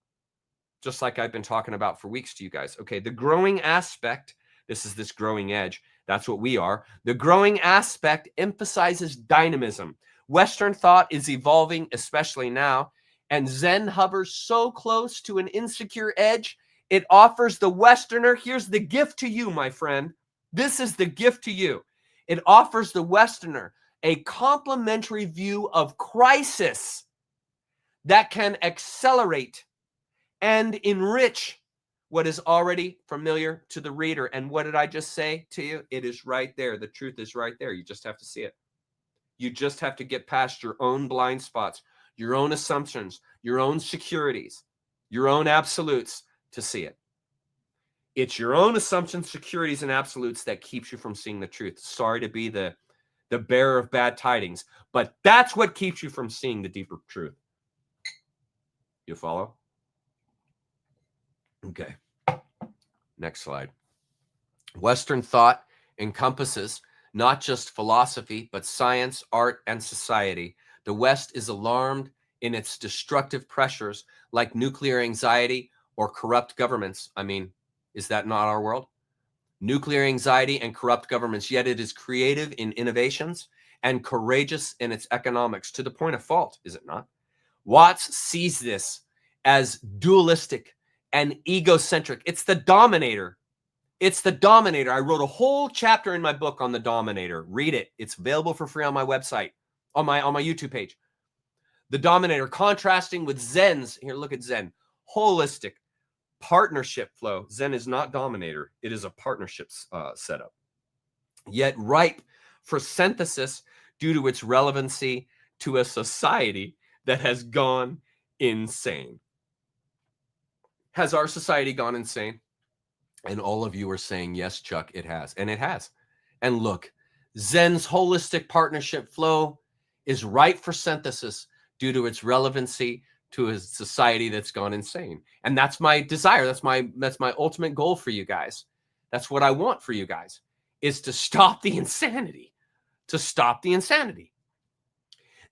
just like I've been talking about for weeks to you guys. Okay, the growing aspect, this is this growing edge. That's what we are. The growing aspect emphasizes dynamism. Western thought is evolving, especially now, and Zen hovers so close to an insecure edge, it offers the Westerner, here's the gift to you, my friend. This is the gift to you. It offers the Westerner a complementary view of crisis that can accelerate and enrich what is already familiar to the reader. And what did I just say to you? It is right there. The truth is right there. You just have to see it. You just have to get past your own blind spots, your own assumptions, your own securities, your own absolutes to see it. It's your own assumptions, securities, and absolutes that keeps you from seeing the truth. Sorry to be the bearer of bad tidings, but that's what keeps you from seeing the deeper truth. You follow? Okay. Next slide. Western thought encompasses not just philosophy, but science, art, and society. The West is alarmed in its destructive pressures like nuclear anxiety or corrupt governments. I mean, is that not our world? Nuclear anxiety and corrupt governments, yet it is creative in innovations and courageous in its economics, to the point of fault, is it not? Watts sees this as dualistic and egocentric. It's the dominator. It's the dominator. I wrote a whole chapter in my book on the dominator. Read it. It's available for free on my website, on my YouTube page. The dominator, contrasting with Zen's, here, look at Zen, holistic partnership flow. Zen is not dominator. It is a partnership setup, yet ripe for synthesis due to its relevancy to a society that has gone insane. Has our society gone insane? And all of you are saying, yes, Chuck, it has. And it has. And look, Zen's holistic partnership flow is ripe for synthesis due to its relevancy to a society that's gone insane. And that's my desire. That's my ultimate goal for you guys. That's what I want for you guys, is to stop the insanity. To stop the insanity.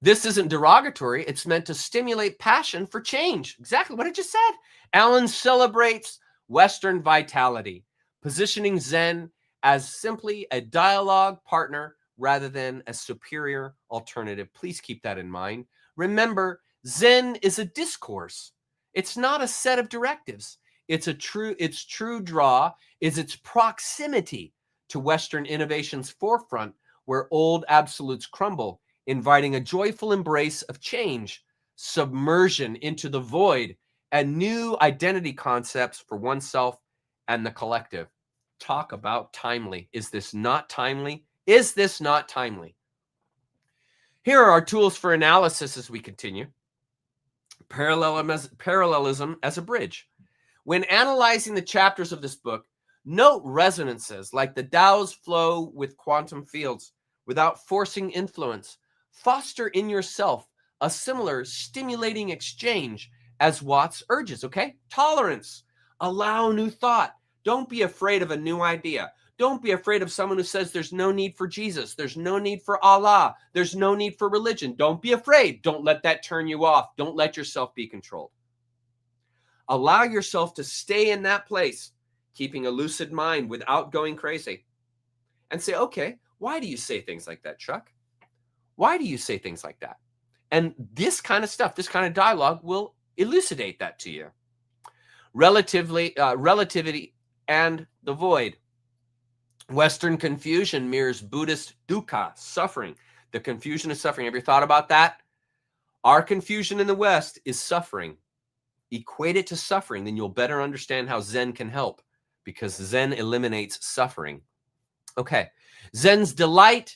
This isn't derogatory. It's meant to stimulate passion for change. Exactly what I just said. Allen celebrates Western vitality, positioning Zen as simply a dialogue partner rather than a superior alternative. Please keep that in mind. Remember, Zen is a discourse. It's not a set of directives. Its true draw is its proximity to Western innovation's forefront, where old absolutes crumble, inviting a joyful embrace of change, submersion into the void, and new identity concepts for oneself and the collective. Talk about timely. Is this not timely? Is this not timely? Here are our tools for analysis as we continue. Parallelism as a bridge. When analyzing the chapters of this book, note resonances like the Tao's flow with quantum fields without forcing influence. Foster in yourself a similar stimulating exchange as Watts urges, okay? Tolerance. Allow new thought. Don't be afraid of a new idea. Don't be afraid of someone who says there's no need for Jesus. There's no need for Allah. There's no need for religion. Don't be afraid. Don't let that turn you off. Don't let yourself be controlled. Allow yourself to stay in that place, keeping a lucid mind without going crazy. And say, okay, why do you say things like that, Chuck? Why do you say things like that? And this kind of stuff, this kind of dialogue will elucidate that to you. Relativity and the void. Western confusion mirrors Buddhist dukkha, suffering. The confusion is suffering. Have you thought about that? Our confusion in the West is suffering. Equate it to suffering, then you'll better understand how Zen can help, because Zen eliminates suffering. Okay. Zen's delight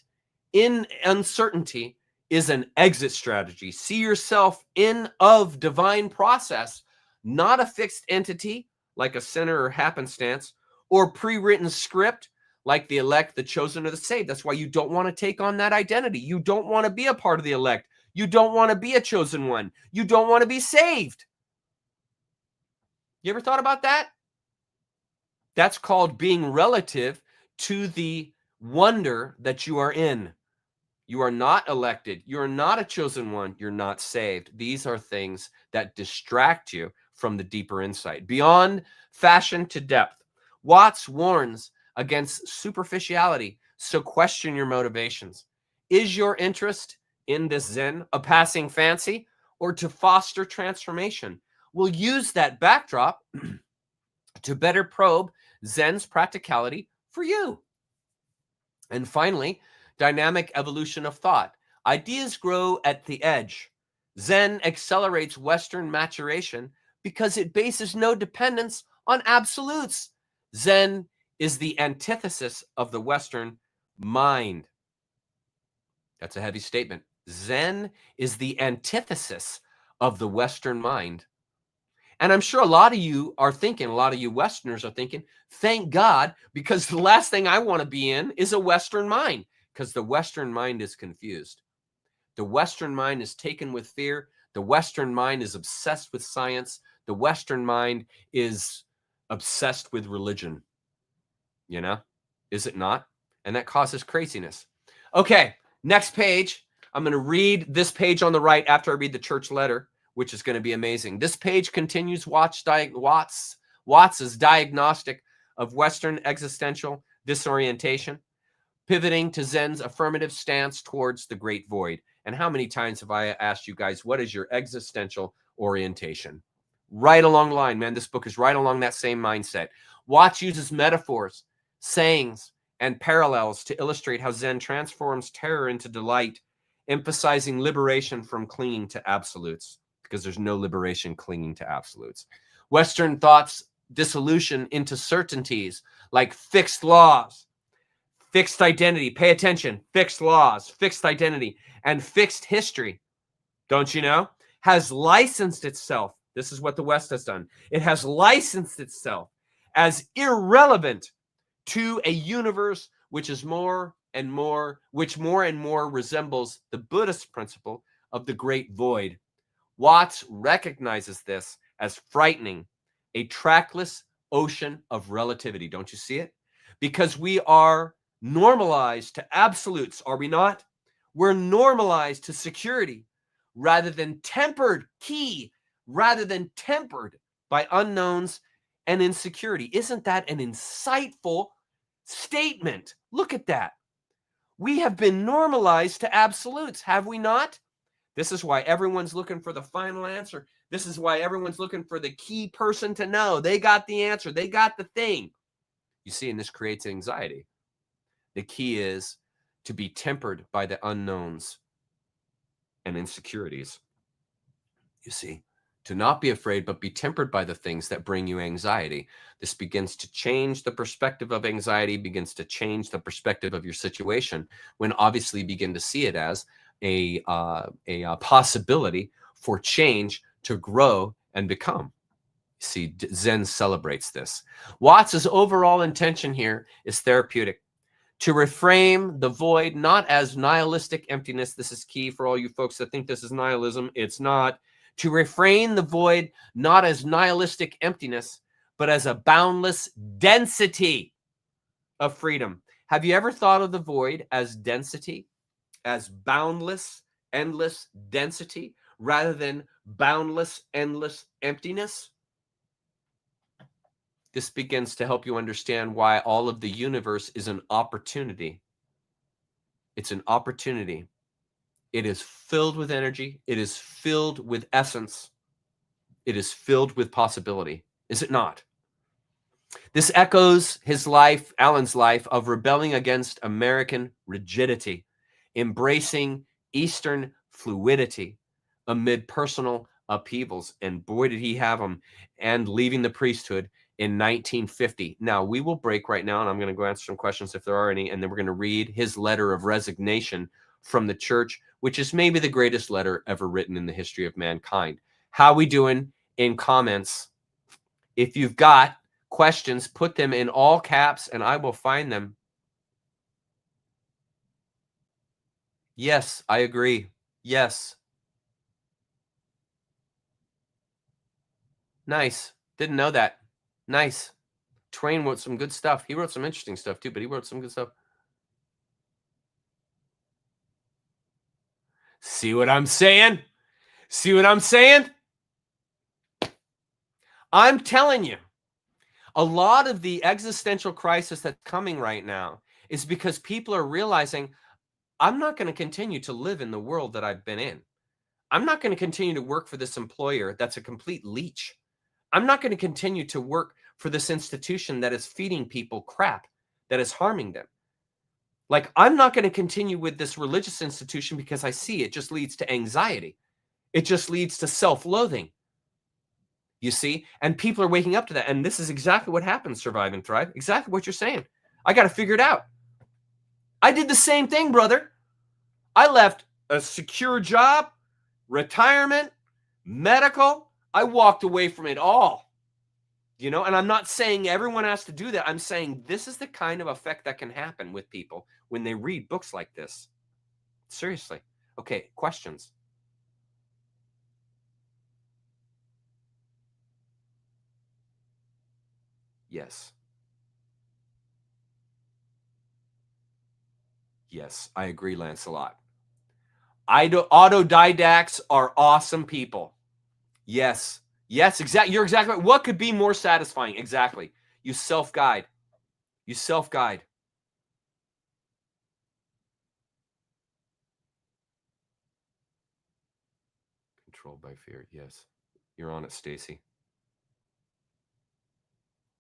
in uncertainty is an exit strategy. See yourself in of divine process, not a fixed entity like a sinner or happenstance, or pre-written script like the elect, the chosen, or the saved. That's why you don't want to take on that identity. You don't want to be a part of the elect. You don't want to be a chosen one. You don't want to be saved. You ever thought about that? That's called being relative to the wonder that you are in. You are not elected. You are not a chosen one. You're not saved. These are things that distract you from the deeper insight. Beyond fashion to depth, Watts warns against superficiality, so question your motivations. Is your interest in this Zen a passing fancy or to foster transformation? We'll use that backdrop to better probe Zen's practicality for you. And finally, dynamic evolution of thought. Ideas grow at the edge. Zen accelerates Western maturation because it bases no dependence on absolutes. Zen is the antithesis of the Western mind. That's a heavy statement. Zen is the antithesis of the Western mind. And I'm sure a lot of you are thinking, a lot of you Westerners are thinking, thank God, because the last thing I want to be in is a Western mind, because the Western mind is confused. The Western mind is taken with fear. The Western mind is obsessed with science. The Western mind is obsessed with religion. You know, is it not? And that causes craziness. Okay, next page. I'm going to read this page on the right after I read the church letter, which is going to be amazing. This page continues Watts's diagnostic of Western existential disorientation, pivoting to Zen's affirmative stance towards the great void. And how many times have I asked you guys, what is your existential orientation? Right along the line, man. This book is right along that same mindset. Watts uses metaphors, sayings, and parallels to illustrate how Zen transforms terror into delight, emphasizing liberation from clinging to absolutes, because there's no liberation clinging to absolutes. Western thought's dissolution into certainties like fixed laws, fixed identity. Pay attention. Fixed laws, fixed identity, and fixed history, don't you know, has licensed itself. This is what the West has done. It has licensed itself as irrelevant to a universe which is more and more resembles the Buddhist principle of the great void. Watts recognizes this as frightening, a trackless ocean of relativity. Don't you see it? Because we are normalized to absolutes, are we not? We're normalized to security rather than tempered by unknowns and insecurity. Isn't that an insightful statement? Look at that. We have been normalized to absolutes, have we not? This is why everyone's looking for the final answer. This is why everyone's looking for the key person to know. They got the answer. They got the thing. You see, and this creates anxiety. The key is to be tempered by the unknowns and insecurities. You see, to not be afraid, but be tempered by the things that bring you anxiety. This begins to change the perspective of anxiety, begins to change the perspective of your situation, when obviously you begin to see it as a possibility for change to grow and become. See, Zen celebrates this. Watts's overall intention here is therapeutic. To reframe the void not as nihilistic emptiness. This is key for all you folks that think this is nihilism. It's not. To reframe the void not as nihilistic emptiness, but as a boundless density of freedom. Have you ever thought of the void as density, as boundless, endless density, rather than boundless, endless emptiness? This begins to help you understand why all of the universe is an opportunity. It's an opportunity. It is filled with energy. It is filled with essence. It is filled with possibility. Is it not? This echoes his life, Alan's life, of rebelling against American rigidity, embracing Eastern fluidity amid personal upheavals. And boy, did he have them. And leaving the priesthood in 1950. Now, we will break right now, and I'm going to go answer some questions if there are any, and then we're going to read his letter of resignation from the church, which is maybe the greatest letter ever written in the history of mankind. How we doing in comments? If you've got questions, put them in all caps, and I will find them. Yes, I agree. Yes. Nice. Didn't know that. Nice. Twain wrote some good stuff. He wrote some interesting stuff too, but he wrote some good stuff. See what I'm saying? See what I'm saying? I'm telling you, a lot of the existential crisis that's coming right now is because people are realizing, I'm not going to continue to live in the world that I've been in. I'm not going to continue to work for this employer that's a complete leech. I'm not going to continue to work for this institution that is feeding people crap, that is harming them. Like, I'm not going to continue with this religious institution because I see it just leads to anxiety. It just leads to self-loathing. You see? And people are waking up to that. And this is exactly what happens, Survive and Thrive. Exactly what you're saying. I got to figure it out. I did the same thing, brother. I left a secure job, retirement, medical. I walked away from it all. And I'm not saying everyone has to do that. I'm saying this is the kind of effect that can happen with people when they read books like this. Seriously. Okay, questions? Yes. Yes, I agree, Lancelot. Autodidacts are awesome people. Yes. Yes, exactly. You're exactly right. What could be more satisfying? Exactly. You self-guide. You self-guide. Controlled by fear. Yes. You're on it, Stacy.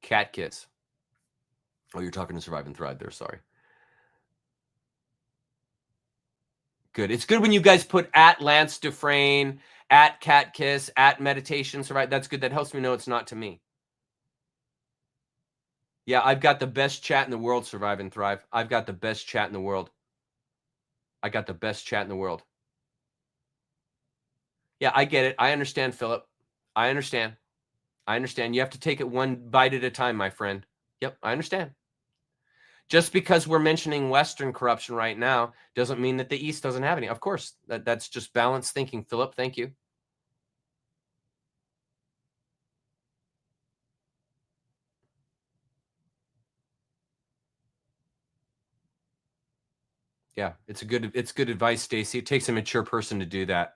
Cat kiss. Oh, you're talking to Survive and Thrive there. Sorry. Good. It's good when you guys put at Lance Dufresne, at Cat Kiss, at Meditation Survive. That's good. That helps me know it's not to me. Yeah, I've got the best chat in the world, Survive and Thrive. I've got the best chat in the world. I got the best chat in the world. Yeah, I get it. I understand, Philip. I understand. I understand. You have to take it one bite at a time, my friend. Yep, I understand. Just because we're mentioning Western corruption right now doesn't mean that the East doesn't have any. Of course, that's just balanced thinking, Philip. Thank you. Yeah, it's good advice, Stacy. It takes a mature person to do that.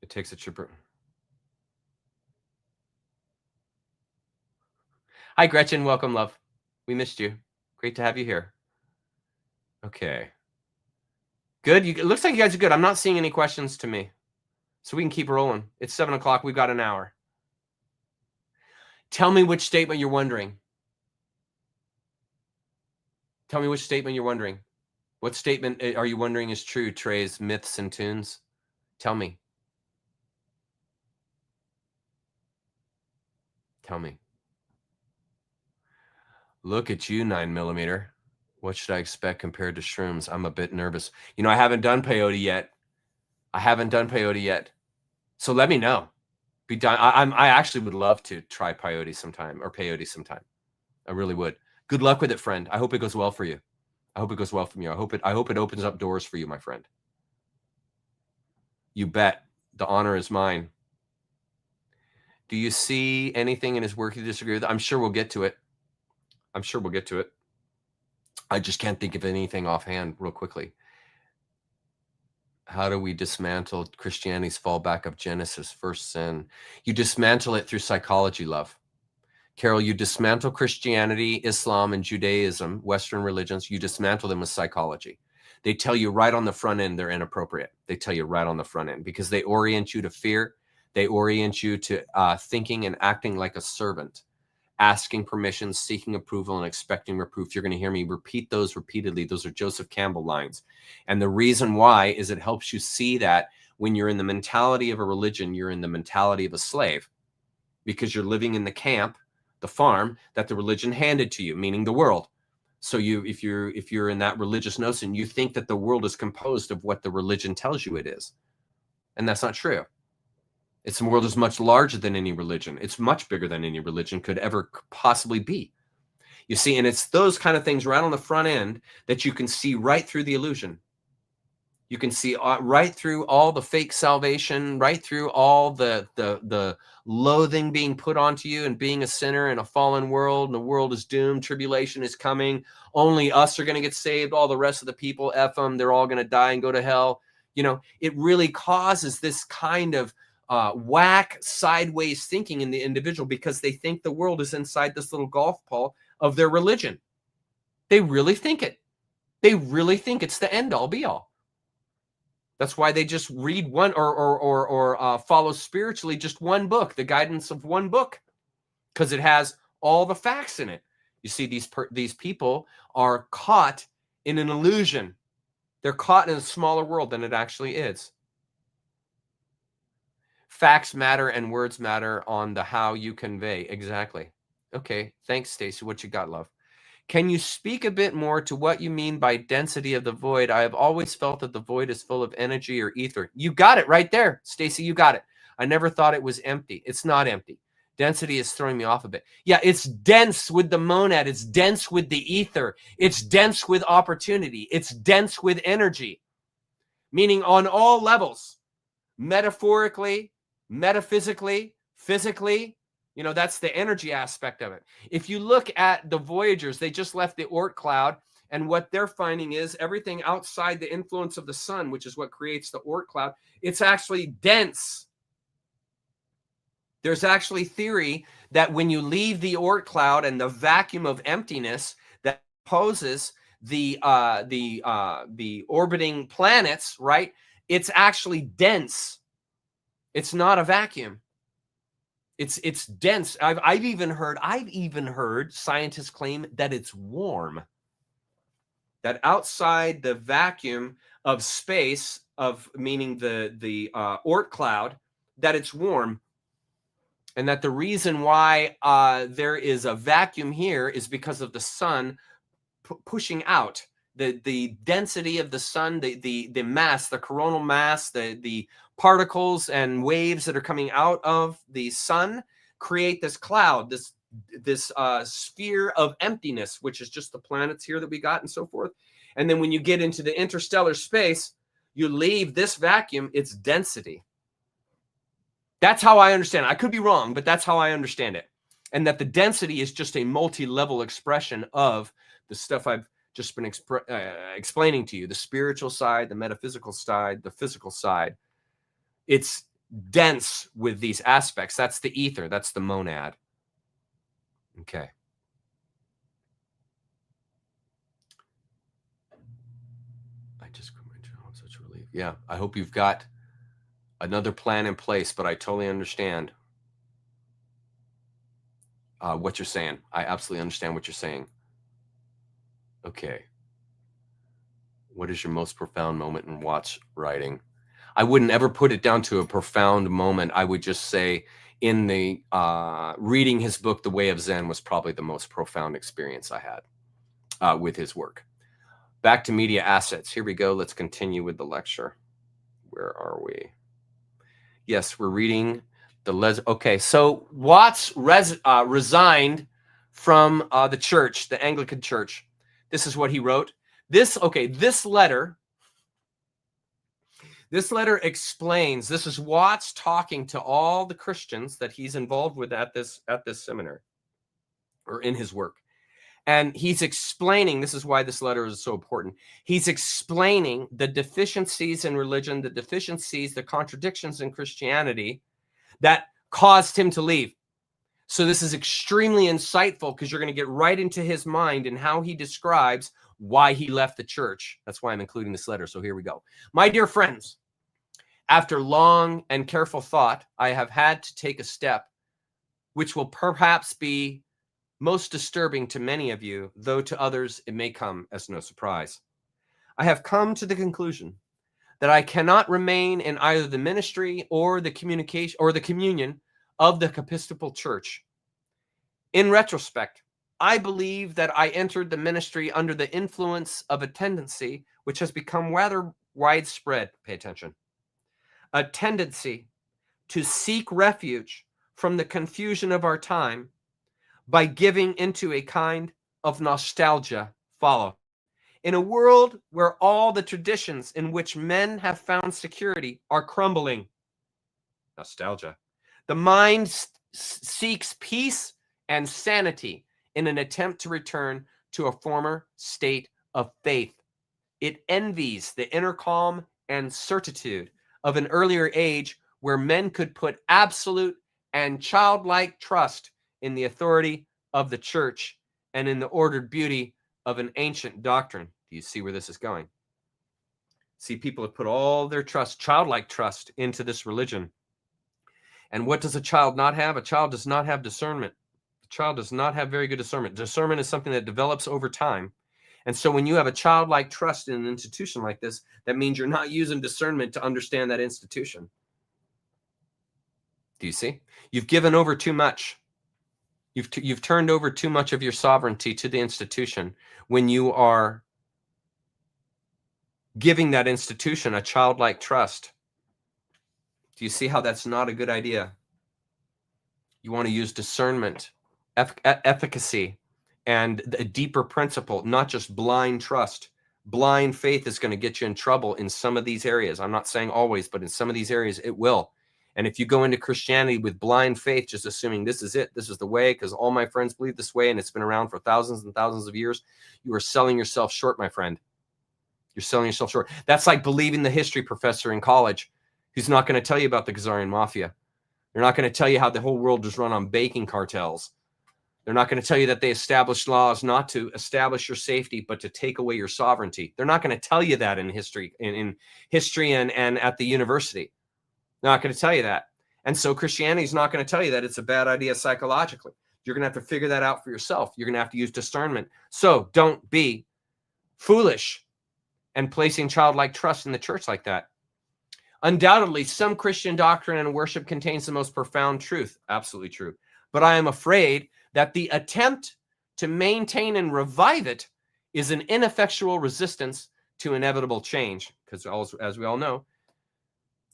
It takes a mature. Hi, Gretchen. Welcome, love. We missed you. Great to have you here. Okay. Good. It looks like you guys are good. I'm not seeing any questions to me. So we can keep rolling. It's 7 o'clock. We've got an hour. Tell me which statement you're wondering. Tell me which statement you're wondering. What statement are you wondering is true, Trey's Myths and Tunes? Tell me. Tell me. Look at you, 9mm. What should I expect compared to shrooms? I'm a bit nervous. I haven't done peyote yet. So let me know. I actually would love to try peyote sometime. I really would. Good luck with it, friend. I hope it goes well for you. I hope it goes well for you. I hope it opens up doors for you, my friend. You bet. The honor is mine. Do you see anything in his work you disagree with? I'm sure we'll get to it. I just can't think of anything offhand real quickly. How do we dismantle Christianity's fallback of Genesis, first sin? You dismantle it through psychology, love. Carol, you dismantle Christianity, Islam, and Judaism, Western religions. You dismantle them with psychology. They tell you right on the front end they're inappropriate. They tell you right on the front end because they orient you to fear. They orient you to thinking and acting like a servant, asking permission, seeking approval, and expecting reproof. You're going to hear me repeat those repeatedly. Those are Joseph Campbell lines. And the reason why is it helps you see that when you're in the mentality of a religion, you're in the mentality of a slave because you're living in the camp, the farm that the religion handed to you, meaning the world. So if you're in that religious notion, you think that the world is composed of what the religion tells you it is. And that's not true. The world is much larger than any religion. It's much bigger than any religion could ever possibly be. You see, and it's those kind of things right on the front end that you can see right through the illusion. You can see right through all the fake salvation, right through all the loathing being put onto you and being a sinner in a fallen world, and the world is doomed, tribulation is coming, only us are going to get saved, all the rest of the people, F them, they're all going to die and go to hell. It really causes this kind of whack sideways thinking in the individual because they think the world is inside this little golf ball of their religion. They really think it. They really think it's the end all be all. That's why they just read one or follow spiritually just one book, the guidance of one book, because it has all the facts in it. You see, these people are caught in an illusion. They're caught in a smaller world than it actually is. facts matter and words matter on the how you convey. Exactly. Okay. Thanks, Stacy. What you got, love? Can you speak a bit more to what you mean by density of the void? I have always felt that the void is full of energy or ether. You got it right there, Stacy. You got it. I never thought it was empty. It's not empty. Density is throwing me off a bit. Yeah, it's dense with the monad. It's dense with the ether. It's dense with opportunity. It's dense with energy, meaning on all levels, metaphorically, metaphysically, physically. You know, that's the energy aspect of it. If you look at the Voyagers, they just left the Oort cloud, and what they're finding is everything outside the influence of the sun, which is what creates the Oort cloud, it's actually dense. There's actually theory that when you leave the Oort cloud and the vacuum of emptiness that poses the orbiting planets, right? It's actually dense. It's not a vacuum. It's dense. I've even heard scientists claim that it's warm. That outside the vacuum of space, of meaning the Oort cloud, that it's warm, and that the reason why there is a vacuum here is because of the sun pushing out. The density of the sun, the mass, the coronal mass, the particles and waves that are coming out of the sun create this cloud, this sphere of emptiness, which is just the planets here that we got and so forth. And then when you get into the interstellar space, you leave this vacuum, its density. That's how I understand it. I could be wrong, but that's how I understand it. And that the density is just a multi-level expression of the stuff I've just been explaining to you, the spiritual side, the metaphysical side, the physical side. It's dense with these aspects. That's the ether. That's the monad. Okay. I just quit my job. Such a relief. Yeah, I hope you've got another plan in place, but I totally understand what you're saying. I absolutely understand what you're saying. Okay. What is your most profound moment in Watts' writing? I wouldn't ever put it down to a profound moment. I would just say in the reading his book, The Way of Zen, was probably the most profound experience I had with his work. Back to media assets. Here we go. Let's continue with the lecture. Where are we? Yes, we're reading okay, so Watts resigned from the church, the Anglican Church. This is what he wrote. This letter explains, this is Watts talking to all the Christians that he's involved with at this seminar or in his work. And he's explaining, this is why this letter is so important. He's explaining the deficiencies in religion, the deficiencies, the contradictions in Christianity that caused him to leave. So this is extremely insightful because you're going to get right into his mind and how he describes why he left the church. That's why I'm including this letter. So here we go. My dear friends, after long and careful thought, I have had to take a step which will perhaps be most disturbing to many of you, though to others it may come as no surprise. I have come to the conclusion that I cannot remain in either the ministry or the communication or the communion of the Episcopal Church. In retrospect, I believe that I entered the ministry under the influence of a tendency which has become rather widespread. Pay attention. A tendency to seek refuge from the confusion of our time by giving into a kind of nostalgia follow. In a world where all the traditions in which men have found security are crumbling. Nostalgia. The mind seeks peace and sanity in an attempt to return to a former state of faith. It envies the inner calm and certitude of an earlier age where men could put absolute and childlike trust in the authority of the church and in the ordered beauty of an ancient doctrine. Do you see where this is going? See, people have put all their trust, childlike trust, into this religion. And what does a child not have? A child does not have discernment. A child does not have very good discernment. Discernment is something that develops over time. And so when you have a childlike trust in an institution like this, that means you're not using discernment to understand that institution. Do you see? You've given over too much. You've turned over too much of your sovereignty to the institution when you are giving that institution a childlike trust. Do you see how that's not a good idea? You want to use discernment, efficacy, and a deeper principle, not just blind trust. Blind faith is going to get you in trouble in some of these areas. I'm not saying always, but in some of these areas it will. And if you go into Christianity with blind faith, just assuming this is it, this is the way, because all my friends believe this way and it's been around for thousands and thousands of years, you are selling yourself short, my friend. You're selling yourself short. That's like believing the history professor in college who's not going to tell you about the Khazarian mafia. They're not going to tell you how the whole world is run on banking cartels. They're not going to tell you that they established laws not to establish your safety, but to take away your sovereignty. They're not going to tell you that in history, in history and at the university. They're not going to tell you that. And so Christianity is not going to tell you that it's a bad idea psychologically. You're going to have to figure that out for yourself. You're going to have to use discernment. So don't be foolish and placing childlike trust in the church like that. Undoubtedly, some Christian doctrine and worship contains the most profound truth. Absolutely true. But I am afraid that the attempt to maintain and revive it is an ineffectual resistance to inevitable change. Because as we all know,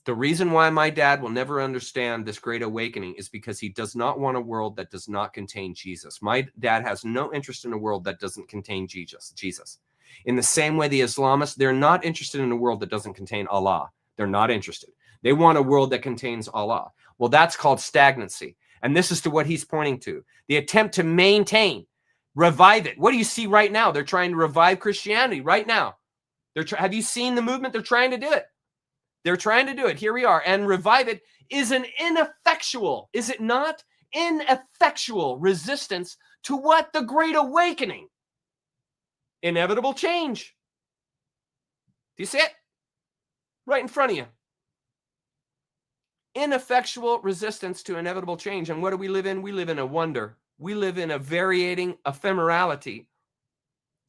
the reason why my dad will never understand this great awakening is because he does not want a world that does not contain Jesus. My dad has no interest in a world that doesn't contain Jesus. In the same way, the Islamists, they're not interested in a world that doesn't contain Allah. They're not interested. They want a world that contains Allah. Well, that's called stagnancy. And this is to what he's pointing to. The attempt to maintain, revive it. What do you see right now? They're trying to revive Christianity right now. Have you seen the movement? They're trying to do it. They're trying to do it. Here we are. And revive it is an ineffectual, is it not? Ineffectual resistance to what? The Great Awakening. Inevitable change. Do you see it? Right in front of you. Ineffectual resistance to inevitable change. And what do we live in? We live in a wonder. We live in a variating ephemerality.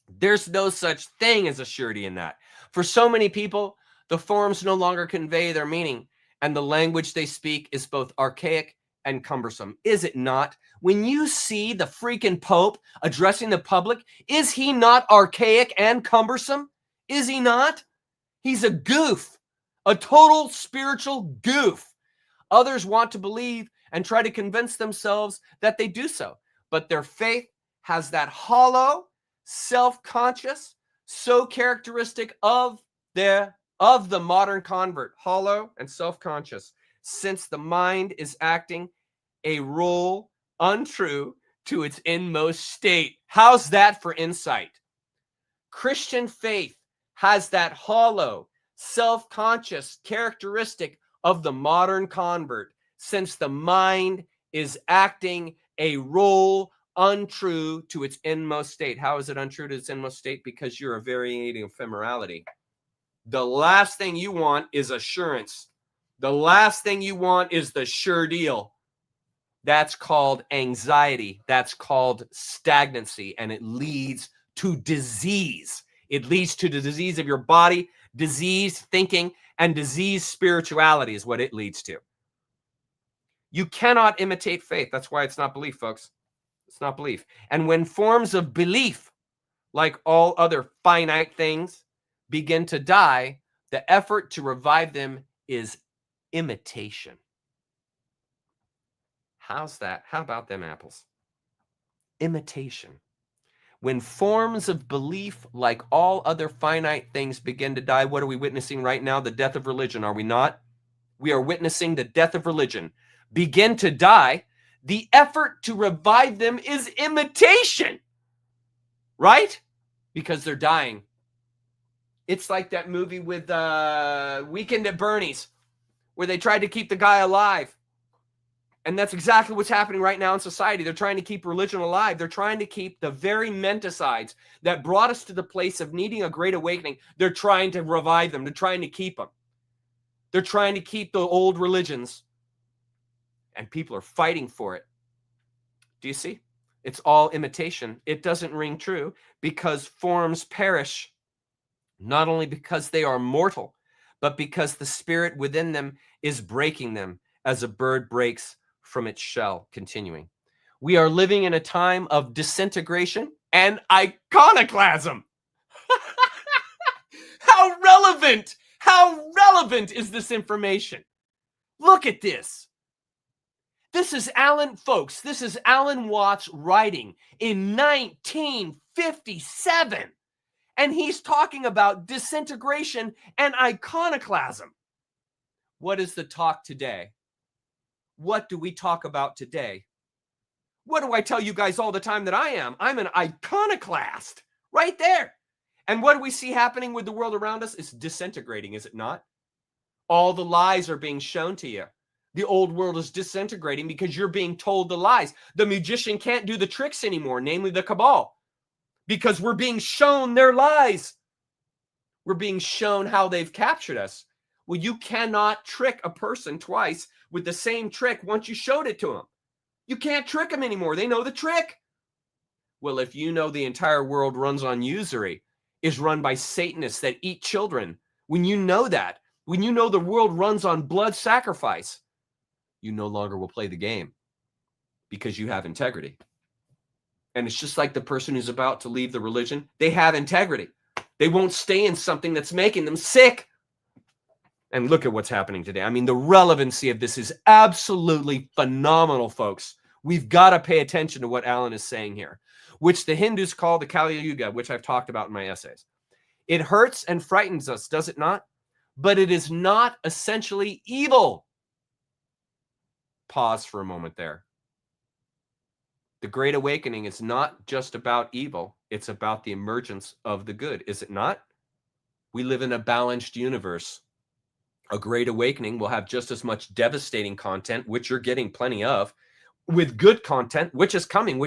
There's no such thing as a surety in that. For so many people, the forms no longer convey their meaning, and the language they speak is both archaic and cumbersome. Is it not? When you see the freaking Pope addressing the public, is he not archaic and cumbersome? Is he not? He's a goof, a total spiritual goof. Others want to believe and try to convince themselves that they do so, but their faith has that hollow, self-conscious, so characteristic of the modern convert, hollow and self-conscious, since the mind is acting a role untrue to its inmost state. How's that for insight? Christian faith has that hollow, self-conscious characteristic of the modern convert, since the mind is acting a role untrue to its inmost state. How is it untrue to its inmost state? Because you're a variating ephemerality. The last thing you want is assurance. The last thing you want is the sure deal. That's called anxiety. That's called stagnancy, and it leads to disease. It leads to the disease of your body, disease thinking, and disease spirituality is what it leads to. You cannot imitate faith. That's why it's not belief, folks. It's not belief. And when forms of belief, like all other finite things, begin to die, the effort to revive them is imitation. How's that? How about them apples? Imitation. When forms of belief, like all other finite things, begin to die, what are we witnessing right now? The death of religion, are we not? We are witnessing the death of religion. Begin to die. The effort to revive them is imitation, right? Because they're dying. It's like that movie with Weekend at Bernie's, where they tried to keep the guy alive. And that's exactly what's happening right now in society. They're trying to keep religion alive. They're trying to keep the very menticides that brought us to the place of needing a great awakening. They're trying to revive them. They're trying to keep them. They're trying to keep the old religions. And people are fighting for it. Do you see? It's all imitation. It doesn't ring true because forms perish, not only because they are mortal, but because the spirit within them is breaking them as a bird breaks from its shell. Continuing. We are living in a time of disintegration and iconoclasm. How relevant is this information? Look at this. This is Alan, folks, this is Alan Watts writing in 1957. And he's talking about disintegration and iconoclasm. What is the talk today? What do we talk about today? What do I tell you guys all the time that I am? I'm an iconoclast right there. And what do we see happening with the world around us? It's disintegrating, is it not? All the lies are being shown to you. The old world is disintegrating because you're being told the lies. The magician can't do the tricks anymore, namely the cabal, because we're being shown their lies. We're being shown how they've captured us. Well, you cannot trick a person twice with the same trick once you showed it to them. You can't trick them anymore. They know the trick. Well, if you know the entire world runs on usury, is run by Satanists that eat children, when you know that, when you know the world runs on blood sacrifice, you no longer will play the game because you have integrity. And it's just like the person who's about to leave the religion. They have integrity. They won't stay in something that's making them sick. And look at what's happening today. I mean, the relevancy of this is absolutely phenomenal, folks. We've got to pay attention to what Alan is saying here, which the Hindus call the Kali Yuga, which I've talked about in my essays. It hurts and frightens us, does it not? But it is not essentially evil. Pause for a moment there. The Great Awakening is not just about evil. It's about the emergence of the good, is it not? We live in a balanced universe. A Great Awakening will have just as much devastating content, which you're getting plenty of, with good content, which is coming,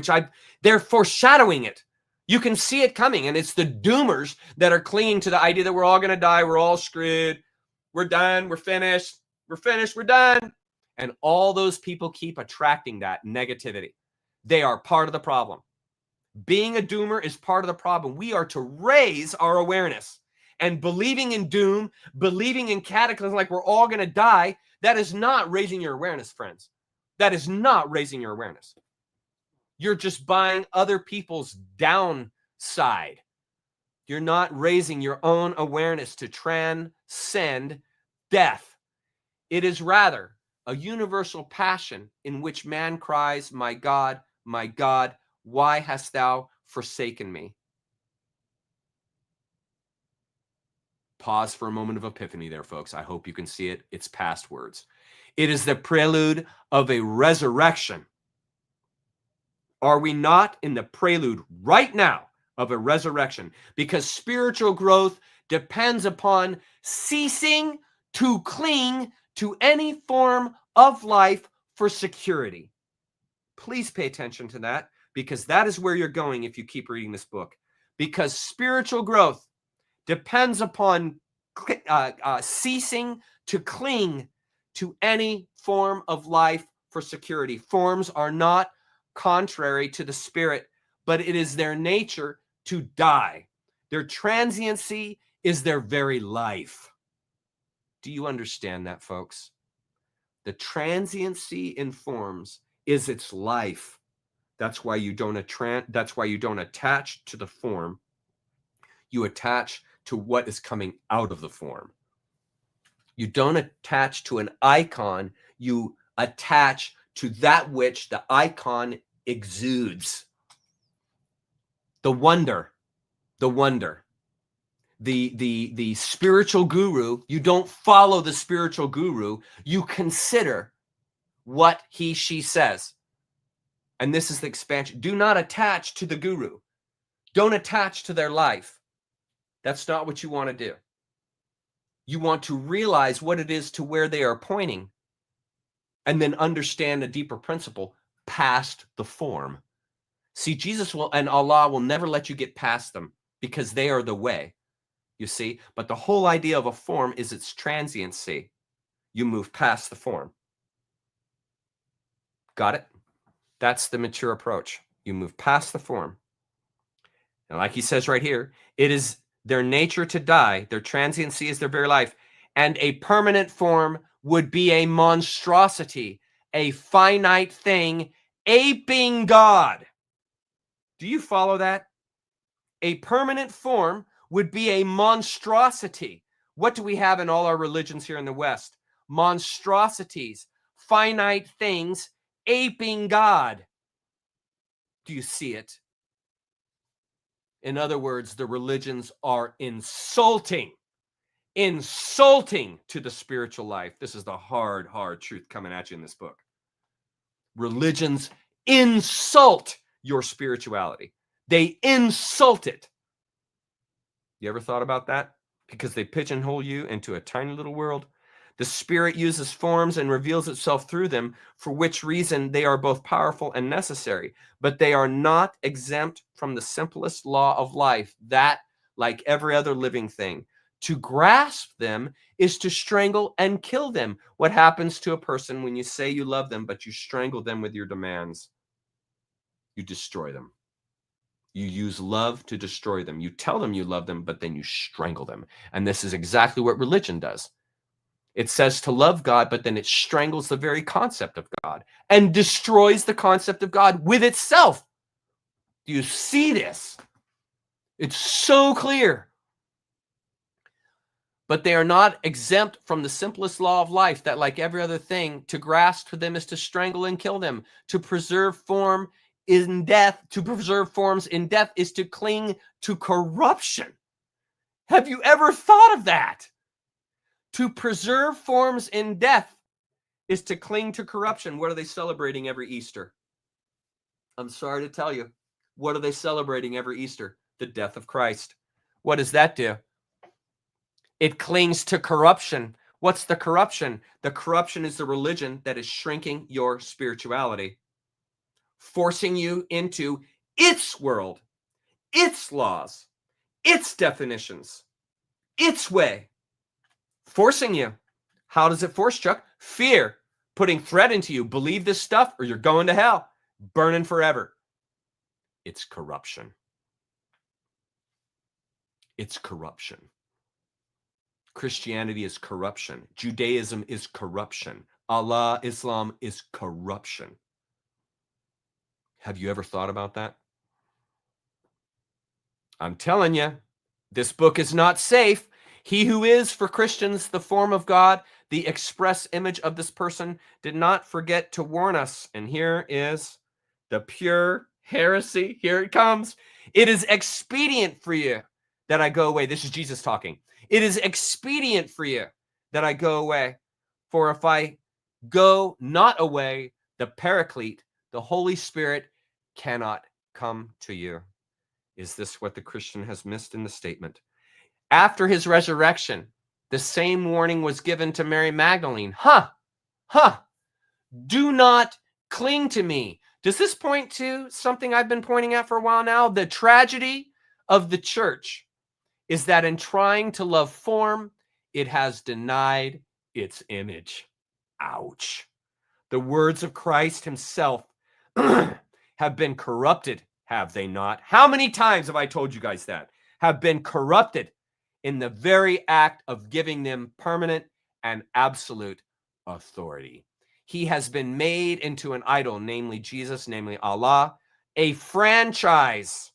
they're foreshadowing it. You can see it coming, and it's the doomers that are clinging to the idea that we're all going to die, we're all screwed, we're done, we're finished, we're done. And all those people keep attracting that negativity. They are part of the problem. Being a doomer is part of the problem. We are to raise our awareness. And believing in doom, believing in cataclysm like we're all going to die, that is not raising your awareness, friends. That is not raising your awareness. You're just buying other people's downside. You're not raising your own awareness to transcend death. It is rather a universal passion in which man cries, my God, why hast thou forsaken me? Pause for a moment of epiphany there, folks. I hope you can see it. It's past words. It is the prelude of a resurrection. Are we not in the prelude right now of a resurrection? Because spiritual growth depends upon ceasing to cling to any form of life for security. Please pay attention to that, because that is where you're going if you keep reading this book. Because spiritual growth depends upon ceasing to cling to any form of life for security. Forms are not contrary to the spirit, but it is their nature to die. Their transiency is their very life. Do you understand that, folks? The transiency in forms is its life. That's why you don't attach to the form. You attach to what is coming out of the form. You don't attach to an icon. You attach to that which the icon exudes. The wonder. The spiritual guru, you don't follow the spiritual guru, you consider what she says. And this is the expansion. Do not attach to the guru. Don't attach to their life. That's not what you want to do. You want to realize what it is to where they are pointing, and then understand a deeper principle past the form. See, Jesus will and Allah will never let you get past them, because they are the way, you see. But the whole idea of a form is its transiency. You move past the form. Got it? That's the mature approach. You move past the form. And like he says right here, it is their nature to die. Their transiency is their very life. And a permanent form would be a monstrosity, a finite thing, aping God. Do you follow that? A permanent form would be a monstrosity. What do we have in all our religions here in the West? Monstrosities, finite things, aping God. Do you see it? In other words, the religions are insulting to the spiritual life. This is the hard truth coming at you in this book. Religions insult your spirituality. They insult it. You ever thought about that? Because they pigeonhole you into a tiny little world. The Spirit uses forms and reveals itself through them, for which reason they are both powerful and necessary. But they are not exempt from the simplest law of life, that, like every other living thing, to grasp them is to strangle and kill them. What happens to a person when you say you love them, but you strangle them with your demands? You destroy them. You use love to destroy them. You tell them you love them, but then you strangle them. And this is exactly what religion does. It says to love God, but then it strangles the very concept of God and destroys the concept of God with itself. Do you see this? It's so clear. But they are not exempt from the simplest law of life, that like every other thing, to grasp for them is to strangle and kill them. To preserve forms in death is to cling to corruption. Have you ever thought of that? To preserve forms in death is to cling to corruption. What are they celebrating every Easter? I'm sorry to tell you. What are they celebrating every Easter? The death of Christ. What does that do? It clings to corruption. What's the corruption? The corruption is the religion that is shrinking your spirituality, forcing you into its world, its laws, its definitions, its way. Forcing you. How does it force, Chuck? Fear. Putting threat into you. Believe this stuff or you're going to hell. Burning forever. It's corruption. It's corruption. Christianity is corruption. Judaism is corruption. Allah, Islam is corruption. Have you ever thought about that? I'm telling you, this book is not safe. He who is, for Christians, the form of God, the express image of this person, did not forget to warn us. And here is the pure heresy. Here it comes. It is expedient for you that I go away. This is Jesus talking. It is expedient for you that I go away. For if I go not away, the Paraclete, the Holy Spirit, cannot come to you. Is this what the Christian has missed in the statement? After his resurrection, the same warning was given to Mary Magdalene. Do not cling to me. Does this point to something I've been pointing at for a while now? The tragedy of the church is that in trying to love form, it has denied its image. Ouch. The words of Christ himself have been corrupted, have they not? How many times have I told you guys that? Have been corrupted in the very act of giving them permanent and absolute authority. He has been made into an idol, namely Jesus, namely Allah, a franchise.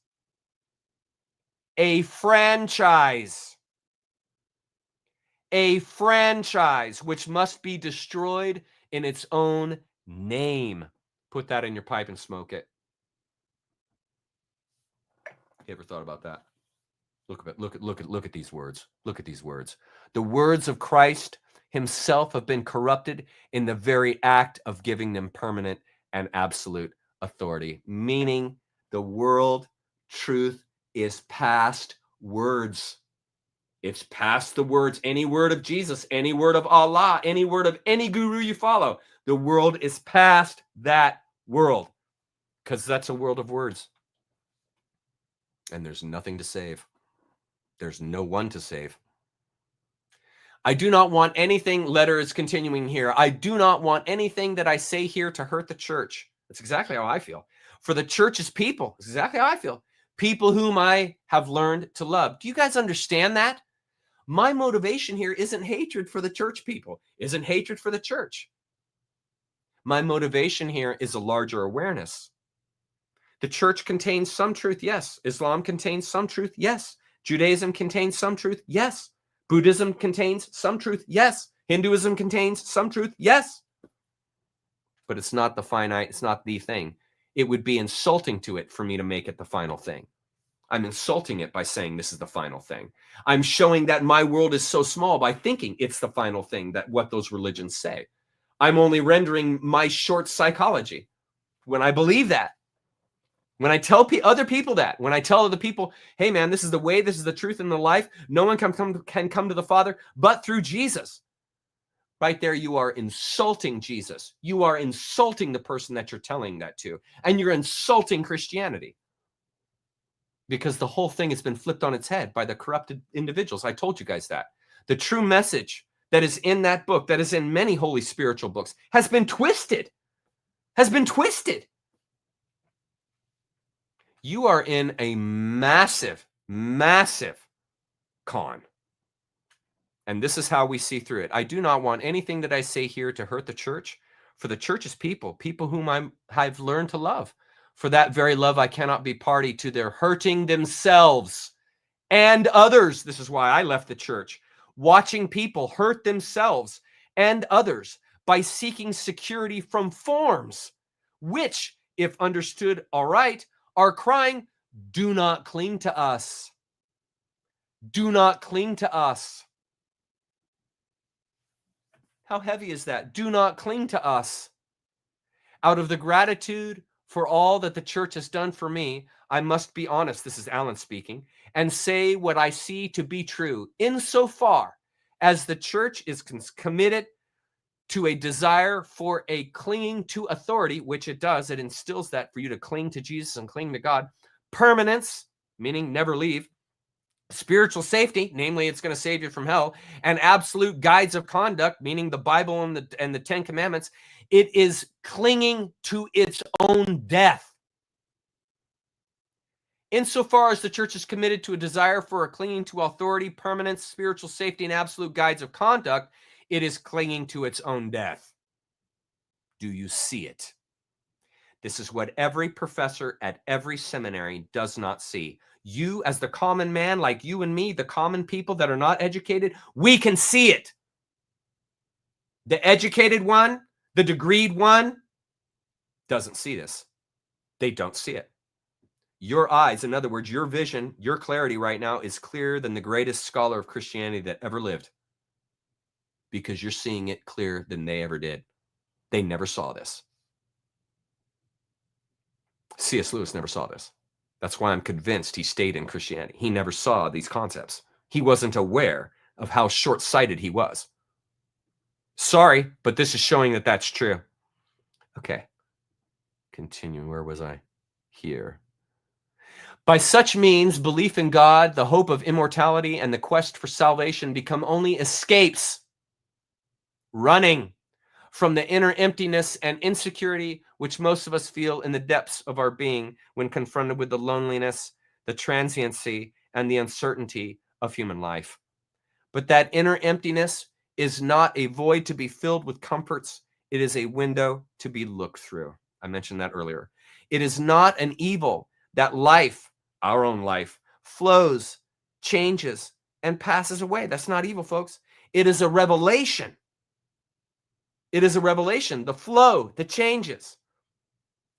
A franchise. A franchise which must be destroyed in its own name. Put that in your pipe and smoke it. You ever thought about that? Look at these words. Look at these words. The words of Christ himself have been corrupted in the very act of giving them permanent and absolute authority, meaning the world truth is past words. It's past the words, any word of Jesus, any word of Allah, any word of any guru you follow. The world is past that world because that's a world of words. And there's nothing to save. There's no one to save. I do not want anything, letter is continuing here. I do not want anything that I say here to hurt the church. That's exactly how I feel. For the church is people. That's exactly how I feel. People whom I have learned to love. Do you guys understand that? My motivation here isn't hatred for the church people, isn't hatred for the church. My motivation here is a larger awareness. The church contains some truth, yes. Islam contains some truth, yes. Judaism contains some truth, yes. Buddhism contains some truth, yes. Hinduism contains some truth, yes. But it's not the finite, it's not the thing. It would be insulting to it for me to make it the final thing. I'm insulting it by saying this is the final thing. I'm showing that my world is so small by thinking it's the final thing, that what those religions say. I'm only rendering my short psychology when I believe that. When I tell other people that, when I tell other people, hey man, this is the way, this is the truth and the life, no one can come to the Father but through Jesus. Right there, you are insulting Jesus. You are insulting the person that you're telling that to. And you're insulting Christianity. Because the whole thing has been flipped on its head by the corrupted individuals. I told you guys that. The true message that is in that book, that is in many holy spiritual books, has been twisted. Has been twisted. You are in a massive, massive con. And this is how we see through it. I do not want anything that I say here to hurt the church. For the church is people whom I've learned to love. For that very love, I cannot be party to their hurting themselves and others. This is why I left the church. Watching people hurt themselves and others by seeking security from forms, which, if understood aright, are crying, do not cling to us. Do not cling to us. How heavy is that? Do not cling to us. Out of the gratitude for all that the church has done for me, I must be honest, this is Alan speaking, and say what I see to be true, insofar as the church is committed to a desire for a clinging to authority, which it does. It instills that for you to cling to Jesus and cling to God. Permanence, meaning never leave. Spiritual safety, namely it's going to save you from hell. And absolute guides of conduct, meaning the Bible and the Ten Commandments. It is clinging to its own death. Insofar as the church is committed to a desire for a clinging to authority, permanence, spiritual safety, and absolute guides of conduct, it is clinging to its own death. Do you see it? This is what every professor at every seminary does not see. You, as the common man, like you and me, the common people that are not educated, we can see it. The educated one, the degreed one, doesn't see this. They don't see it. Your eyes, in other words, your vision, your clarity right now is clearer than the greatest scholar of Christianity that ever lived. Because you're seeing it clearer than they ever did. They never saw this. C.S. Lewis never saw this. That's why I'm convinced he stayed in Christianity. He never saw these concepts. He wasn't aware of how short-sighted he was. Sorry, but this is showing that that's true. Okay. Continue. Where was I? Here. By such means, belief in God, the hope of immortality, and the quest for salvation become only escapes, running from the inner emptiness and insecurity which most of us feel in the depths of our being when confronted with the loneliness, the transiency, and the uncertainty of human life. But that inner emptiness is not a void to be filled with comforts. It is a window to be looked through. I mentioned that earlier. It is not an evil that life, our own life, flows, changes, and passes away. That's not evil, folks. It is a revelation. It is a revelation. The flow, the changes,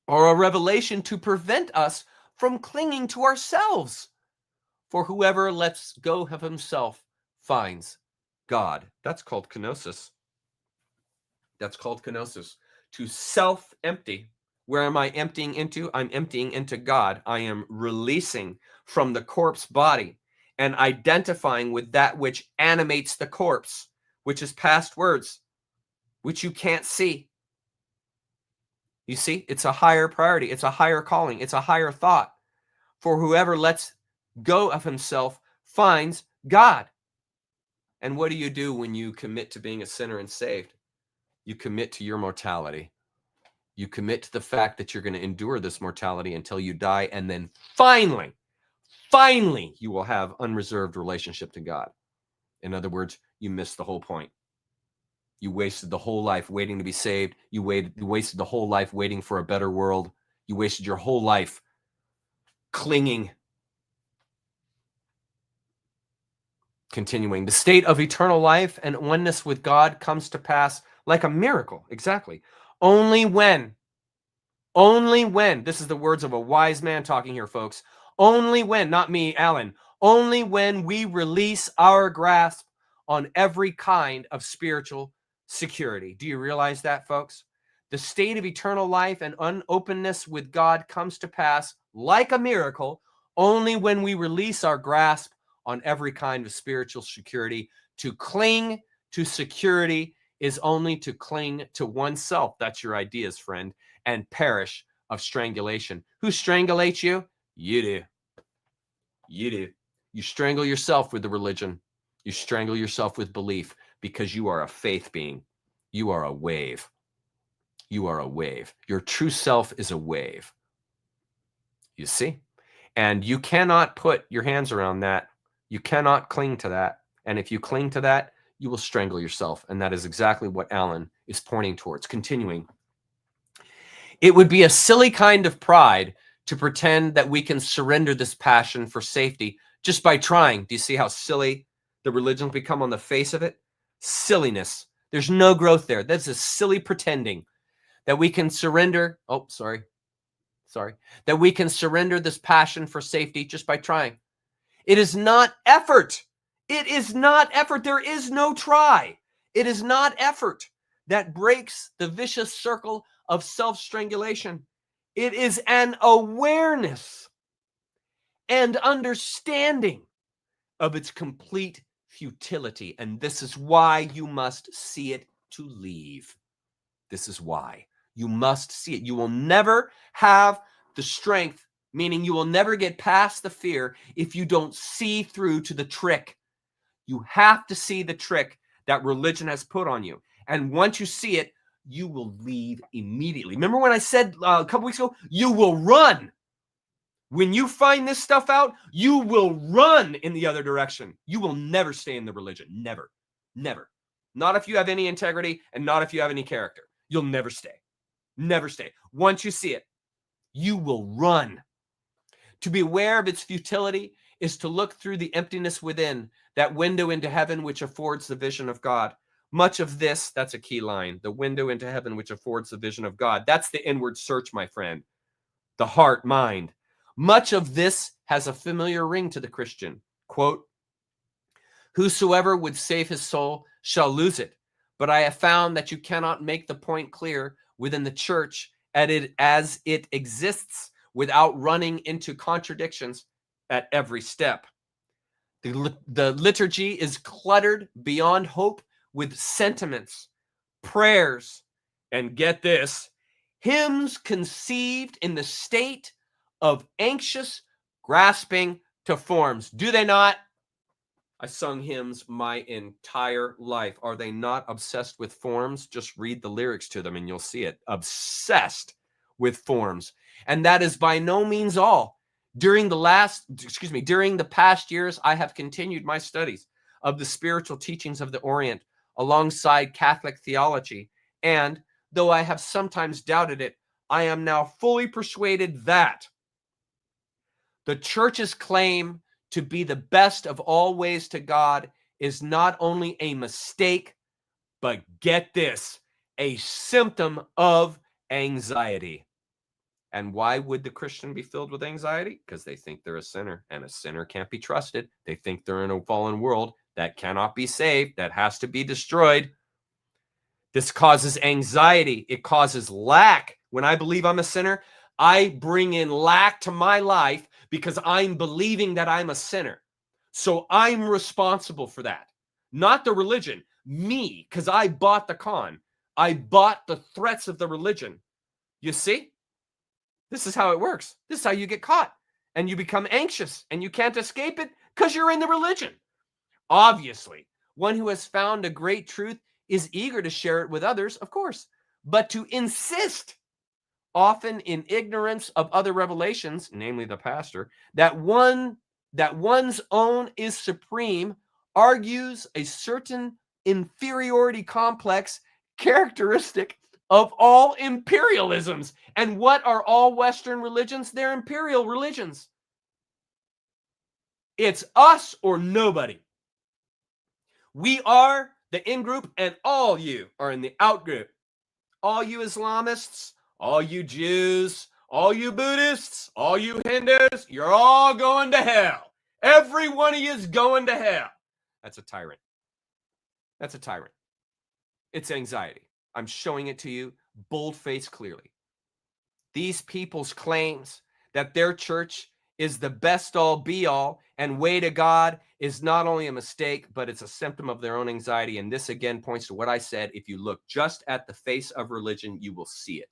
are a revelation to prevent us from clinging to ourselves. For whoever lets go of himself finds God. That's called kenosis. That's called kenosis. To self-empty. Where am I emptying into? I'm emptying into God. I am releasing from the corpse body and identifying with that which animates the corpse, which is past words, which you can't see. You see, it's a higher priority. It's a higher calling. It's a higher thought. For whoever lets go of himself finds God. And what do you do when you commit to being a sinner and saved? You commit to your mortality. You commit to the fact that you're going to endure this mortality until you die. And then finally, you will have unreserved relationship to God. In other words, you missed the whole point. You wasted the whole life waiting to be saved. You wasted the whole life waiting for a better world. You wasted your whole life clinging. Continuing, the state of eternal life and oneness with God comes to pass like a miracle. Exactly. Only when, this is the words of a wise man talking here, folks. Only when, not me, Alan, only when we release our grasp on every kind of spiritual security. Do you realize that, folks? The state of eternal life and unopenness with God comes to pass like a miracle only when we release our grasp on every kind of spiritual security. To cling to security is only to cling to oneself. That's your ideas, friend, and perish of strangulation. Who strangulates you? You do. You do. You strangle yourself with the religion. You strangle yourself with belief because you are a faith being. You are a wave. You are a wave. Your true self is a wave. You see? And you cannot put your hands around that. You cannot cling to that. And if you cling to that, you will strangle yourself. And that is exactly what Alan is pointing towards. Continuing. It would be a silly kind of pride to pretend that we can surrender this passion for safety just by trying. Do you see how silly the religions become on the face of it? Silliness. There's no growth there. That's a silly pretending that we can surrender. Oh, sorry. That we can surrender this passion for safety just by trying. It is not effort. It is not effort. There is no try. It is not effort that breaks the vicious circle of self-strangulation. It is an awareness and understanding of its complete futility. And this is why you must see it to leave. This is why. You must see it. You will never have the strength, meaning you will never get past the fear if you don't see through to the trick. You have to see the trick that religion has put on you. And once you see it, you will leave immediately. Remember when I said a couple weeks ago, you will run. When you find this stuff out, you will run in the other direction. You will never stay in the religion. Never. Never. Not if you have any integrity and not if you have any character. You'll never stay. Never stay. Once you see it, you will run. To be aware of its futility is to look through the emptiness within, that window into heaven which affords the vision of God. Much of this, that's a key line, the window into heaven which affords the vision of God. That's the inward search, my friend. The heart, mind. Much of this has a familiar ring to the Christian. Quote, whosoever would save his soul shall lose it. But I have found that you cannot make the point clear within the church as it exists without running into contradictions at every step. The liturgy is cluttered beyond hope with sentiments, prayers, and get this, hymns conceived in the state of anxious grasping to forms. Do they not? I sung hymns my entire life. Are they not obsessed with forms? Just read the lyrics to them and you'll see it. Obsessed with forms. And that is by no means all. During the past years, I have continued my studies of the spiritual teachings of the Orient alongside Catholic theology. And though I have sometimes doubted it, I am now fully persuaded that the church's claim to be the best of all ways to God is not only a mistake, but get this, a symptom of anxiety. And why would the Christian be filled with anxiety? Because they think they're a sinner, and a sinner can't be trusted. They think they're in a fallen world that cannot be saved, that has to be destroyed. This causes anxiety. It causes lack. When I believe I'm a sinner, I bring in lack to my life because I'm believing that I'm a sinner. So I'm responsible for that. Not the religion, me, because I bought the con. I bought the threats of the religion. You see? This is how it works. This is how you get caught. And you become anxious and you can't escape it because you're in the religion. Obviously, one who has found a great truth is eager to share it with others, of course. But to insist, often in ignorance of other revelations, namely the pastor, that one's own is supreme, argues a certain inferiority complex characteristic of all imperialisms. And what are all Western religions? They're imperial religions. It's us or nobody. We are the in-group, and all you are in the out-group. All you Islamists, all you Jews, all you Buddhists, all you Hindus, you're all going to hell. Every one of you is going to hell. That's a tyrant. That's a tyrant. It's anxiety. I'm showing it to you bold-faced clearly. These people's claims that their church is the best all be all and way to God is not only a mistake, but it's a symptom of their own anxiety. And this again points to what I said. If you look just at the face of religion, you will see it.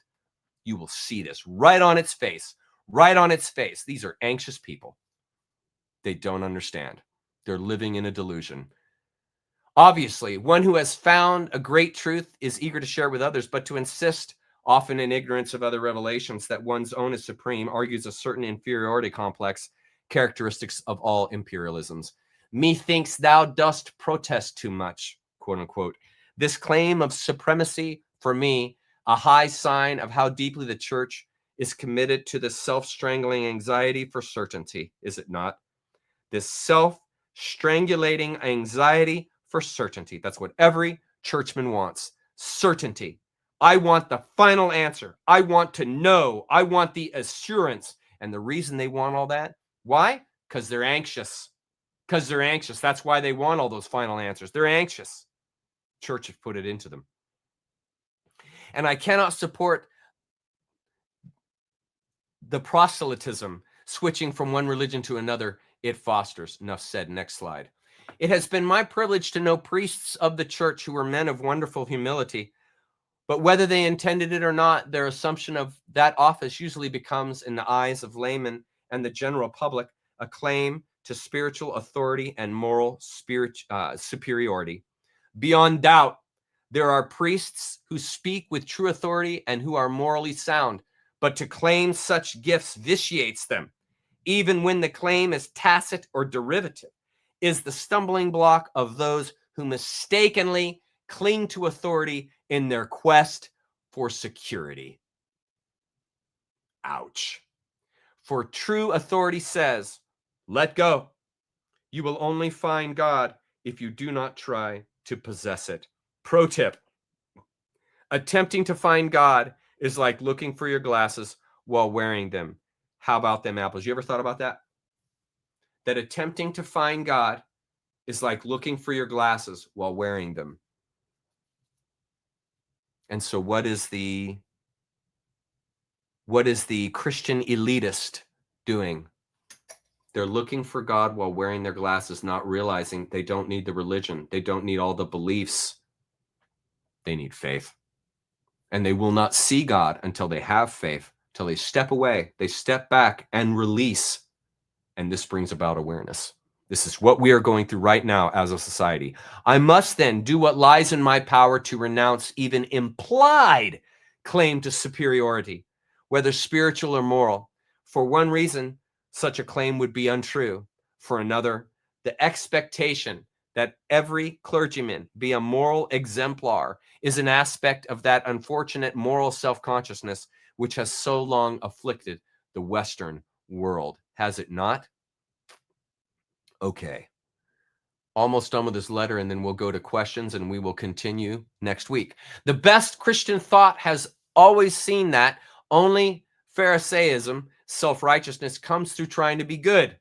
You will see this right on its face, right on its face. These are anxious people. They don't understand. They're living in a delusion. Obviously, one who has found a great truth is eager to share with others, but to insist, often in ignorance of other revelations, that one's own is supreme argues a certain inferiority complex, characteristics of all imperialisms. Methinks thou dost protest too much, quote unquote. This claim of supremacy, for me, a high sign of how deeply the church is committed to the self-strangling anxiety for certainty, is it not? This self-strangulating anxiety for certainty. That's what every churchman wants. Certainty. I want the final answer. I want to know. I want the assurance. And the reason they want all that, why? Because they're anxious. Because they're anxious. That's why they want all those final answers. They're anxious. Church has put it into them. And I cannot support the proselytism, switching from one religion to another, it fosters. Enough said. Next slide. It has been my privilege to know priests of the church who were men of wonderful humility, but whether they intended it or not, their assumption of that office usually becomes, in the eyes of laymen and the general public, a claim to spiritual authority and moral superiority. Beyond doubt, there are priests who speak with true authority and who are morally sound, but to claim such gifts vitiates them, even when the claim is tacit or derivative, is the stumbling block of those who mistakenly cling to authority in their quest for security. Ouch. For true authority says, let go. You will only find God if you do not try to possess it. Pro tip. Attempting to find God is like looking for your glasses while wearing them. How about them apples? You ever thought about that? That attempting to find God is like looking for your glasses while wearing them. And so what is the Christian elitist doing? They're looking for God while wearing their glasses, not realizing they don't need the religion. They don't need all the beliefs. They need faith. And they will not see God until they have faith, till they step away, they step back and release. And this brings about awareness. This is what we are going through right now as a society. I must then do what lies in my power to renounce even implied claim to superiority, whether spiritual or moral. For one reason, such a claim would be untrue. For another, the expectation that every clergyman be a moral exemplar is an aspect of that unfortunate moral self-consciousness which has so long afflicted the Western world. Has it not? Okay. Almost done with this letter, and then we'll go to questions, and we will continue next week. The best Christian thought has always seen that only Pharisaism, self-righteousness, comes through trying to be good.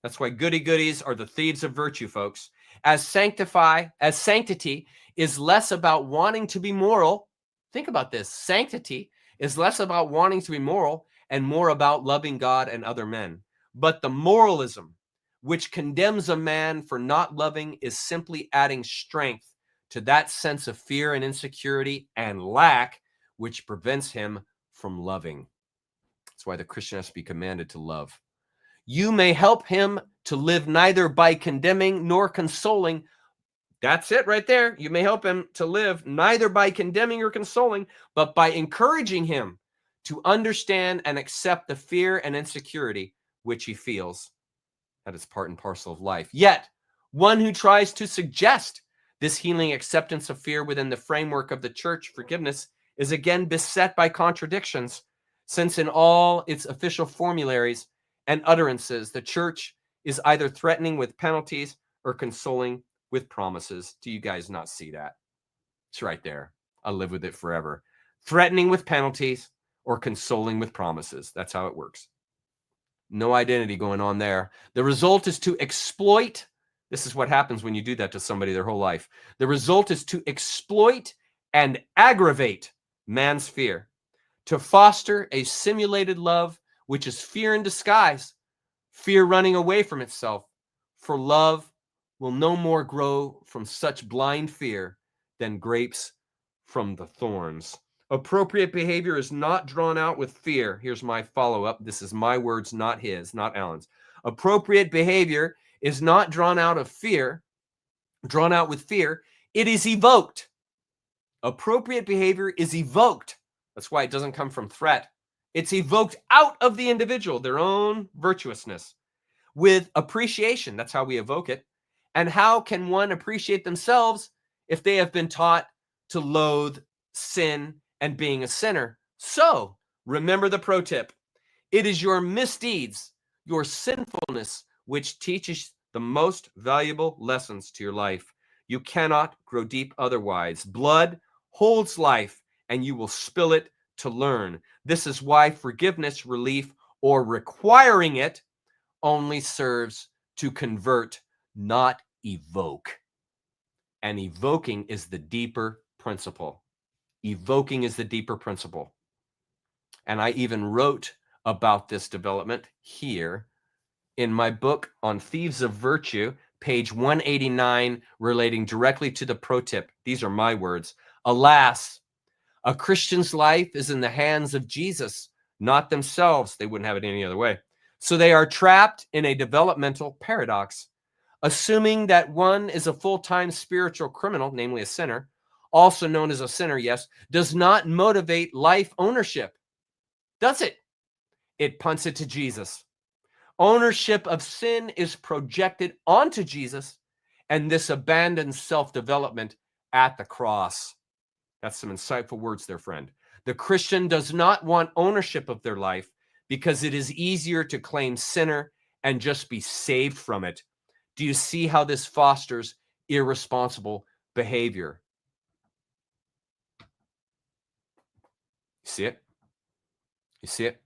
That's why goody-goodies are the thieves of virtue, folks. As sanctity is less about wanting to be moral. Think about this. Sanctity is less about wanting to be moral and more about loving God and other men. But the moralism which condemns a man for not loving is simply adding strength to that sense of fear and insecurity and lack which prevents him from loving. That's why the Christian has to be commanded to love. You may help him to live neither by condemning nor consoling. That's it right there. You may help him to live neither by condemning or consoling, but by encouraging him to understand and accept the fear and insecurity which he feels. That is part and parcel of life. Yet, One who tries to suggest this healing acceptance of fear within the framework of the church forgiveness is again beset by contradictions, since in all its official formularies and utterances, the church is either threatening with penalties or consoling with promises. Do you guys not see that? It's right there. I'll live with it forever. Threatening with penalties or consoling with promises. That's how it works. No identity going on there. The result is to exploit. This is what happens when you do that to somebody their whole life. The result is to exploit and aggravate man's fear, to foster a simulated love, which is fear in disguise, fear running away from itself. For love will no more grow from such blind fear than grapes from the thorns. Appropriate behavior is not drawn out with fear. Here's my follow-up. This is my words, not his, not Alan's. Appropriate behavior is not drawn out of fear, drawn out with fear. It is evoked. Appropriate behavior is evoked. That's why it doesn't come from threat. It's evoked out of the individual, their own virtuousness, with appreciation. That's how we evoke it. And how can one appreciate themselves if they have been taught to loathe sin and being a sinner? So, remember the pro tip. It is your misdeeds, your sinfulness, which teaches the most valuable lessons to your life. You cannot grow deep otherwise. Blood holds life, and you will spill it to learn. This is why forgiveness, relief, or requiring it only serves to convert, not evoke. And evoking is the deeper principle. Evoking is the deeper principle. And I even wrote about this development here in my book on Thieves of Virtue, page 189, relating directly to the pro tip. These are my words. Alas, a Christian's life is in the hands of Jesus, not themselves. They wouldn't have it any other way. So they are trapped in a developmental paradox. Assuming that one is a full-time spiritual criminal, namely a sinner, also known as a sinner, yes, does not motivate life ownership. Does it? It punts it to Jesus. Ownership of sin is projected onto Jesus, and this abandons self-development at the cross. That's some insightful words there, friend. The Christian does not want ownership of their life because it is easier to claim sinner and just be saved from it. Do you see how this fosters irresponsible behavior? You see it? You see it?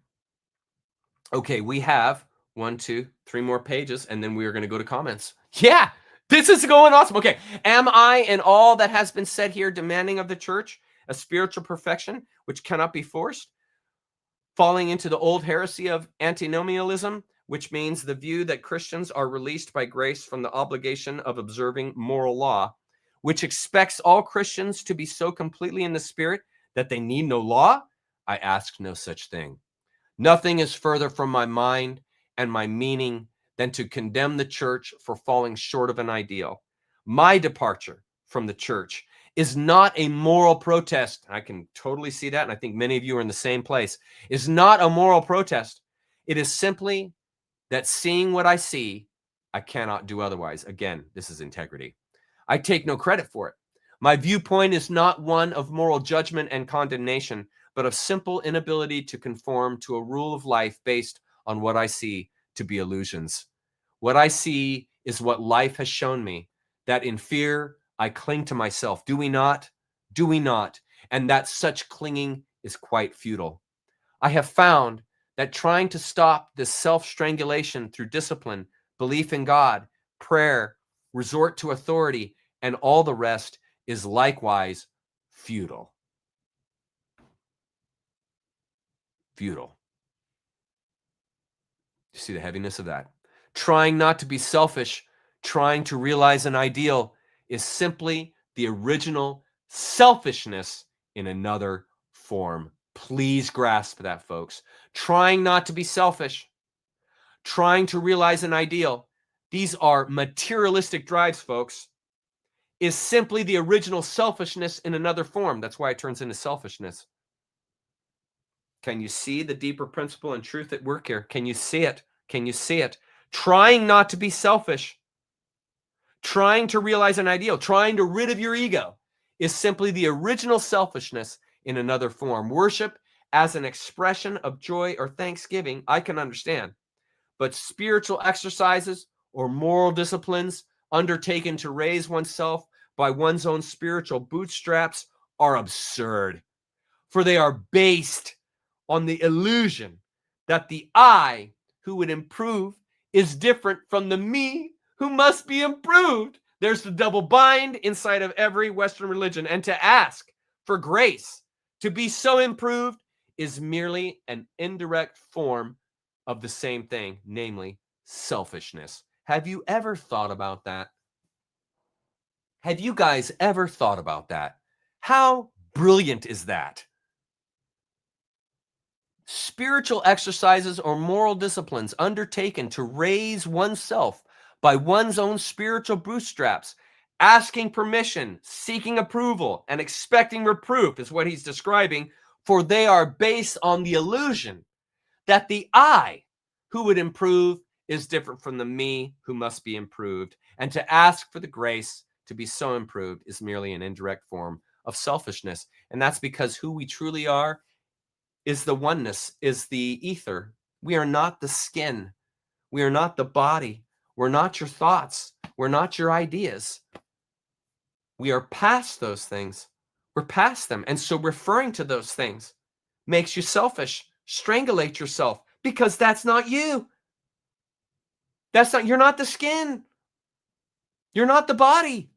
Okay, we have 1, 2, 3 more pages, and then we are going to go to comments. Yeah, this is going awesome. Okay, am I in all that has been said here demanding of the church a spiritual perfection which cannot be forced? Falling into the old heresy of antinomianism, which means the view that Christians are released by grace from the obligation of observing moral law, which expects all Christians to be so completely in the Spirit that they need no law? I ask no such thing. Nothing is further from my mind and my meaning than to condemn the church for falling short of an ideal. My departure from the church is not a moral protest. I can totally see that, and I think many of you are in the same place. Is not a moral protest. It is simply that seeing what I see, I cannot do otherwise. Again, this is integrity. I take no credit for it. My viewpoint is not one of moral judgment and condemnation, but of simple inability to conform to a rule of life based on what I see to be illusions. What I see is what life has shown me, that in fear I cling to myself. Do we not? Do we not? And that such clinging is quite futile. I have found that trying to stop this self-strangulation through discipline, belief in God, prayer, resort to authority, and all the rest is likewise futile. Futile. You see the heaviness of that? Trying not to be selfish, trying to realize an ideal is simply the original selfishness in another form. Please grasp that, folks. Trying not to be selfish, trying to realize an ideal, these are materialistic drives, folks, is simply the original selfishness in another form. That's why it turns into selfishness. Can you see the deeper principle and truth at work here? Can you see it? Can you see it? Trying not to be selfish, Trying to realize an ideal, trying to rid of your ego, is simply the original selfishness in another form. Worship as an expression of joy or thanksgiving, I can understand. But spiritual exercises or moral disciplines undertaken to raise oneself by one's own spiritual bootstraps are absurd, for they are based on the illusion that the I who would improve is different from the me who must be improved. There's the double bind inside of every Western religion. And to ask for grace to be so improved is merely an indirect form of the same thing, namely selfishness. Have you ever thought about that? Have you guys ever thought about that? How brilliant is that? Spiritual exercises or moral disciplines undertaken to raise oneself by one's own spiritual bootstraps, asking permission, seeking approval, and expecting reproof is what he's describing, for they are based on the illusion that the I who would improve is different from the me who must be improved, and to ask for the grace to be so improved is merely an indirect form of selfishness. And that's because who we truly are is the oneness, is the ether. We are not the skin. We are not the body. We're not your thoughts. We're not your ideas. We are past those things. We're past them. And so referring to those things makes you selfish. Strangulate yourself because that's not you. You're not the skin. You're not the body.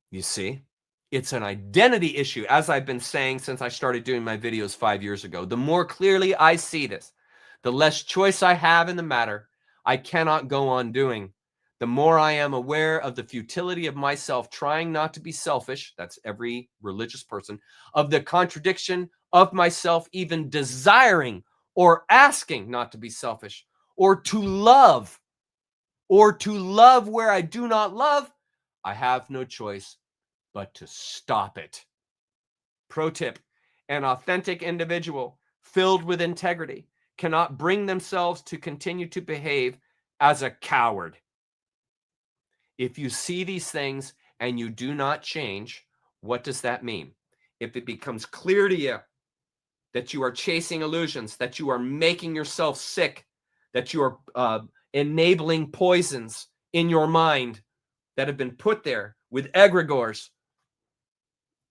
You see, it's an identity issue, as I've been saying since I started doing my videos 5 years ago. The more clearly I see this, the less choice I have in the matter. I cannot go on doing. The more I am aware of the futility of myself trying not to be selfish, that's every religious person, of the contradiction of myself even desiring or asking not to be selfish, or to love where I do not love, I have no choice but to stop it. Pro tip, an authentic individual filled with integrity cannot bring themselves to continue to behave as a coward. If you see these things and you do not change, what does that mean? If it becomes clear to you that you are chasing illusions, that you are making yourself sick, that you are enabling poisons in your mind that have been put there with egregores,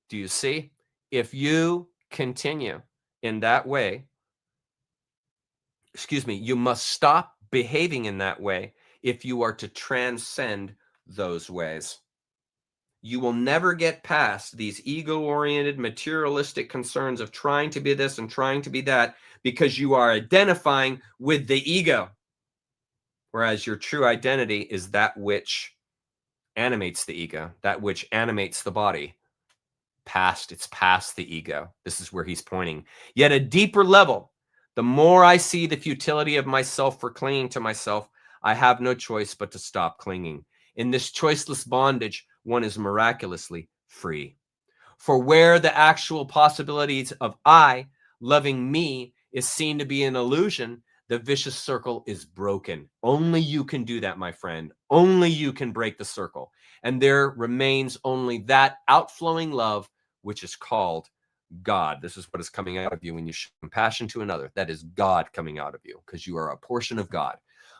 do you see? If you continue in that way, you must stop behaving in that way if you are to transcend those ways. You will never get past these ego-oriented, materialistic concerns of trying to be this and trying to be that because you are identifying with the ego. Whereas your true identity is that which animates the ego, that which animates the body. It's past the ego. This is where he's pointing. Yet a deeper level, the more I see the futility of myself for clinging to myself, I have no choice but to stop clinging. In this choiceless bondage, one is miraculously free. For where the actual possibilities of I loving me is seen to be an illusion, the vicious circle is broken. Only you can do that, my friend. Only you can break the circle. And there remains only that outflowing love, which is called God. This is what is coming out of you when you show compassion to another. That is God coming out of you because you are a portion of God.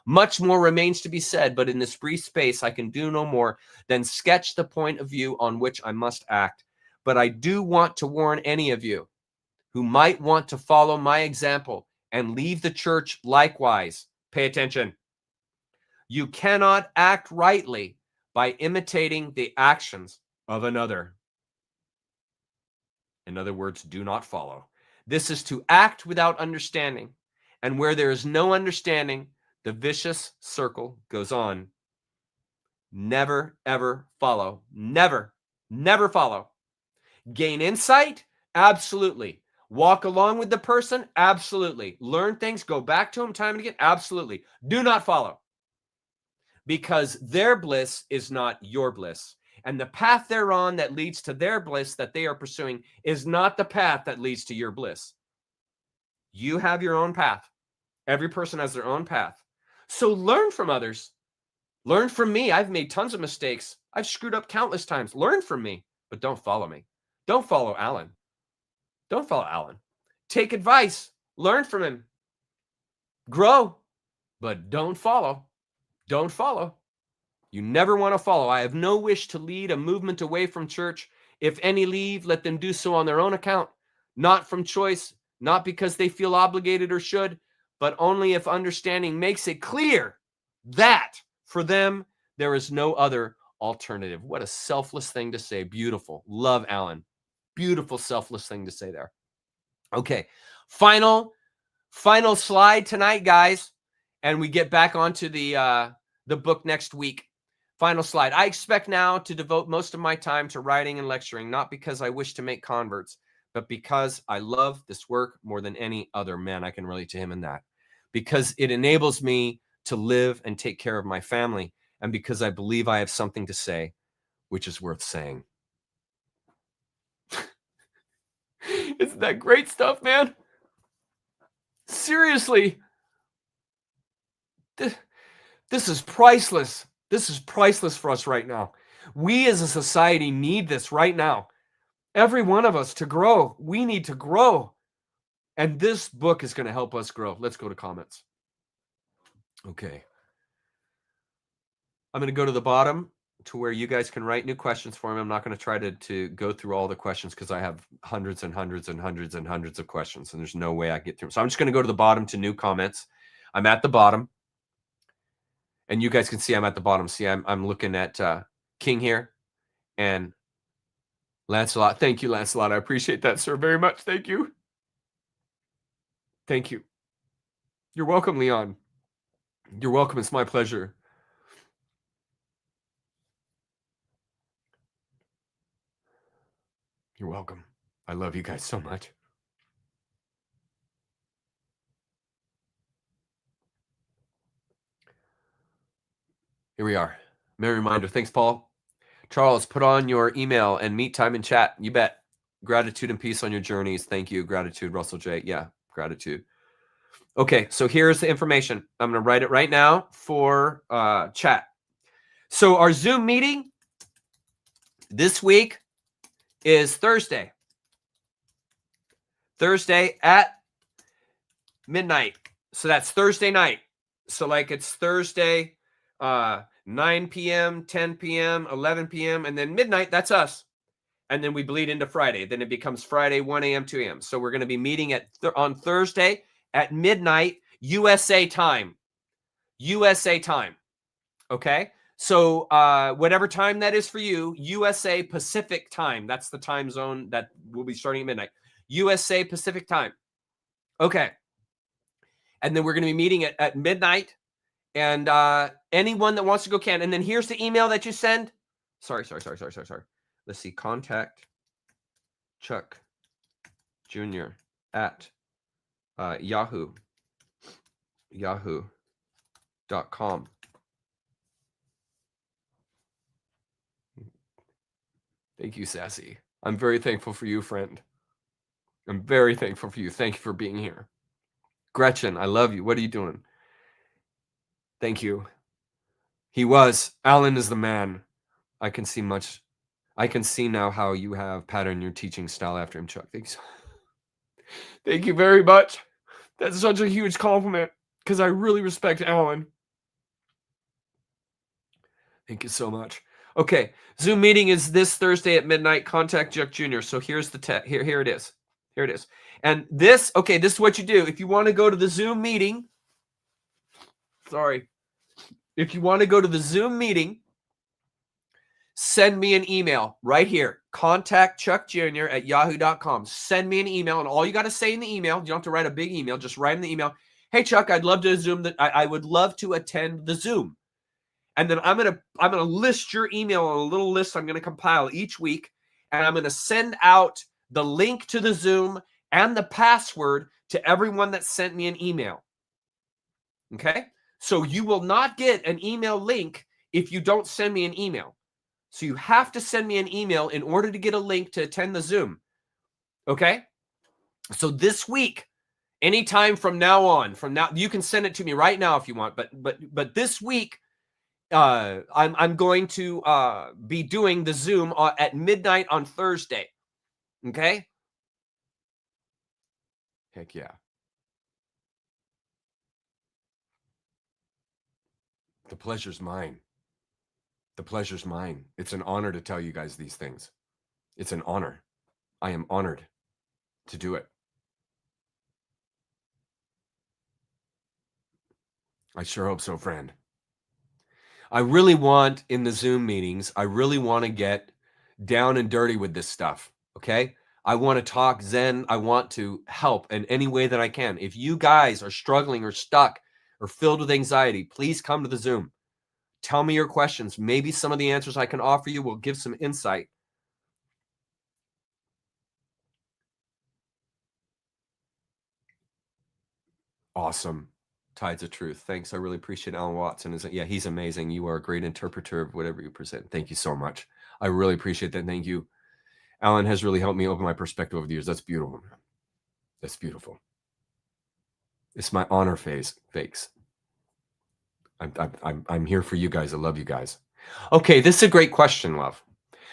Much more remains to be said, but in this brief space, I can do no more than sketch the point of view on which I must act. But I do want to warn any of you who might want to follow my example and leave the church likewise. Pay attention. You cannot act rightly by imitating the actions of another. In other words, do not follow. This is to act without understanding. And where there is no understanding, the vicious circle goes on. Never, ever follow. Never, never follow. Gain insight? Absolutely. Walk along with the person? Absolutely. Learn things? Go back to them time and again? Absolutely. Do not follow. Because their bliss is not your bliss. And the path they're on that leads to their bliss that they are pursuing is not the path that leads to your bliss. You have your own path. Every person has their own path. So learn from others. Learn from me. I've made tons of mistakes. I've screwed up countless times. Learn from me, but don't follow me. Don't follow Alan. Don't follow Alan. Take advice. Learn from him. Grow, but don't follow. Don't follow. You never want to follow. I have no wish to lead a movement away from church. If any leave, let them do so on their own account, not from choice, not because they feel obligated or should, but only if understanding makes it clear that for them, there is no other alternative. What a selfless thing to say. Beautiful. Love Alan. Beautiful, selfless thing to say there. Okay. Final slide tonight, guys. And we get back onto the book next week. Final slide. I expect now to devote most of my time to writing and lecturing, not because I wish to make converts, but because I love this work more than any other. Man, I can relate to him in that. Because it enables me to live and take care of my family, and because I believe I have something to say, which is worth saying. Isn't that great stuff, man? Seriously. This is priceless. This is priceless for us right now. We as a society need this right now. Every one of us to grow. We need to grow. And this book is going to help us grow. Let's go to comments. Okay. I'm going to go to the bottom to where you guys can write new questions for me. I'm not going to try to go through all the questions because I have hundreds and hundreds and hundreds and hundreds of questions, and there's no way I can get through them. So I'm just going to go to the bottom to new comments. I'm at the bottom. And you guys can see I'm at the bottom. See, I'm looking at King here and Lancelot. Thank you, Lancelot. I appreciate that, sir, very much. Thank you. Thank you. You're welcome, Leon. You're welcome. It's my pleasure. You're welcome. I love you guys so much. Here we are. Merry reminder. Thanks, Paul. Charles, put on your email and meet time in chat. You bet. Gratitude and peace on your journeys. Thank you. Gratitude, Russell J. Yeah, gratitude. Okay, so here's the information. I'm going to write it right now for chat. So our Zoom meeting this week is Thursday. Thursday at midnight. So that's Thursday night. So like it's Thursday 9 p.m., 10 p.m., 11 p.m., and then midnight, that's us. And then we bleed into Friday. Then it becomes Friday, 1 a.m., 2 a.m. So we're going to be meeting on Thursday at midnight, USA time. USA time. Okay? So whatever time that is for you, USA Pacific time. That's the time zone that will be starting at midnight. USA Pacific time. Okay. And then we're going to be meeting at midnight. And anyone that wants to go can. And then here's the email that you send. Sorry. Let's see. Contact Chuck Jr. at yahoo.com. Thank you, Sassy. I'm very thankful for you, friend. I'm very thankful for you. Thank you for being here. Gretchen, I love you. What are you doing? Thank you. Alan is the man. I can see now how you have patterned your teaching style after him, Chuck. Thanks. Thank you very much. That's such a huge compliment because I really respect Alan. Thank you so much. Okay, Zoom meeting is this Thursday at midnight. Contact Chuck Jr. So here's the here it is. Here it is. And this is what you do. If you want to go to the Zoom meeting, if you want to go to the Zoom meeting, send me an email right here. Contact Chuck Jr. at yahoo.com. Send me an email, and all you got to say in the email, you don't have to write a big email, just write in the email, hey Chuck, I'd love to Zoom I would love to attend the Zoom. And then I'm gonna list your email on a little list I'm gonna compile each week, and I'm gonna send out the link to the Zoom and the password to everyone that sent me an email. Okay? So you will not get an email link if you don't send me an email. So you have to send me an email in order to get a link to attend the Zoom. Okay? So this week, anytime from now on, you can send it to me right now if you want, but this week, I'm going to be doing the Zoom at midnight on Thursday. Okay. Heck yeah. The pleasure's mine. The pleasure's mine. It's an honor to tell you guys these things. It's an honor. I am honored to do it. I sure hope so, friend. I really want, in the Zoom meetings, I really want to get down and dirty with this stuff, okay? I want to talk Zen. I want to help in any way that I can. If you guys are struggling or stuck or filled with anxiety, please come to the Zoom. Tell me your questions. Maybe some of the answers I can offer you will give some insight. Awesome. Tides of Truth. Thanks. I really appreciate Alan Watson. Yeah, he's amazing. You are a great interpreter of whatever you present. Thank you so much. I really appreciate that. Thank you. Alan has really helped me open my perspective over the years. That's beautiful, man. That's beautiful. It's my honor fakes. I'm here for you guys. I love you guys. Okay, this is a great question, love.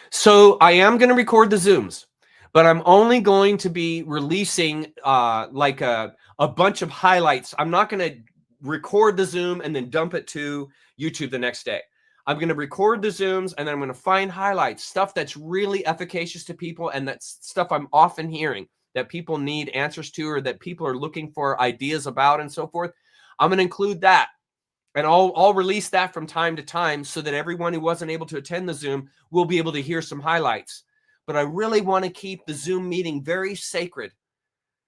So I am going to record the Zooms, but I'm only going to be releasing like a bunch of highlights. I'm not going to record the Zoom and then dump it to YouTube the next day. I'm going to record the Zooms and then I'm going to find highlights, stuff that's really efficacious to people, and that's stuff I'm often hearing that people need answers to or that people are looking for ideas about and so forth. I'm going to include that. And I'll release that from time to time so that everyone who wasn't able to attend the Zoom will be able to hear some highlights. But I really want to keep the Zoom meeting very sacred.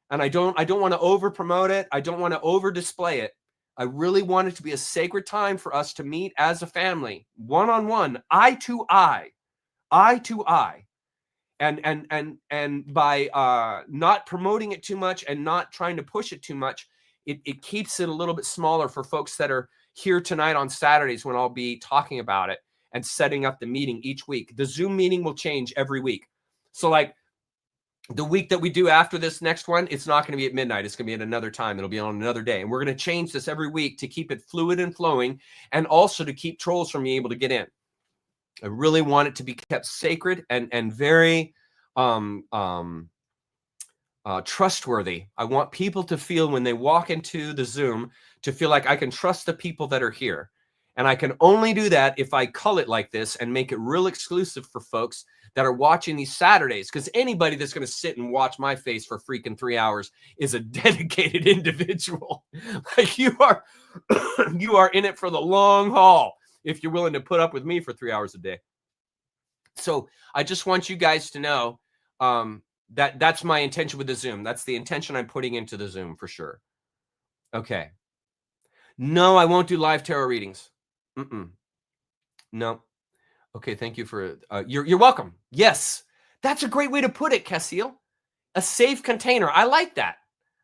And I don't want to over promote it. I don't want to over display it. I really want it to be a sacred time for us to meet as a family, one-on-one, eye to eye. And by not promoting it too much and not trying to push it too much, it keeps it a little bit smaller for folks that are here tonight on Saturdays when I'll be talking about it and setting up the meeting each week. The Zoom meeting will change every week. So like the week that we do after this next one, it's not going to be at midnight. It's going to be at another time. It'll be on another day. And we're going to change this every week to keep it fluid and flowing and also to keep trolls from being able to get in. I really want it to be kept sacred and very trustworthy. I want people to feel when they walk into the Zoom to feel like I can trust the people that are here. And I can only do that if I cull it like this and make it real exclusive for folks that are watching these Saturdays. Because anybody that's going to sit and watch my face for freaking 3 hours is a dedicated individual. Like you are in it for the long haul if you're willing to put up with me for 3 hours a day. So I just want you guys to know that's my intention with the Zoom. That's the intention I'm putting into the Zoom for sure. Okay. No, I won't do live tarot readings. No. Okay, thank you for you're welcome. Yes, that's a great way to put it, Casil. A safe container. I like that.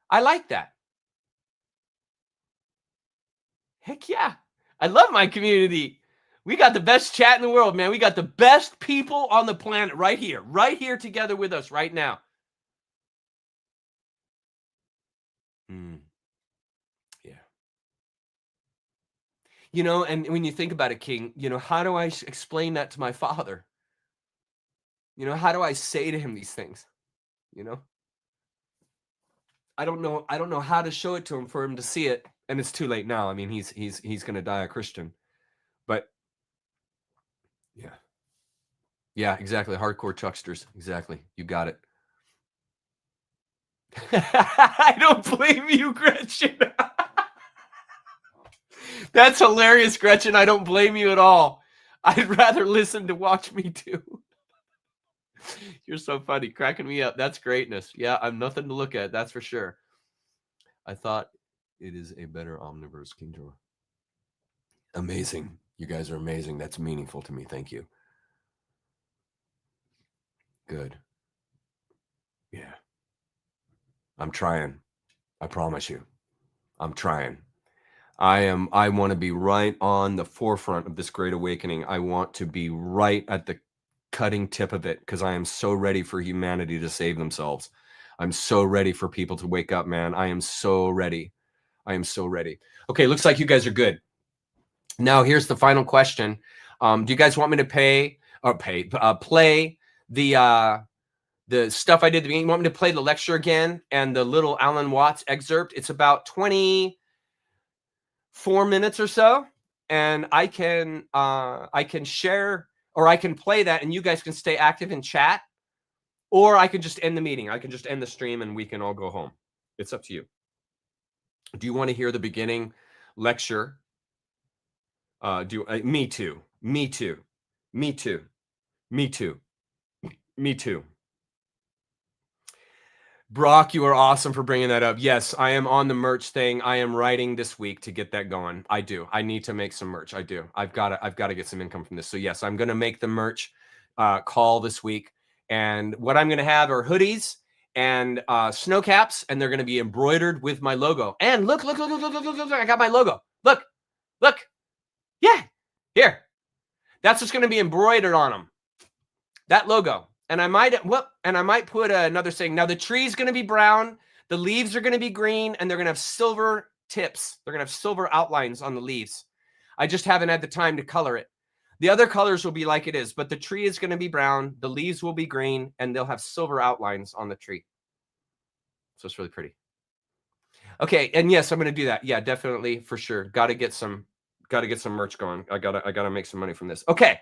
I like that. Heck yeah. I love my community. We got the best chat in the world, man. We got the best people on the planet right here together with us right now. Yeah. You know, and when you think about it, King, you know, how do I explain that to my father? You know, how do I say to him these things? You know, I don't know how to show it to him for him to see it, and it's too late now. I mean, he's going to die a Christian, but yeah, exactly. Hardcore chucksters, exactly. You got it. I don't blame you, Gretchen. That's hilarious, Gretchen. I don't blame you at all. I'd rather listen to watch me too. You're so funny, cracking me up. That's greatness. Yeah, I'm nothing to look at. That's for sure. I thought it is a better omniverse, King George. Amazing. You guys are amazing. That's meaningful to me. Thank you. Good. Yeah. I'm trying. I promise you. I'm trying. I want to be right on the forefront of this great awakening. I want to be right at the cutting tip of it because I am so ready for humanity to save themselves. I'm so ready for people to wake up, man. I am so ready. I am so ready. Okay, looks like you guys are good. Now, here's the final question. Do you guys want me to play the stuff I did at the beginning? You want me to play the lecture again and the little Alan Watts excerpt? It's about 24 minutes or so, and I can share, or I can play that, and you guys can stay active in chat, or I can just end the meeting. I can just end the stream, and we can all go home. It's up to you. Do you want to hear the beginning lecture? Me too. Me too. Me too. Me too. Me too. Brock, you are awesome for bringing that up. Yes, I am on the merch thing. I am writing this week to get that going. I do. I need to make some merch. I do. I've got to get some income from this. So yes, I'm going to make the merch call this week. And what I'm going to have are hoodies and snow caps, and they're going to be embroidered with my logo. And look, I got my logo. Look. Yeah, here. That's what's going to be embroidered on them. That logo. And I might put another saying. Now the tree is going to be brown, the leaves are going to be green, and they're going to have silver tips. They're going to have silver outlines on the leaves. I just haven't had the time to color it. The other colors will be like it is, but the tree is going to be brown, the leaves will be green, and they'll have silver outlines on the tree. So it's really pretty. Okay, and yes, I'm going to do that. Yeah, definitely, for sure. Got to get some merch going. I gotta make some money from this. Okay.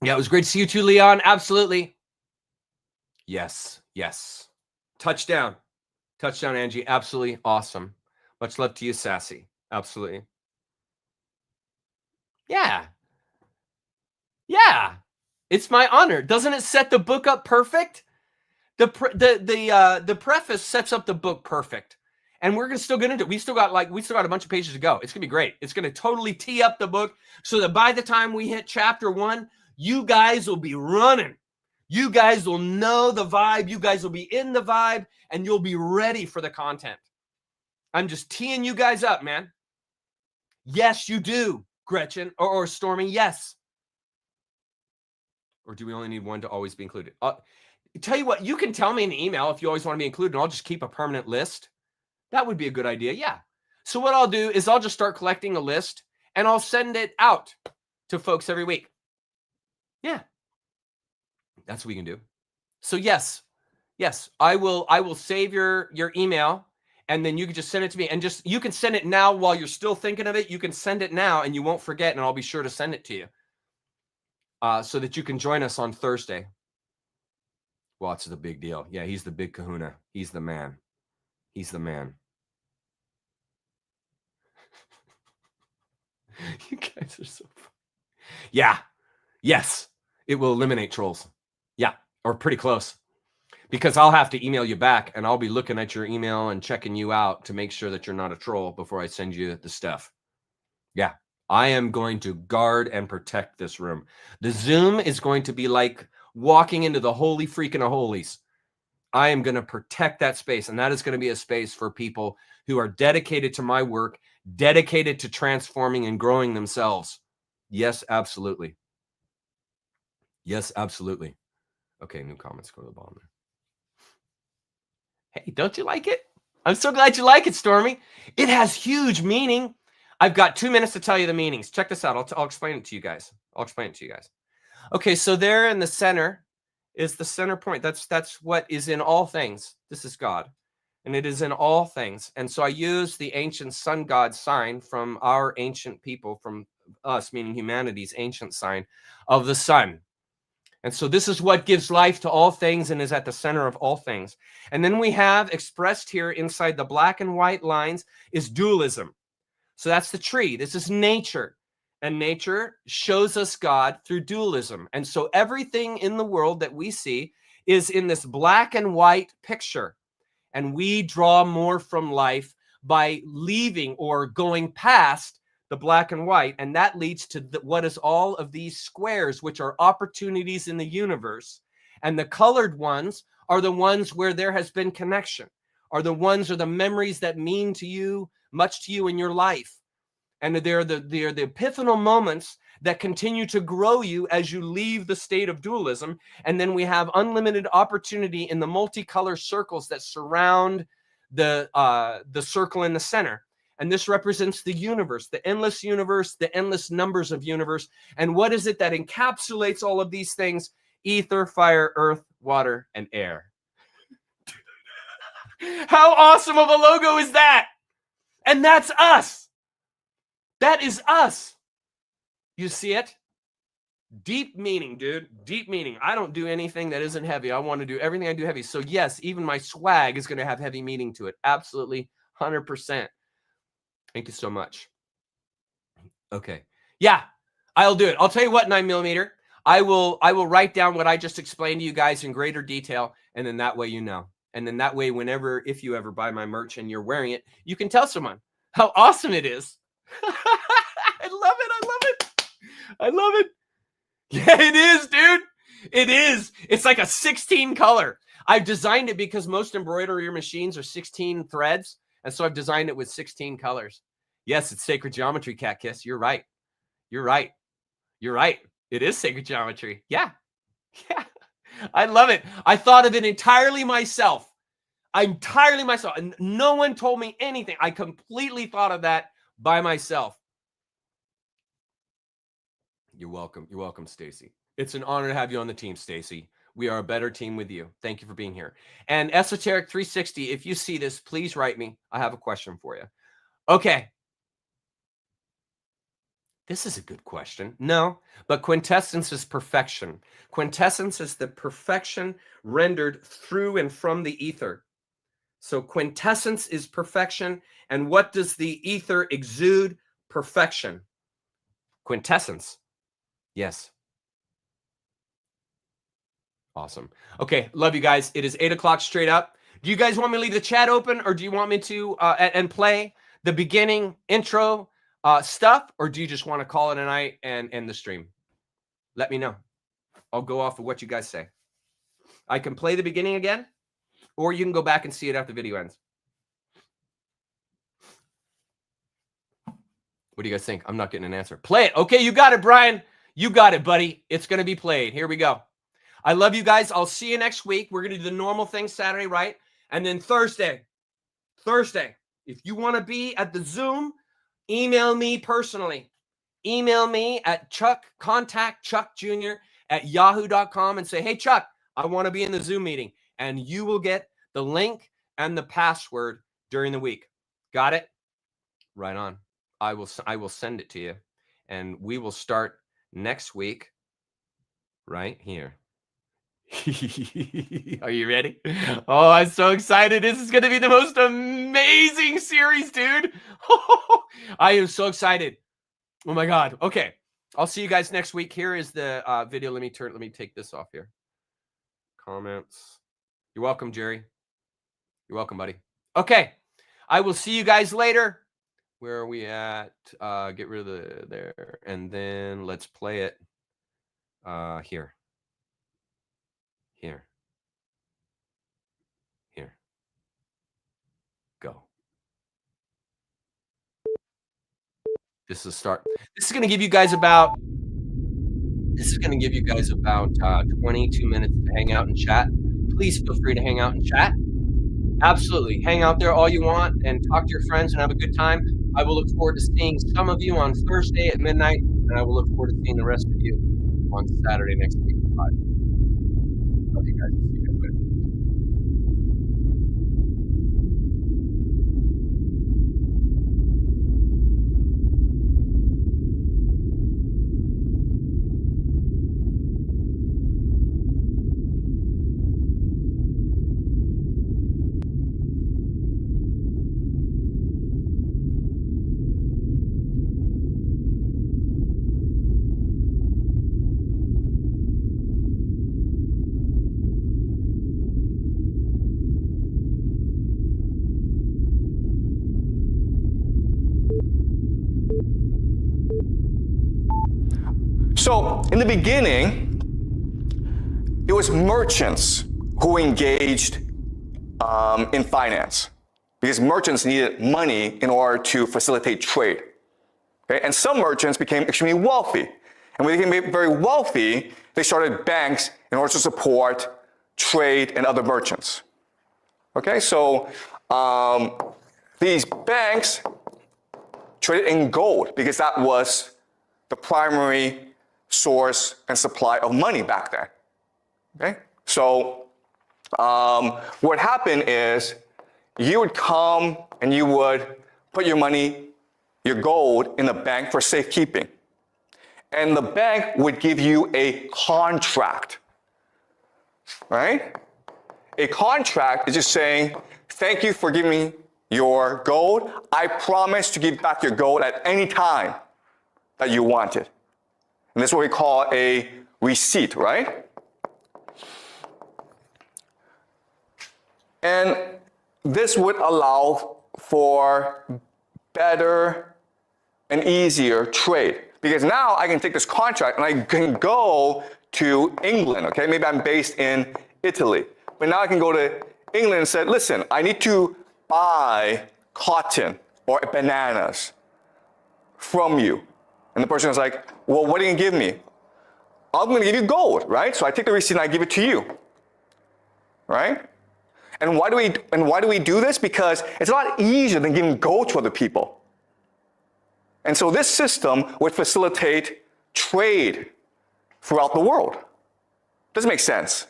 Yeah, it was great to see you too, Leon. Absolutely. Yes. Touchdown, Angie. Absolutely awesome. Much love to you, Sassy. Absolutely. Yeah. It's my honor. Doesn't it set the book up perfect? The preface sets up the book perfect. And we're still going to do it. We still got a bunch of pages to go. It's going to be great. It's going to totally tee up the book so that by the time we hit chapter 1, you guys will be running. You guys will know the vibe. You guys will be in the vibe, and you'll be ready for the content. I'm just teeing you guys up, man. Yes, you do, Gretchen or Stormy. Yes. Or do we only need one to always be included? Tell you what, you can tell me in the email if you always want to be included, and I'll just keep a permanent list. That would be a good idea. Yeah. So what I'll do is I'll just start collecting a list, and I'll send it out to folks every week. Yeah. That's what we can do. So yes, I will save your email, and then you can just send it to me, and you can send it now while you're still thinking of it. You can send it now, and you won't forget, and I'll be sure to send it to you so that you can join us on Thursday. Watts is a big deal. Yeah, he's the big kahuna. He's the man. He's the man. You guys are so funny. Yeah. Yes. It will eliminate trolls. Yeah. Or pretty close. Because I'll have to email you back, and I'll be looking at your email and checking you out to make sure that you're not a troll before I send you the stuff. Yeah. I am going to guard and protect this room. The Zoom is going to be like walking into the holy freaking of holies. I am going to protect that space, and that is going to be a space for people who are dedicated to my work, dedicated to transforming and growing themselves. Yes, absolutely. Yes, absolutely. Okay, new comments go to the bottom there. Hey, don't you like it? I'm so glad you like it, Stormy. It has huge meaning. I've got 2 minutes to tell you the meanings. Check this out. I'll explain it to you guys. Okay, so there in the center is the center point. That's what is in all things. This is God, and it is in all things. And so I use the ancient sun god sign from our ancient people, from us, meaning humanity's ancient sign of the sun. And so this is what gives life to all things and is at the center of all things. And then we have expressed here inside the black and white lines is dualism. So that's the tree. This is nature. And nature shows us God through dualism. And so everything in the world that we see is in this black and white picture. And we draw more from life by leaving or going past the black and white. And that leads to what is all of these squares, which are opportunities in the universe. And the colored ones are the ones where there has been connection, are the memories that mean to you, much to you in your life. And they're the epiphanal moments that continue to grow you as you leave the state of dualism. And then we have unlimited opportunity in the multicolor circles that surround the circle in the center. And this represents the universe, the endless numbers of universe. And what is it that encapsulates all of these things? Ether, fire, earth, water, and air. How awesome of a logo is that? And that's us. That is us. You see it? Deep meaning, dude. Deep meaning. I don't do anything that isn't heavy. I want to do everything I do heavy. So yes, even my swag is going to have heavy meaning to it. Absolutely. 100%. Thank you so much. Okay. Yeah, I'll do it. I'll tell you what, 9mm. I will write down what I just explained to you guys in greater detail. And then that way, you know. And then that way, whenever, if you ever buy my merch and you're wearing it, you can tell someone how awesome it is. I love it. I love it. I love it. Yeah, it is, dude. It is. It's like a 16 color. I've designed it because most embroidery machines are 16 threads. And so I've designed it with 16 colors. Yes, it's sacred geometry, Cat Kiss. You're right. You're right. You're right. It is sacred geometry. Yeah. Yeah. I love it. I thought of it entirely myself. Entirely myself. And no one told me anything. I completely thought of that by myself. You're welcome. You're welcome, Stacy. It's an honor to have you on the team, Stacy. We are a better team with you. Thank you for being here. And Esoteric 360, if you see this, please write me. I have a question for you. Okay. This is a good question. No, but quintessence is perfection. Quintessence is the perfection rendered through and from the ether. So quintessence is perfection. And what does the ether exude? Perfection. Quintessence. Yes. Awesome. Okay. Love you guys. It is 8 o'clock straight up. Do you guys want me to leave the chat open, or do you want me to and play the beginning intro stuff, or do you just want to call it a night and end the stream? Let me know. I'll go off of what you guys say. I can play the beginning again, or you can go back and see it after the video ends. What do you guys think? I'm not getting an answer. Play it. Okay, you got it, Brian. You got it, buddy. It's going to be played. Here we go. I love you guys. I'll see you next week. We're going to do the normal thing Saturday, right? And then Thursday, if you want to be at the Zoom, email me personally. Email me at contact Chuck Jr. at yahoo.com and say, hey, Chuck, I want to be in the Zoom meeting. And you will get the link and the password during the week. Got it? Right on. I will send it to you. And we will start next week right here. Are you ready? Oh, I'm so excited. This is going to be the most amazing series, dude. I am so excited. Oh my God. Okay. I'll see you guys next week. Here is the video. Let me take this off here. Comments. You're welcome, Jerry. You're welcome, buddy. Okay. I will see you guys later. Where are we at? Get rid of there. And then let's play it here. Here. Go. This is start. This is going to give you guys about 22 minutes to hang out and chat. Please feel free to hang out and chat. Absolutely. Hang out there all you want and talk to your friends and have a good time. I will look forward to seeing some of you on Thursday at midnight, and I will look forward to seeing the rest of you on Saturday next week. Bye. Love you guys. See you guys later. So in the beginning, it was merchants who engaged in finance, because merchants needed money in order to facilitate trade. Okay? And some merchants became extremely wealthy. And when they became very wealthy, they started banks in order to support trade and other merchants. Okay, so these banks traded in gold because that was the primary source and supply of money back then. Okay? So what happened is you would come and you would put your money, your gold, in the bank for safekeeping. And the bank would give you a contract, right? A contract is just saying, thank you for giving me your gold. I promise to give back your gold at any time that you want it. And this is what we call a receipt, right? And this would allow for better and easier trade. Because now I can take this contract and I can go to England, okay? Maybe I'm based in Italy. But now I can go to England and say, listen, I need to buy cotton or bananas from you. And the person is like, well, what are you gonna give me? I'm gonna give you gold, right? So I take the receipt and I give it to you, right? And why do we do this? Because it's a lot easier than giving gold to other people. And so this system would facilitate trade throughout the world. Doesn't make sense.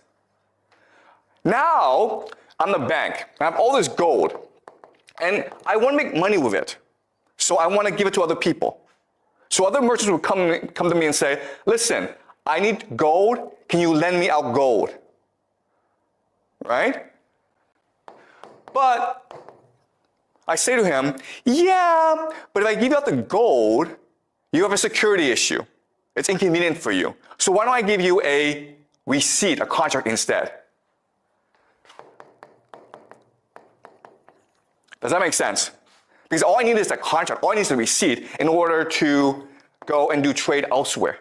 Now, I'm the bank. I have all this gold. And I want to make money with it. So I want to give it to other people. So other merchants would come to me and say, listen, I need gold. Can you lend me out gold? Right? But I say to him, yeah, but if I give you out the gold, you have a security issue. It's inconvenient for you. So why don't I give you a receipt, a contract instead? Does that make sense? Because all I need is a contract, all I need is a receipt in order to go and do trade elsewhere.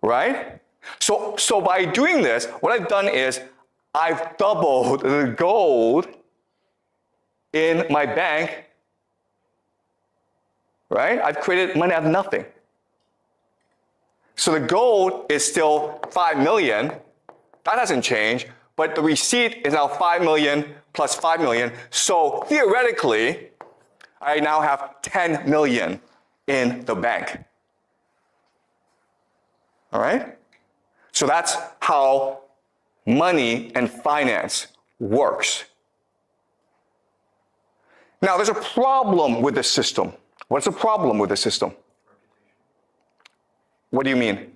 Right? So by doing this, what I've done is I've doubled the gold in my bank, right? I've created money out of nothing. So the gold is still 5 million. That hasn't changed, but the receipt is now 5 million plus 5 million. So theoretically, I now have 10 million in the bank. All right? So that's how money and finance works. Now, there's a problem with this system. What's the problem with the system? What do you mean?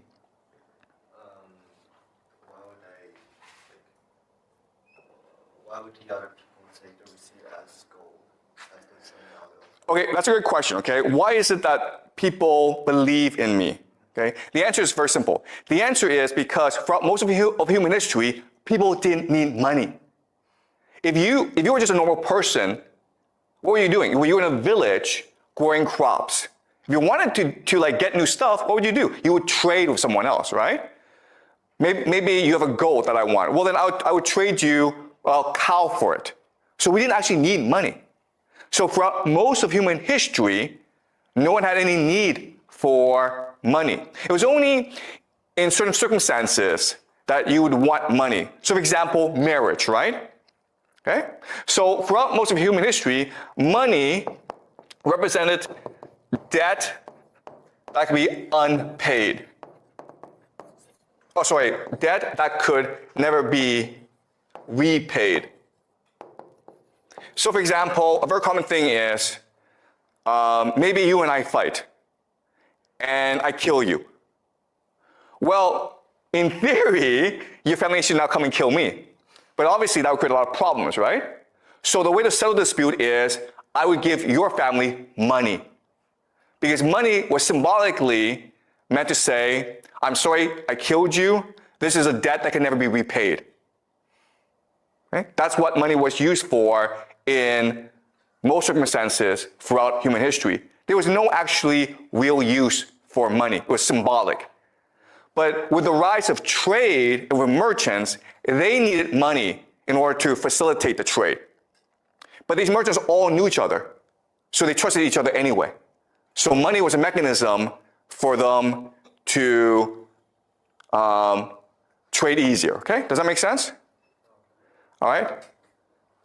Why would the other people take the receipt as gold? As they're saying now? Okay, that's a good question, okay? Why is it that people believe in me? Okay? The answer is very simple. The answer is because throughout most of human history, people didn't need money. If you were just a normal person, what were you doing? Were you in a village growing crops? If you wanted to like get new stuff, what would you do? You would trade with someone else, right? Maybe you have a goat that I want. Well, then I would trade you a cow for it. So we didn't actually need money. So throughout most of human history, no one had any need for money. It was only in certain circumstances that you would want money. So for example, marriage, right? Okay? So throughout most of human history, money represented debt that could be unpaid. Debt that could never be repaid. So for example, a very common thing is, maybe you and I fight, and I kill you. Well, in theory, your family should now come and kill me. But obviously that would create a lot of problems, right? So the way to settle the dispute is, I would give your family money. Because money was symbolically meant to say, I'm sorry, I killed you. This is a debt that can never be repaid. Okay? That's what money was used for in most circumstances throughout human history. There was no actually real use for money. It was symbolic. But with the rise of trade and with merchants, they needed money in order to facilitate the trade. But these merchants all knew each other, so they trusted each other anyway. So money was a mechanism for them to trade easier, okay? Does that make sense? All right?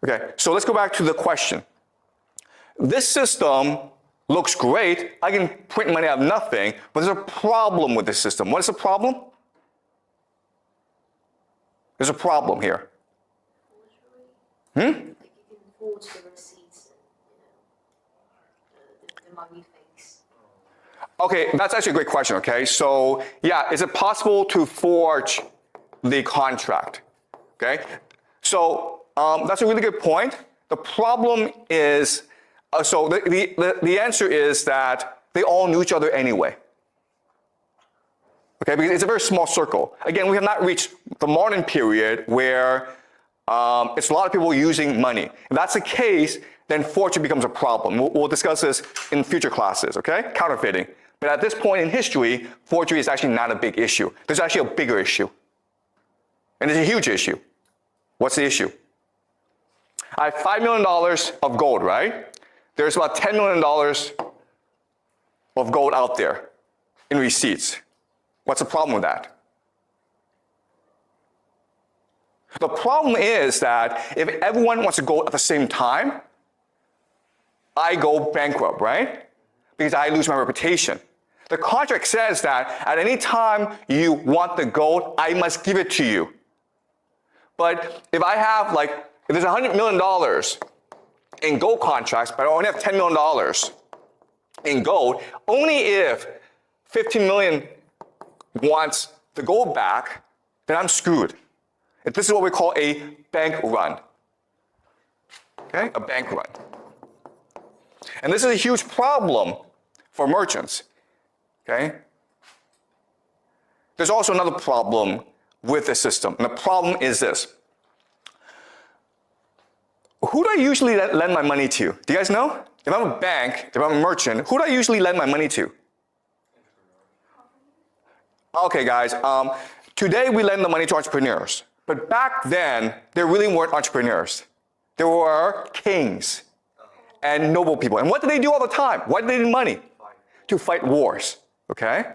Okay, so let's go back to the question. This system looks great. I can print money out of nothing, but there's a problem with this system. What is the problem? There's a problem here. Like you can forge the receipts and, the money fakes. Okay, that's actually a great question, okay? So, yeah, is it possible to forge the contract? Okay? So, that's a really good point. The problem is, so the answer is that they all knew each other anyway. Okay, because it's a very small circle. Again, we have not reached the modern period where it's a lot of people using money. If that's the case, then forgery becomes a problem. We'll discuss this in future classes, okay? Counterfeiting. But at this point in history, forgery is actually not a big issue. There's actually a bigger issue. And it's a huge issue. What's the issue? I have $5 million of gold, right? There's about $10 million of gold out there in receipts. What's the problem with that? The problem is that if everyone wants to go at the same time, I go bankrupt, right? Because I lose my reputation. The contract says that at any time you want the gold, I must give it to you. But if I have if there's $100 million in gold contracts, but I only have $10 million in gold, only if 15 million wants the gold back, then I'm screwed. This is what we call a bank run. Okay, a bank run. And this is a huge problem for merchants. Okay? There's also another problem with the system, and the problem is this. Who do I usually lend my money to? Do you guys know? If I'm a bank, if I'm a merchant, who do I usually lend my money to? Okay, guys, today we lend the money to entrepreneurs. But back then, there really weren't entrepreneurs. There were kings and noble people. And what did they do all the time? Why did they need money? To fight wars, okay?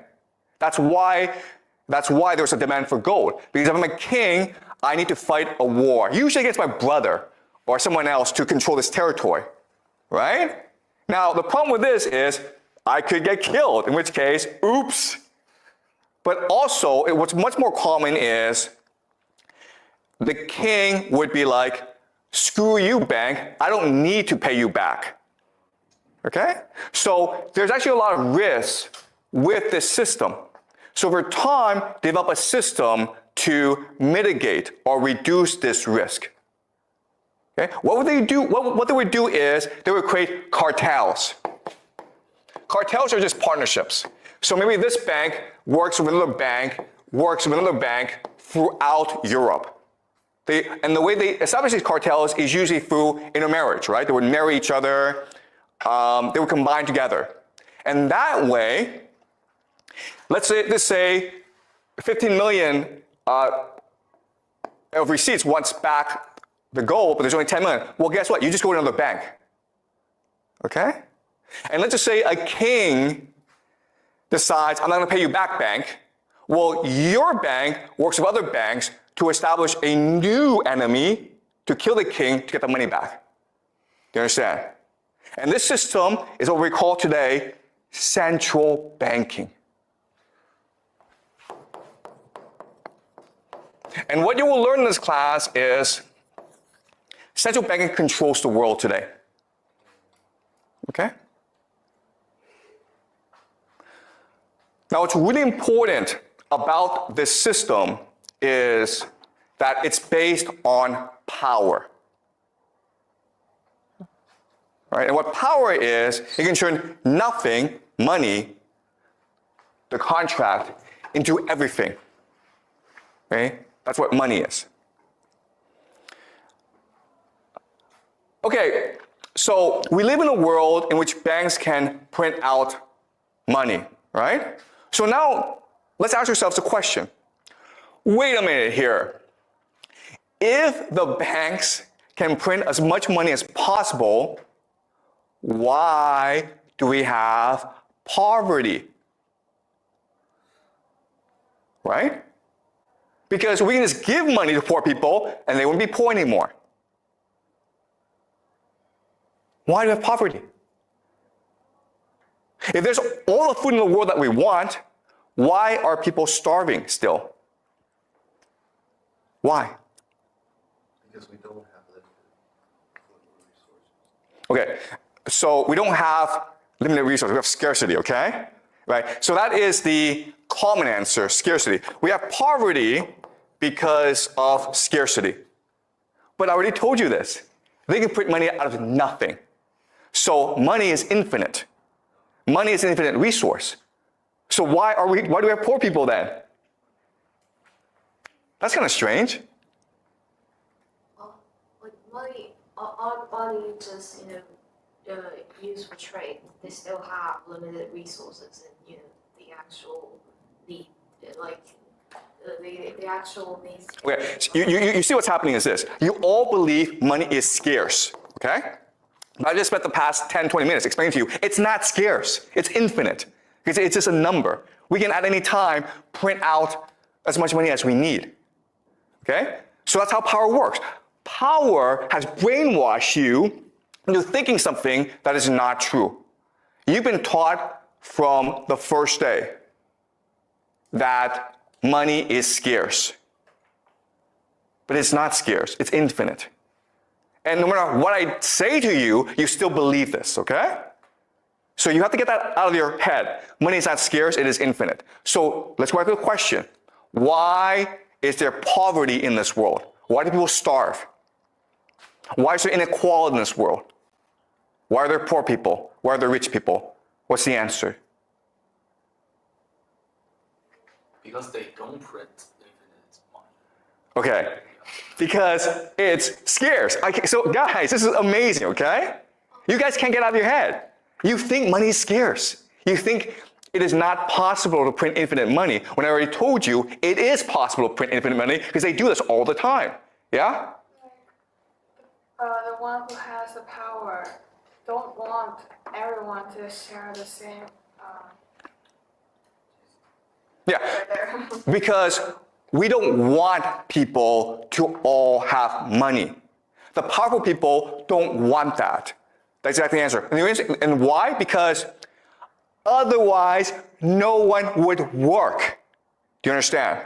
That's why there's a demand for gold. Because if I'm a king, I need to fight a war, usually against my brother or someone else to control this territory, right? Now, the problem with this is I could get killed, in which case, oops. But also, what's much more common is the king would be like, screw you, bank, I don't need to pay you back. Okay? So there's actually a lot of risk with this system. So over time, develop a system to mitigate or reduce this risk. Okay? What would they do? What they would do is they would create cartels. Cartels are just partnerships. So maybe this bank works with another bank, throughout Europe. And the way they establish these cartels is usually through intermarriage, right? They would marry each other, they would combine together. And that way, let's say 15 million of receipts wants back the gold, but there's only 10 million. Well, guess what? You just go to another bank. Okay? And let's just say a king decides, I'm not going to pay you back, bank. Well, your bank works with other banks to establish a new enemy to kill the king to get the money back. Do you understand? And this system is what we call today central banking. And what you will learn in this class is central banking controls the world today. Okay? Now, what's really important about this system is that it's based on power. Right? And what power is, it can turn nothing, money, the contract, into everything. Okay? That's what money is. Okay, so we live in a world in which banks can print out money, right? So now, let's ask ourselves a question. Wait a minute here. If the banks can print as much money as possible, why do we have poverty? Right? Because we can just give money to poor people and they wouldn't be poor anymore. Why do we have poverty? If there's all the food in the world that we want, why are people starving still? Why? Because we don't have limited food resources. Okay, so we don't have limited resources, we have scarcity, okay? Right, so that is the common answer, scarcity. We have poverty because of scarcity. But I already told you this. They can print money out of nothing. So money is infinite. Money is an infinite resource. So why do we have poor people then? That's kind of strange. Like money, aren't money just, used for trade? They still have limited resources and, the actual needs. Okay, so you see what's happening is this. You all believe money is scarce, okay? I just spent the past 10, 20 minutes explaining to you, it's not scarce, it's infinite. It's just a number. We can at any time print out as much money as we need, okay? So that's how power works. Power has brainwashed you into thinking something that is not true. You've been taught from the first day that money is scarce. But it's not scarce, it's infinite. And no matter what I say to you, you still believe this, okay? So you have to get that out of your head. Money is not scarce, it is infinite. So let's go back to the question. Why is there poverty in this world? Why do people starve? Why is there inequality in this world? Why are there poor people? Why are there rich people? What's the answer? Because they don't print infinite money. Okay, because it's scarce. So guys, this is amazing, okay? You guys can't get out of your head. You think money is scarce. You think it is not possible to print infinite money, when I already told you it is possible to print infinite money because they do this all the time, yeah? The one who has the power don't want everyone to share the same, Yeah, right there. because we don't want people to all have money. The powerful people don't want that. That's exactly the answer. And why? Because otherwise, no one would work. Do you understand?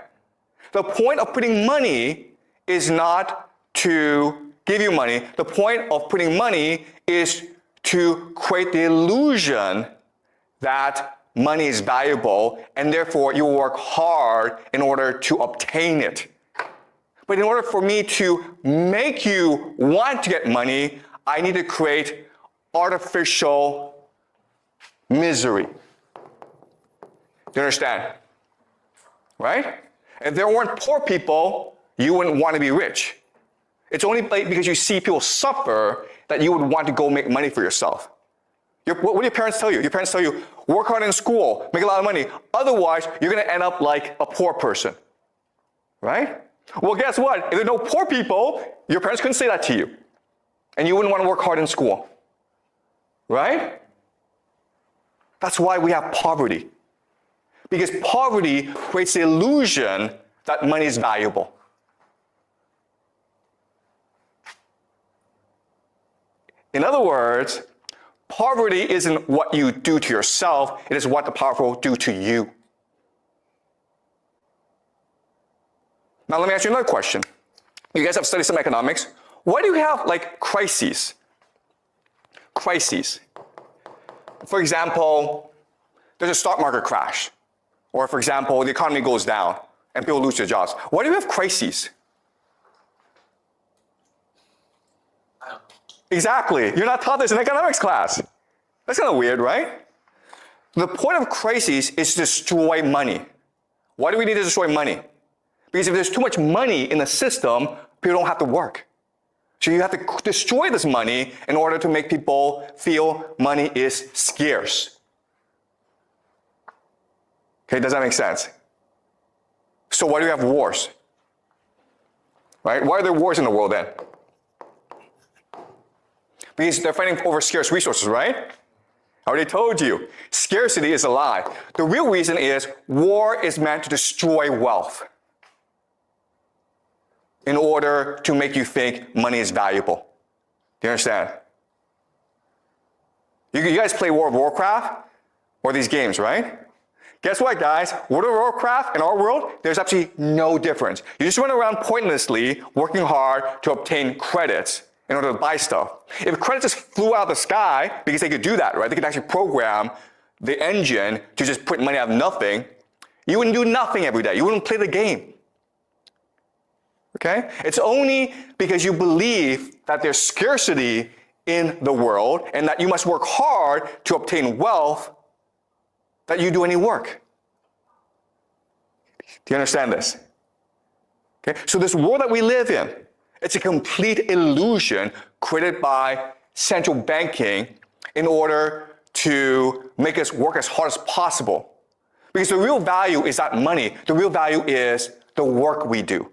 The point of putting money is not to give you money. The point of putting money is to create the illusion that money is valuable, and therefore you work hard in order to obtain it. But in order for me to make you want to get money, I need to create artificial misery. Do you understand? Right? If there weren't poor people, you wouldn't want to be rich. It's only because you see people suffer that you would want to go make money for yourself. What do your parents tell you? Your parents tell you, work hard in school, make a lot of money. Otherwise, you're going to end up like a poor person. Right? Well, guess what? If there are no poor people, your parents couldn't say that to you. And you wouldn't want to work hard in school. Right? That's why we have poverty. Because poverty creates the illusion that money is valuable. In other words, poverty isn't what you do to yourself, it is what the powerful do to you. Now let me ask you another question. You guys have studied some economics. Why do you have like crises? Crises. For example, there's a stock market crash. Or for example, the economy goes down and people lose their jobs. Why do you have crises? I don't know. Exactly. You're not taught this in economics class. That's kind of weird, right? The point of crises is to destroy money. Why do we need to destroy money? Because if there's too much money in the system, people don't have to work. So you have to destroy this money in order to make people feel money is scarce. Okay, does that make sense? So why do we have wars? Right? Why are there wars in the world then? Because they're fighting over scarce resources, right? I already told you, scarcity is a lie. The real reason is war is meant to destroy wealth in order to make you think money is valuable. Do you understand? You guys play World of Warcraft or these games, right? Guess what, guys? World of Warcraft in our world, there's absolutely no difference. You just run around pointlessly working hard to obtain credits in order to buy stuff. If credits just flew out of the sky, because they could do that, right? They could actually program the engine to just print money out of nothing. You wouldn't do nothing every day. You wouldn't play the game. Okay? It's only because you believe that there's scarcity in the world and that you must work hard to obtain wealth that you do any work. Do you understand this? Okay? So this world that we live in, it's a complete illusion created by central banking in order to make us work as hard as possible. Because the real value is not money. The real value is the work we do.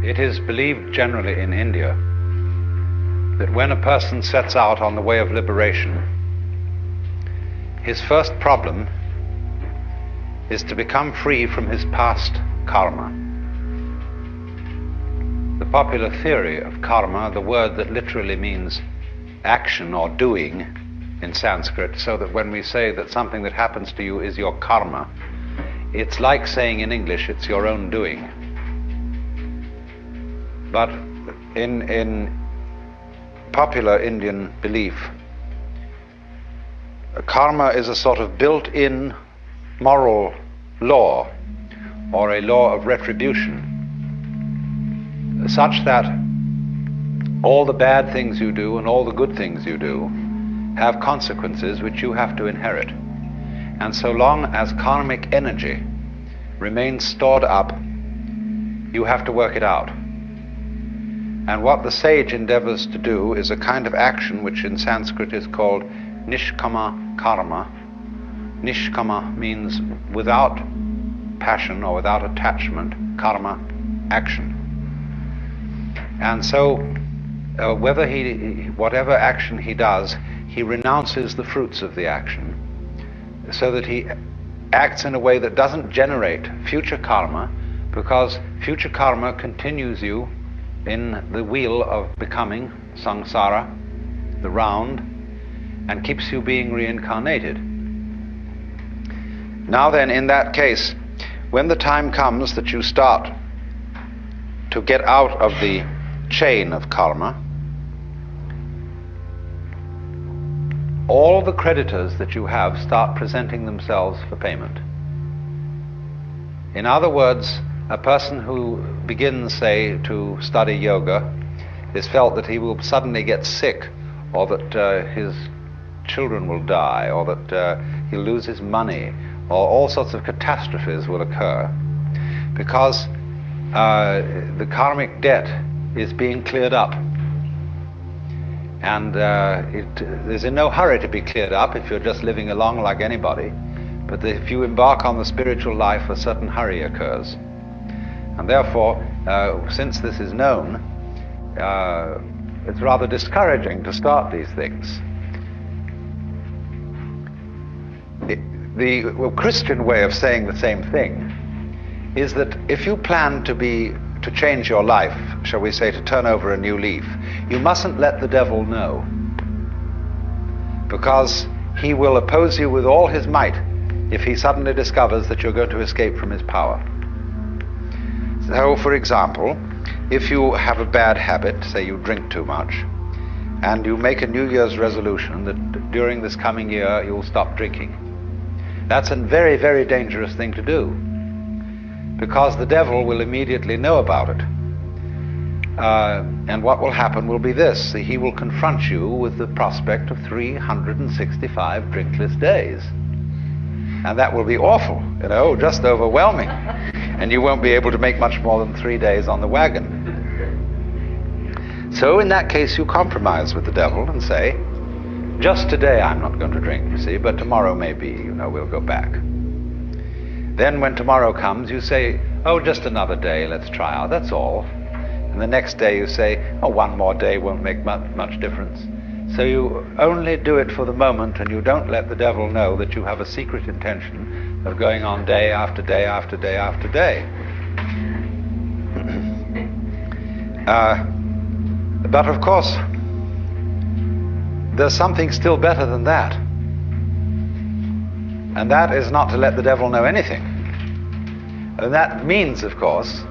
It is believed generally in India that when a person sets out on the way of liberation, his first problem is to become free from his past karma. The popular theory of karma, the word that literally means action or doing in Sanskrit, so that when we say that something that happens to you is your karma, it's like saying in English, it's your own doing. But in popular Indian belief, karma is a sort of built-in moral law, or a law of retribution, such that all the bad things you do and all the good things you do have consequences which you have to inherit. And so long as karmic energy remains stored up, you have to work it out. And what the sage endeavors to do is a kind of action which in Sanskrit is called nishkama karma. Nishkama means without passion or without attachment, karma, action. And so whatever action he does, he renounces the fruits of the action, so that he acts in a way that doesn't generate future karma, because future karma continues you in the wheel of becoming, samsara, the round, and keeps you being reincarnated. Now then, in that case, when the time comes that you start to get out of the chain of karma, all the creditors that you have start presenting themselves for payment. In other words, a person who begins, say, to study yoga is felt that he will suddenly get sick, or that his children will die, or that he'll lose his money, or all sorts of catastrophes will occur, because the karmic debt is being cleared up. And it is in no hurry to be cleared up if you're just living along like anybody, but if you embark on the spiritual life, a certain hurry occurs. And therefore, since this is known, it's rather discouraging to start these things. The Christian way of saying the same thing is that if you plan to change your life, shall we say, to turn over a new leaf, you mustn't let the devil know, because he will oppose you with all his might if he suddenly discovers that you're going to escape from his power. So, for example, if you have a bad habit, say you drink too much, and you make a New Year's resolution that during this coming year you'll stop drinking, that's a very, very dangerous thing to do, because the devil will immediately know about it. And what will happen will be this: he will confront you with the prospect of 365 drinkless days. And that will be awful, just overwhelming. And you won't be able to make much more than 3 days on the wagon. So in that case, you compromise with the devil and say, just today I'm not going to drink, you see, but tomorrow maybe, you know, we'll go back. Then when tomorrow comes, you say, oh, just another day, let's try out, that's all. And the next day you say, oh, one more day won't make much difference. So you only do it for the moment, and you don't let the devil know that you have a secret intention of going on day after day after day after day. But of course, there's something still better than that. And that is not to let the devil know anything. And that means, of course,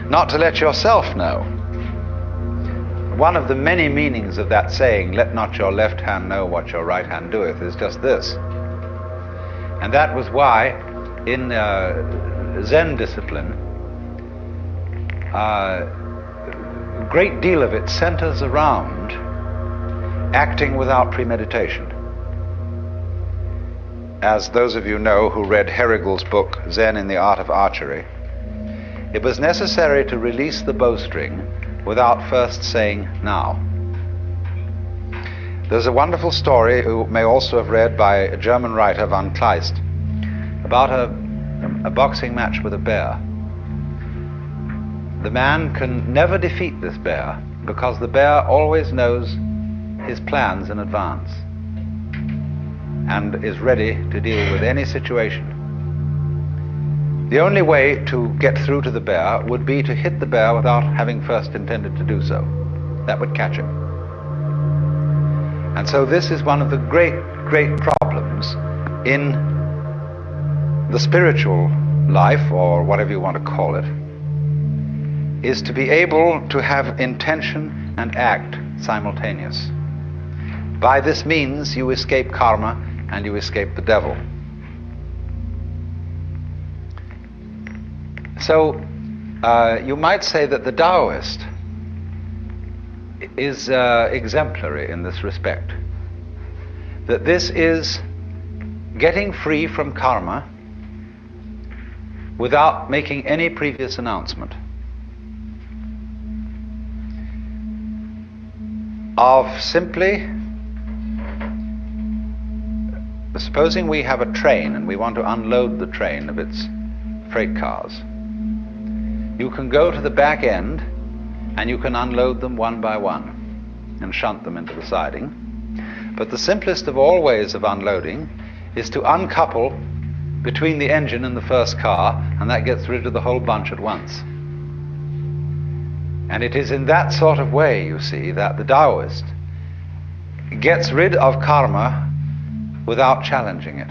not to let yourself know. One of the many meanings of that saying, let not your left hand know what your right hand doeth, is just this. And that was why in Zen discipline, a great deal of it centers around acting without premeditation. As those of you know who read Herrigel's book, Zen in the Art of Archery, it was necessary to release the bowstring without first saying, now. There's a wonderful story, you may also have read, by a German writer, Van Kleist, about a boxing match with a bear. The man can never defeat this bear because the bear always knows his plans in advance and is ready to deal with any situation. The only way to get through to the bear would be to hit the bear without having first intended to do so. That would catch him. And so this is one of the great problems in the spiritual life, or whatever you want to call it, is to be able to have intention and act simultaneous. By this means you escape karma and you escape the devil. So you might say that the Taoist is exemplary in this respect. That this is getting free from karma without making any previous announcement. Of simply, supposing we have a train and we want to unload the train of its freight cars. You can go to the back end and you can unload them one by one and shunt them into the siding. But the simplest of all ways of unloading is to uncouple between the engine and the first car, and that gets rid of the whole bunch at once. And it is in that sort of way, you see, that the Taoist gets rid of karma without challenging it.